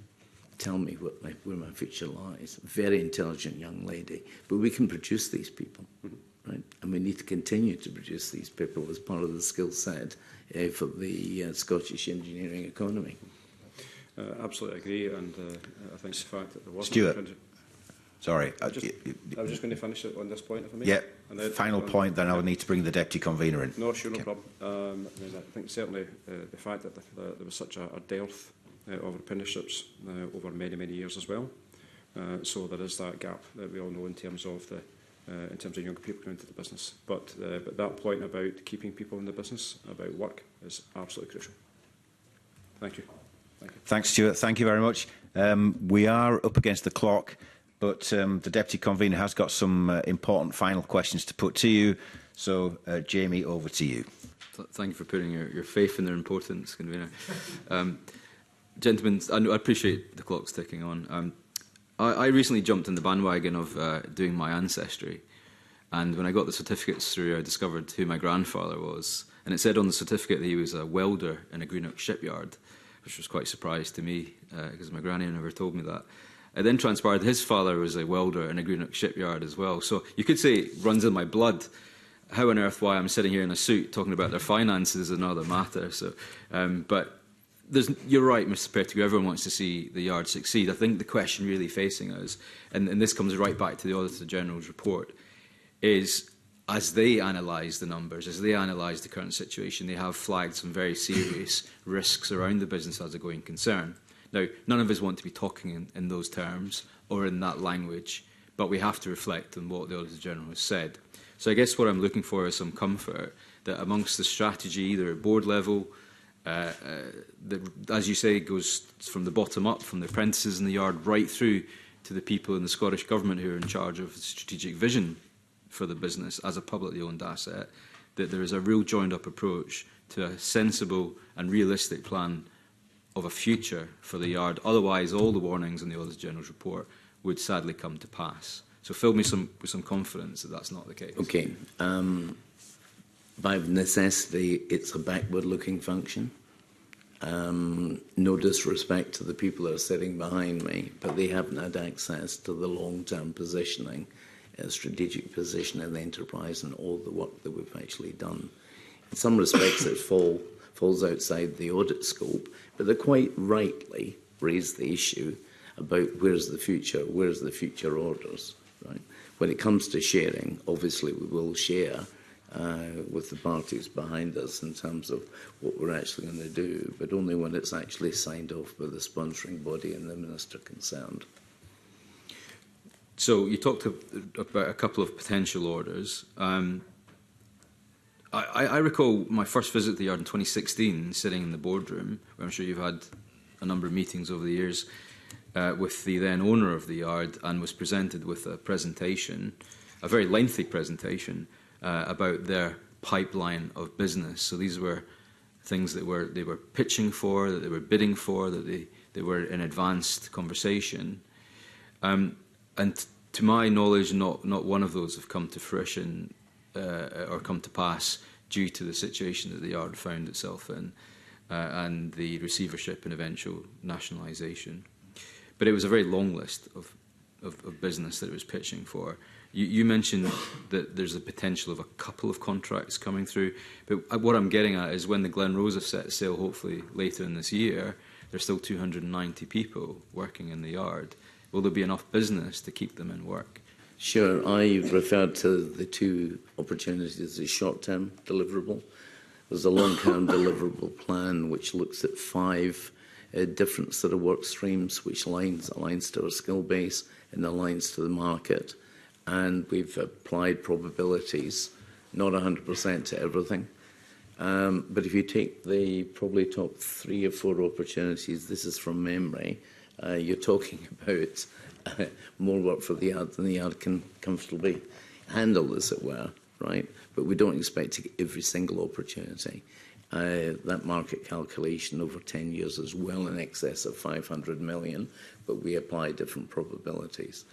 Tell me where my future lies. Very intelligent young lady. But we can produce these people, right? And we need to continue to produce these people as part of the skill set for the Scottish engineering economy. Absolutely agree, and I think the fact that there wasn't... Stuart, sorry. I was just going to finish it on this point, if I may. Yeah, final point, then I'll need to bring the Deputy Convener in. No, sure, no problem. I mean, I think certainly the fact that there was such a dearth of apprenticeships over many, many years as well. So there is that gap that we all know in terms of young people coming into the business. But that point about keeping people in the business, about work, is absolutely crucial. Thank you. Thanks, Stuart. Thank you very much. We are up against the clock, but the Deputy Convener has got some important final questions to put to you. So, Jamie, over to you. Thank you for putting your faith in their importance, Convener. Gentlemen, I appreciate the clock's ticking on. I recently jumped in the bandwagon of doing my ancestry, and when I got the certificates through, I discovered who my grandfather was, and it said on the certificate that he was a welder in a Greenock shipyard, which was quite a surprise to me, because my granny never told me that. It then transpired his father was a welder in a Greenock shipyard as well. So you could say it runs in my blood. How on earth why I'm sitting here in a suit talking about their finances is another matter. So, but you're right, Mr. Pettigrew, everyone wants to see the yard succeed. I think the question really facing us, and this comes right back to the Auditor General's report, is as they analyse the numbers, as they analyse the current situation, they have flagged some very serious risks around the business as a going concern. Now, none of us want to be talking in those terms or in that language, but we have to reflect on what the Auditor General has said. So I guess what I'm looking for is some comfort that amongst the strategy, either at board level, that, as you say, goes from the bottom up, from the apprentices in the yard, right through to the people in the Scottish Government who are in charge of the strategic vision for the business as a publicly owned asset, that there is a real joined-up approach to a sensible and realistic plan of a future for the yard. Otherwise, all the warnings in the Auditor General's report would sadly come to pass. So fill me with some confidence that that's not the case. Okay. By necessity, it's a backward-looking function. No disrespect to the people that are sitting behind me, but they haven't had access to the long-term positioning, strategic position in the enterprise and all the work that we've actually done. In some respects, it falls outside the audit scope, but they quite rightly raise the issue about where's the future orders. Right? When it comes to sharing, obviously we will share with the parties behind us in terms of what we're actually going to do, but only when it's actually signed off by the sponsoring body and the minister concerned. So you talked about a couple of potential orders. I recall my first visit to the yard in 2016, sitting in the boardroom, where I'm sure you've had a number of meetings over the years, with the then owner of the yard, and was presented with a presentation, a very lengthy presentation, about their pipeline of business. So these were things that they were pitching for, that they were bidding for, that they were in advanced conversation. And to my knowledge, not one of those have come to fruition or come to pass due to the situation that the yard found itself in and the receivership and eventual nationalisation. But it was a very long list of business that it was pitching for. You mentioned that there's a potential of a couple of contracts coming through, but what I'm getting at is when the Glen Rosa set sail, hopefully later in this year, there's still 290 people working in the yard. Will there be enough business to keep them in work? Sure. I referred to the two opportunities as short-term deliverable. There's a long-term deliverable plan which looks at 5 different sort of work streams, which aligns to our skill base and aligns to the market. And we've applied probabilities, not 100% to everything. But if you take the probably top 3 or 4 opportunities, this is from memory, you're talking about more work for the yard than the yard can comfortably handle, as it were, right? But we don't expect to get every single opportunity. That market calculation over 10 years is well in excess of 500 million, but we apply different probabilities.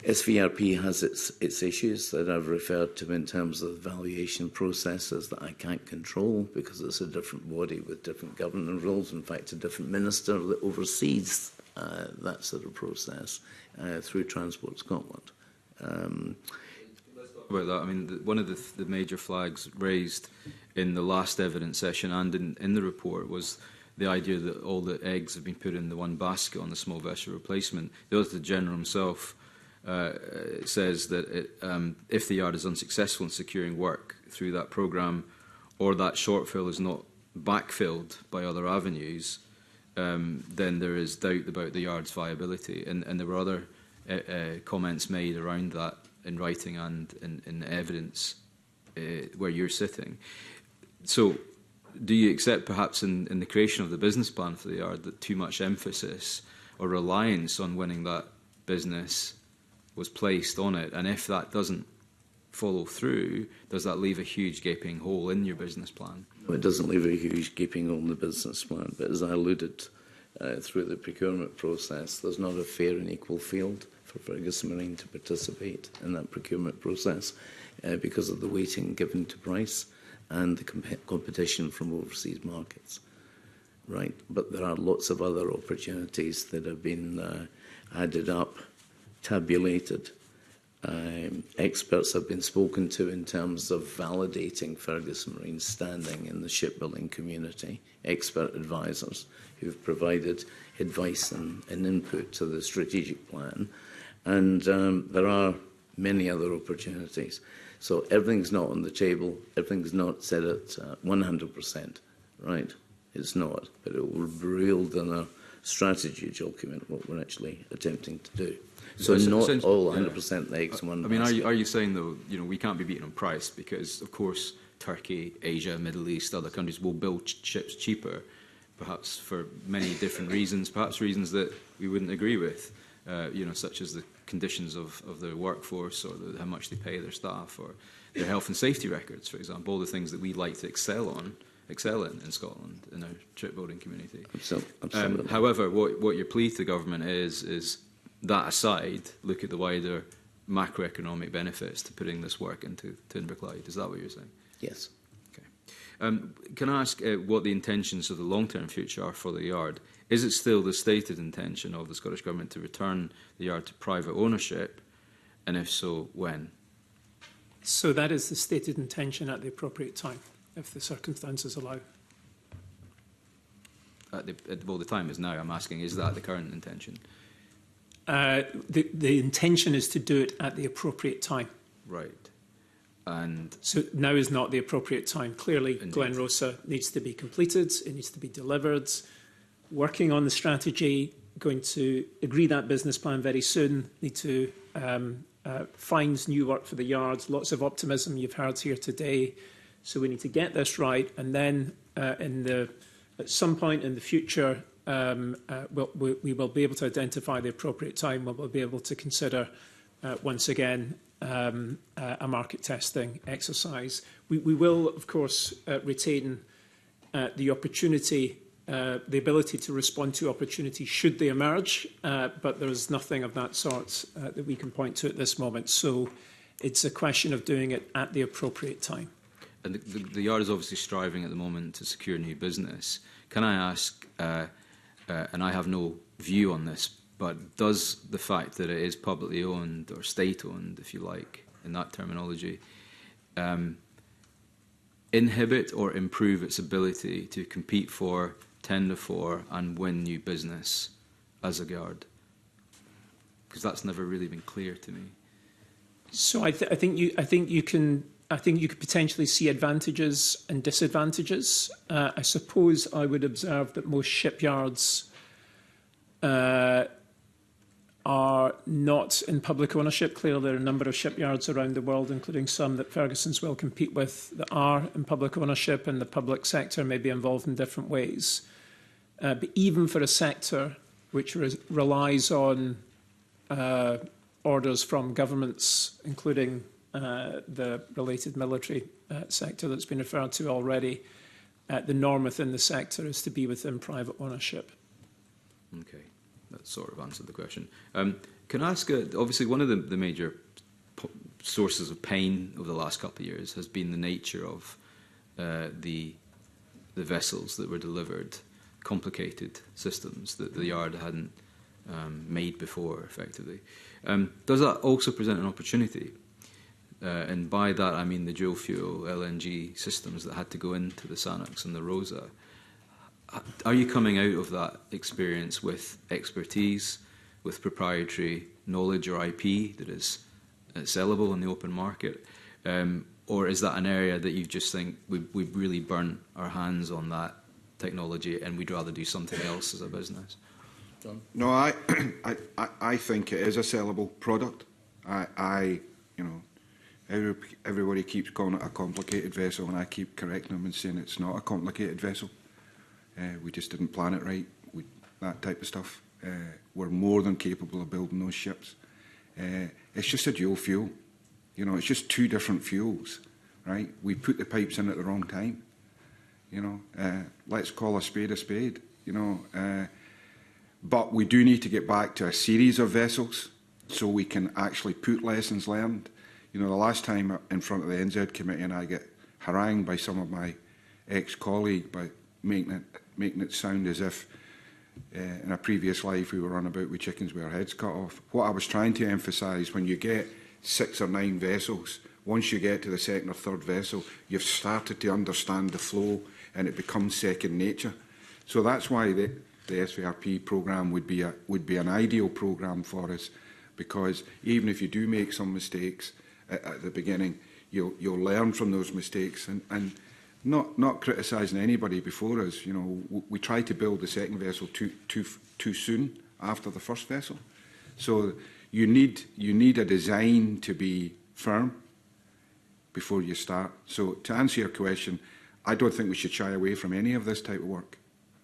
SVRP has its issues that I've referred to in terms of valuation processes that I can't control because it's a different body with different governance rules. In fact, a different minister that oversees that sort of process through Transport Scotland. Let's talk about that. I mean, one of the major flags raised in the last evidence session and in the report was the idea that all the eggs have been put in the one basket on the small vessel replacement. The Auditor General himself says that if the yard is unsuccessful in securing work through that programme or that shortfall is not backfilled by other avenues, then there is doubt about the yard's viability. And there were other comments made around that in writing and in evidence where you're sitting. So do you accept perhaps in the creation of the business plan for the yard that too much emphasis or reliance on winning that business was placed on it, and if that doesn't follow through, does that leave a huge gaping hole in your business plan? No, it doesn't leave a huge gaping hole in the business plan, but as I alluded through the procurement process, there's not a fair and equal field for Ferguson Marine to participate in that procurement process because of the weighting given to price and the competition from overseas markets. Right, but there are lots of other opportunities that have been added up, tabulated. Experts have been spoken to in terms of validating Ferguson Marine's standing in the shipbuilding community, expert advisors who've provided advice and input to the strategic plan. And there are many other opportunities. So everything's not on the table, everything's not set at 100%, right? It's not, but it will be revealed in a strategy document what we're actually attempting to do. So not all 100% eggs in one basket. I mean, are you saying, though, we can't be beaten on price because, of course, Turkey, Asia, Middle East, other countries will build ships cheaper, perhaps for many different reasons, perhaps reasons that we wouldn't agree with, such as the conditions of their workforce or how much they pay their staff or their health and safety records, for example, all the things that we like to excel in Scotland, in our shipbuilding community. Absolutely. However, what your plea to the government is that aside, look at the wider macroeconomic benefits to putting this work into Inverclyde. Is that what you're saying? Yes. Okay. Can I ask what the intentions of the long-term future are for the yard? Is it still the stated intention of the Scottish Government to return the yard to private ownership? And if so, when? So that is the stated intention at the appropriate time, if the circumstances allow. The time is now. I'm asking, is that the current intention? The intention is to do it at the appropriate time. Right. And so now is not the appropriate time. Clearly, indeed. Glen Rosa needs to be completed. It needs to be delivered. Working on the strategy, going to agree that business plan very soon. Need to find new work for the yards. Lots of optimism you've heard here today. So we need to get this right, and then at some point in the future, we will be able to identify the appropriate time when we'll be able to consider once again a market testing exercise. We will, of course, retain the opportunity, the ability to respond to opportunities should they emerge, but there is nothing of that sort that we can point to at this moment. So it's a question of doing it at the appropriate time. And the yard is obviously striving at the moment to secure new business. Can I ask, and I have no view on this but does the fact that it is publicly owned or state-owned, if you like, in that terminology, inhibit or improve its ability to compete for, tender for, and win new business as a Yard? Because that's never really been clear to me. So I think you could potentially see advantages and disadvantages. I suppose I would observe that most shipyards are not in public ownership. Clearly, there are a number of shipyards around the world, including some that Ferguson's will compete with, that are in public ownership, and the public sector may be involved in different ways. But even for a sector which relies on orders from governments, including the related military sector that's been referred to already, the norm within the sector is to be within private ownership. Okay, that sort of answered the question. Can I ask, obviously one of the major sources of pain over the last couple of years has been the nature of the vessels that were delivered, complicated systems that the Yard hadn't made before, effectively. Does that also present an opportunity? And by that I mean the dual fuel LNG systems that had to go into the Sannox and the Rosa. Are you coming out of that experience with expertise, with proprietary knowledge or IP that is sellable in the open market? Or is that an area that you just think we've really burnt our hands on that technology and we'd rather do something else as a business? John? No, I think it is a sellable product. Everybody keeps calling it a complicated vessel, and I keep correcting them and saying it's not a complicated vessel. We just didn't plan it right. That type of stuff. We're more than capable of building those ships. It's just a dual fuel. You know, it's just two different fuels, right? We put the pipes in at the wrong time. You know, let's call a spade a spade. You know, but we do need to get back to a series of vessels so we can actually put lessons learned. You know, the last time in front of the NZ committee, and I get harangued by some of my ex-colleagues by making it sound as if in a previous life we were on about with chickens with our heads cut off. What I was trying to emphasise, when you get 6 or 9 vessels, once you get to the second or third vessel, you've started to understand the flow and it becomes second nature. So that's why the SVRP programme would be an ideal programme for us, because even if you do make some mistakes at the beginning, you'll learn from those mistakes and not criticising anybody before us. You know, we tried to build the second vessel too soon after the first vessel. So you need a design to be firm before you start. So to answer your question, I don't think we should shy away from any of this type of work.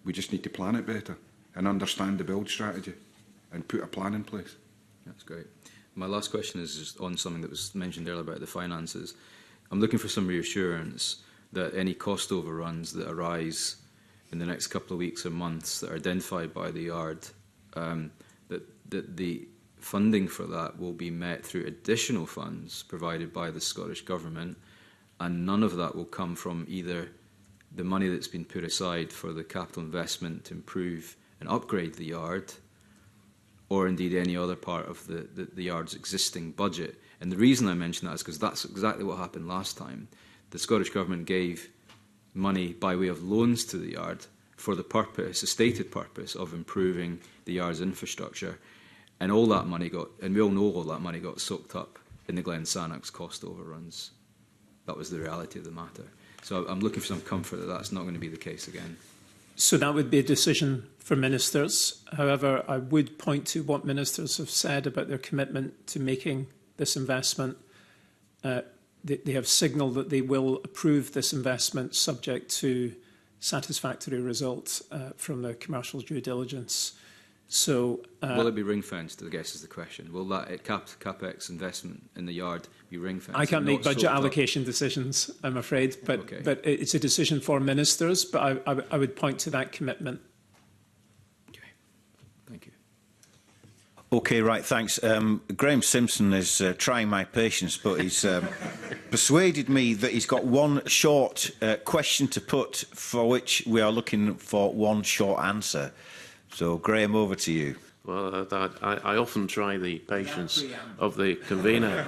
We just need to plan it better and understand the build strategy and put a plan in place. That's great. My last question is just on something that was mentioned earlier about the finances. I'm looking for some reassurance that any cost overruns that arise in the next couple of weeks or months that are identified by the Yard, that the funding for that will be met through additional funds provided by the Scottish Government, and none of that will come from either the money that's been put aside for the capital investment to improve and upgrade the Yard, or indeed any other part of the Yard's existing budget. And the reason I mention that is because that's exactly what happened last time. The Scottish Government gave money by way of loans to the Yard for the purpose, the stated purpose, of improving the Yard's infrastructure. And all that money and we all know all that money got soaked up in the Glen Sannox cost overruns. That was the reality of the matter. So I'm looking for some comfort that that's not going to be the case again. So that would be a decision for ministers. However, I would point to what ministers have said about their commitment to making this investment. They have signalled that they will approve this investment subject to satisfactory results from the commercial due diligence. So, will it be ring-fenced, I guess, is the question. Will that CapEx investment in the Yard be ring-fenced? I can't make budget allocation decisions, I'm afraid, but, okay. But it's a decision for ministers, but I would point to that commitment. Okay, thank you. Okay, right, thanks. Graham Simpson is trying my patience, but he's persuaded me that he's got one short question to put for which we are looking for one short answer. So, Graham, over to you. Well, I often try the patience of the convener.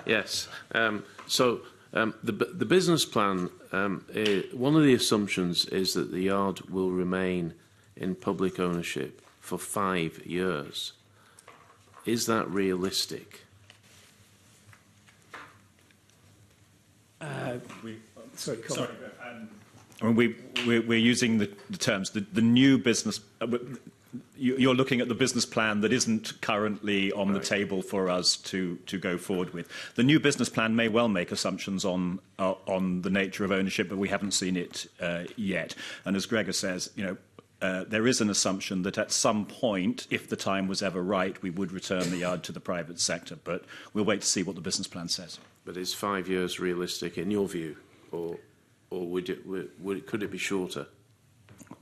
Yes. The business plan, one of the assumptions is that the yard will remain in public ownership for 5 years. Is that realistic? Sorry, Colin. I mean, we're using the terms, the new business... You're looking at the business plan that isn't currently on the table for us to go forward with. The new business plan may well make assumptions on the nature of ownership, but we haven't seen it yet. And as Gregor says, there is an assumption that at some point, if the time was ever right, we would return the yard to the private sector. But we'll wait to see what the business plan says. But is 5 years realistic in your view, or could it be shorter?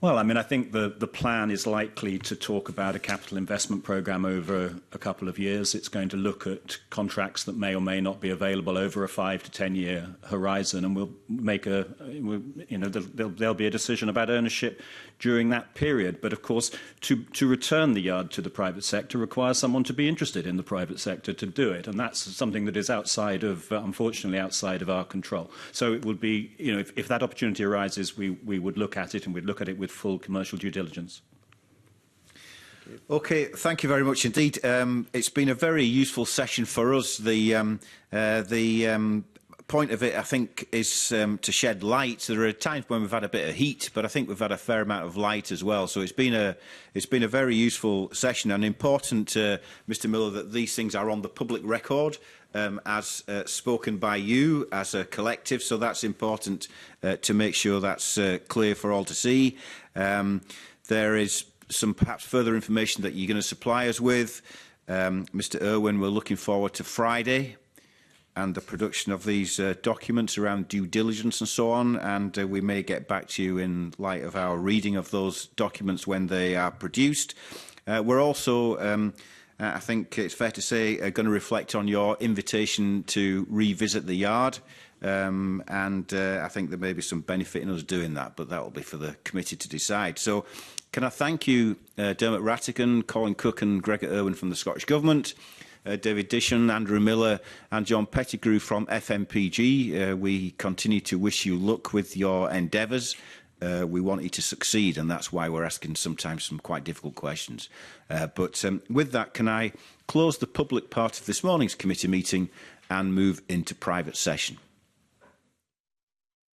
Well, I mean, I think the plan is likely to talk about a capital investment programme over a couple of years. It's going to look at contracts that may or may not be available over a 5 to 10 year horizon, and we'll make there'll be a decision about ownership during that period. But of course, to return the yard to the private sector requires someone to be interested in the private sector to do it, and that's something that is unfortunately outside of our control. So it would be, if that opportunity arises, we would look at it, and we'd look at it with full commercial due diligence. Okay, thank you very much indeed. It's been a very useful session for us. The point of it, I think, is to shed light. There are times when we've had a bit of heat, but I think we've had a fair amount of light as well. So it's been a very useful session, and important, Mr. Miller, that these things are on the public record. As spoken by you as a collective, so that's important to make sure that's clear for all to see. There is some perhaps further information that you're going to supply us with. Mr. Irwin, we're looking forward to Friday and the production of these documents around due diligence and so on, and we may get back to you in light of our reading of those documents when they are produced. We're also I think it's fair to say, going to reflect on your invitation to revisit the yard. I think there may be some benefit in us doing that, but that will be for the committee to decide. So can I thank you, Dermot Rattigan, Colin Cook and Gregor Irwin from the Scottish Government, David Dishon, Andrew Miller and John Pettigrew from FMPG. We continue to wish you luck with your endeavours. We want you to succeed, and that's why we're asking sometimes some quite difficult questions. But with that, can I close the public part of this morning's committee meeting and move into private session?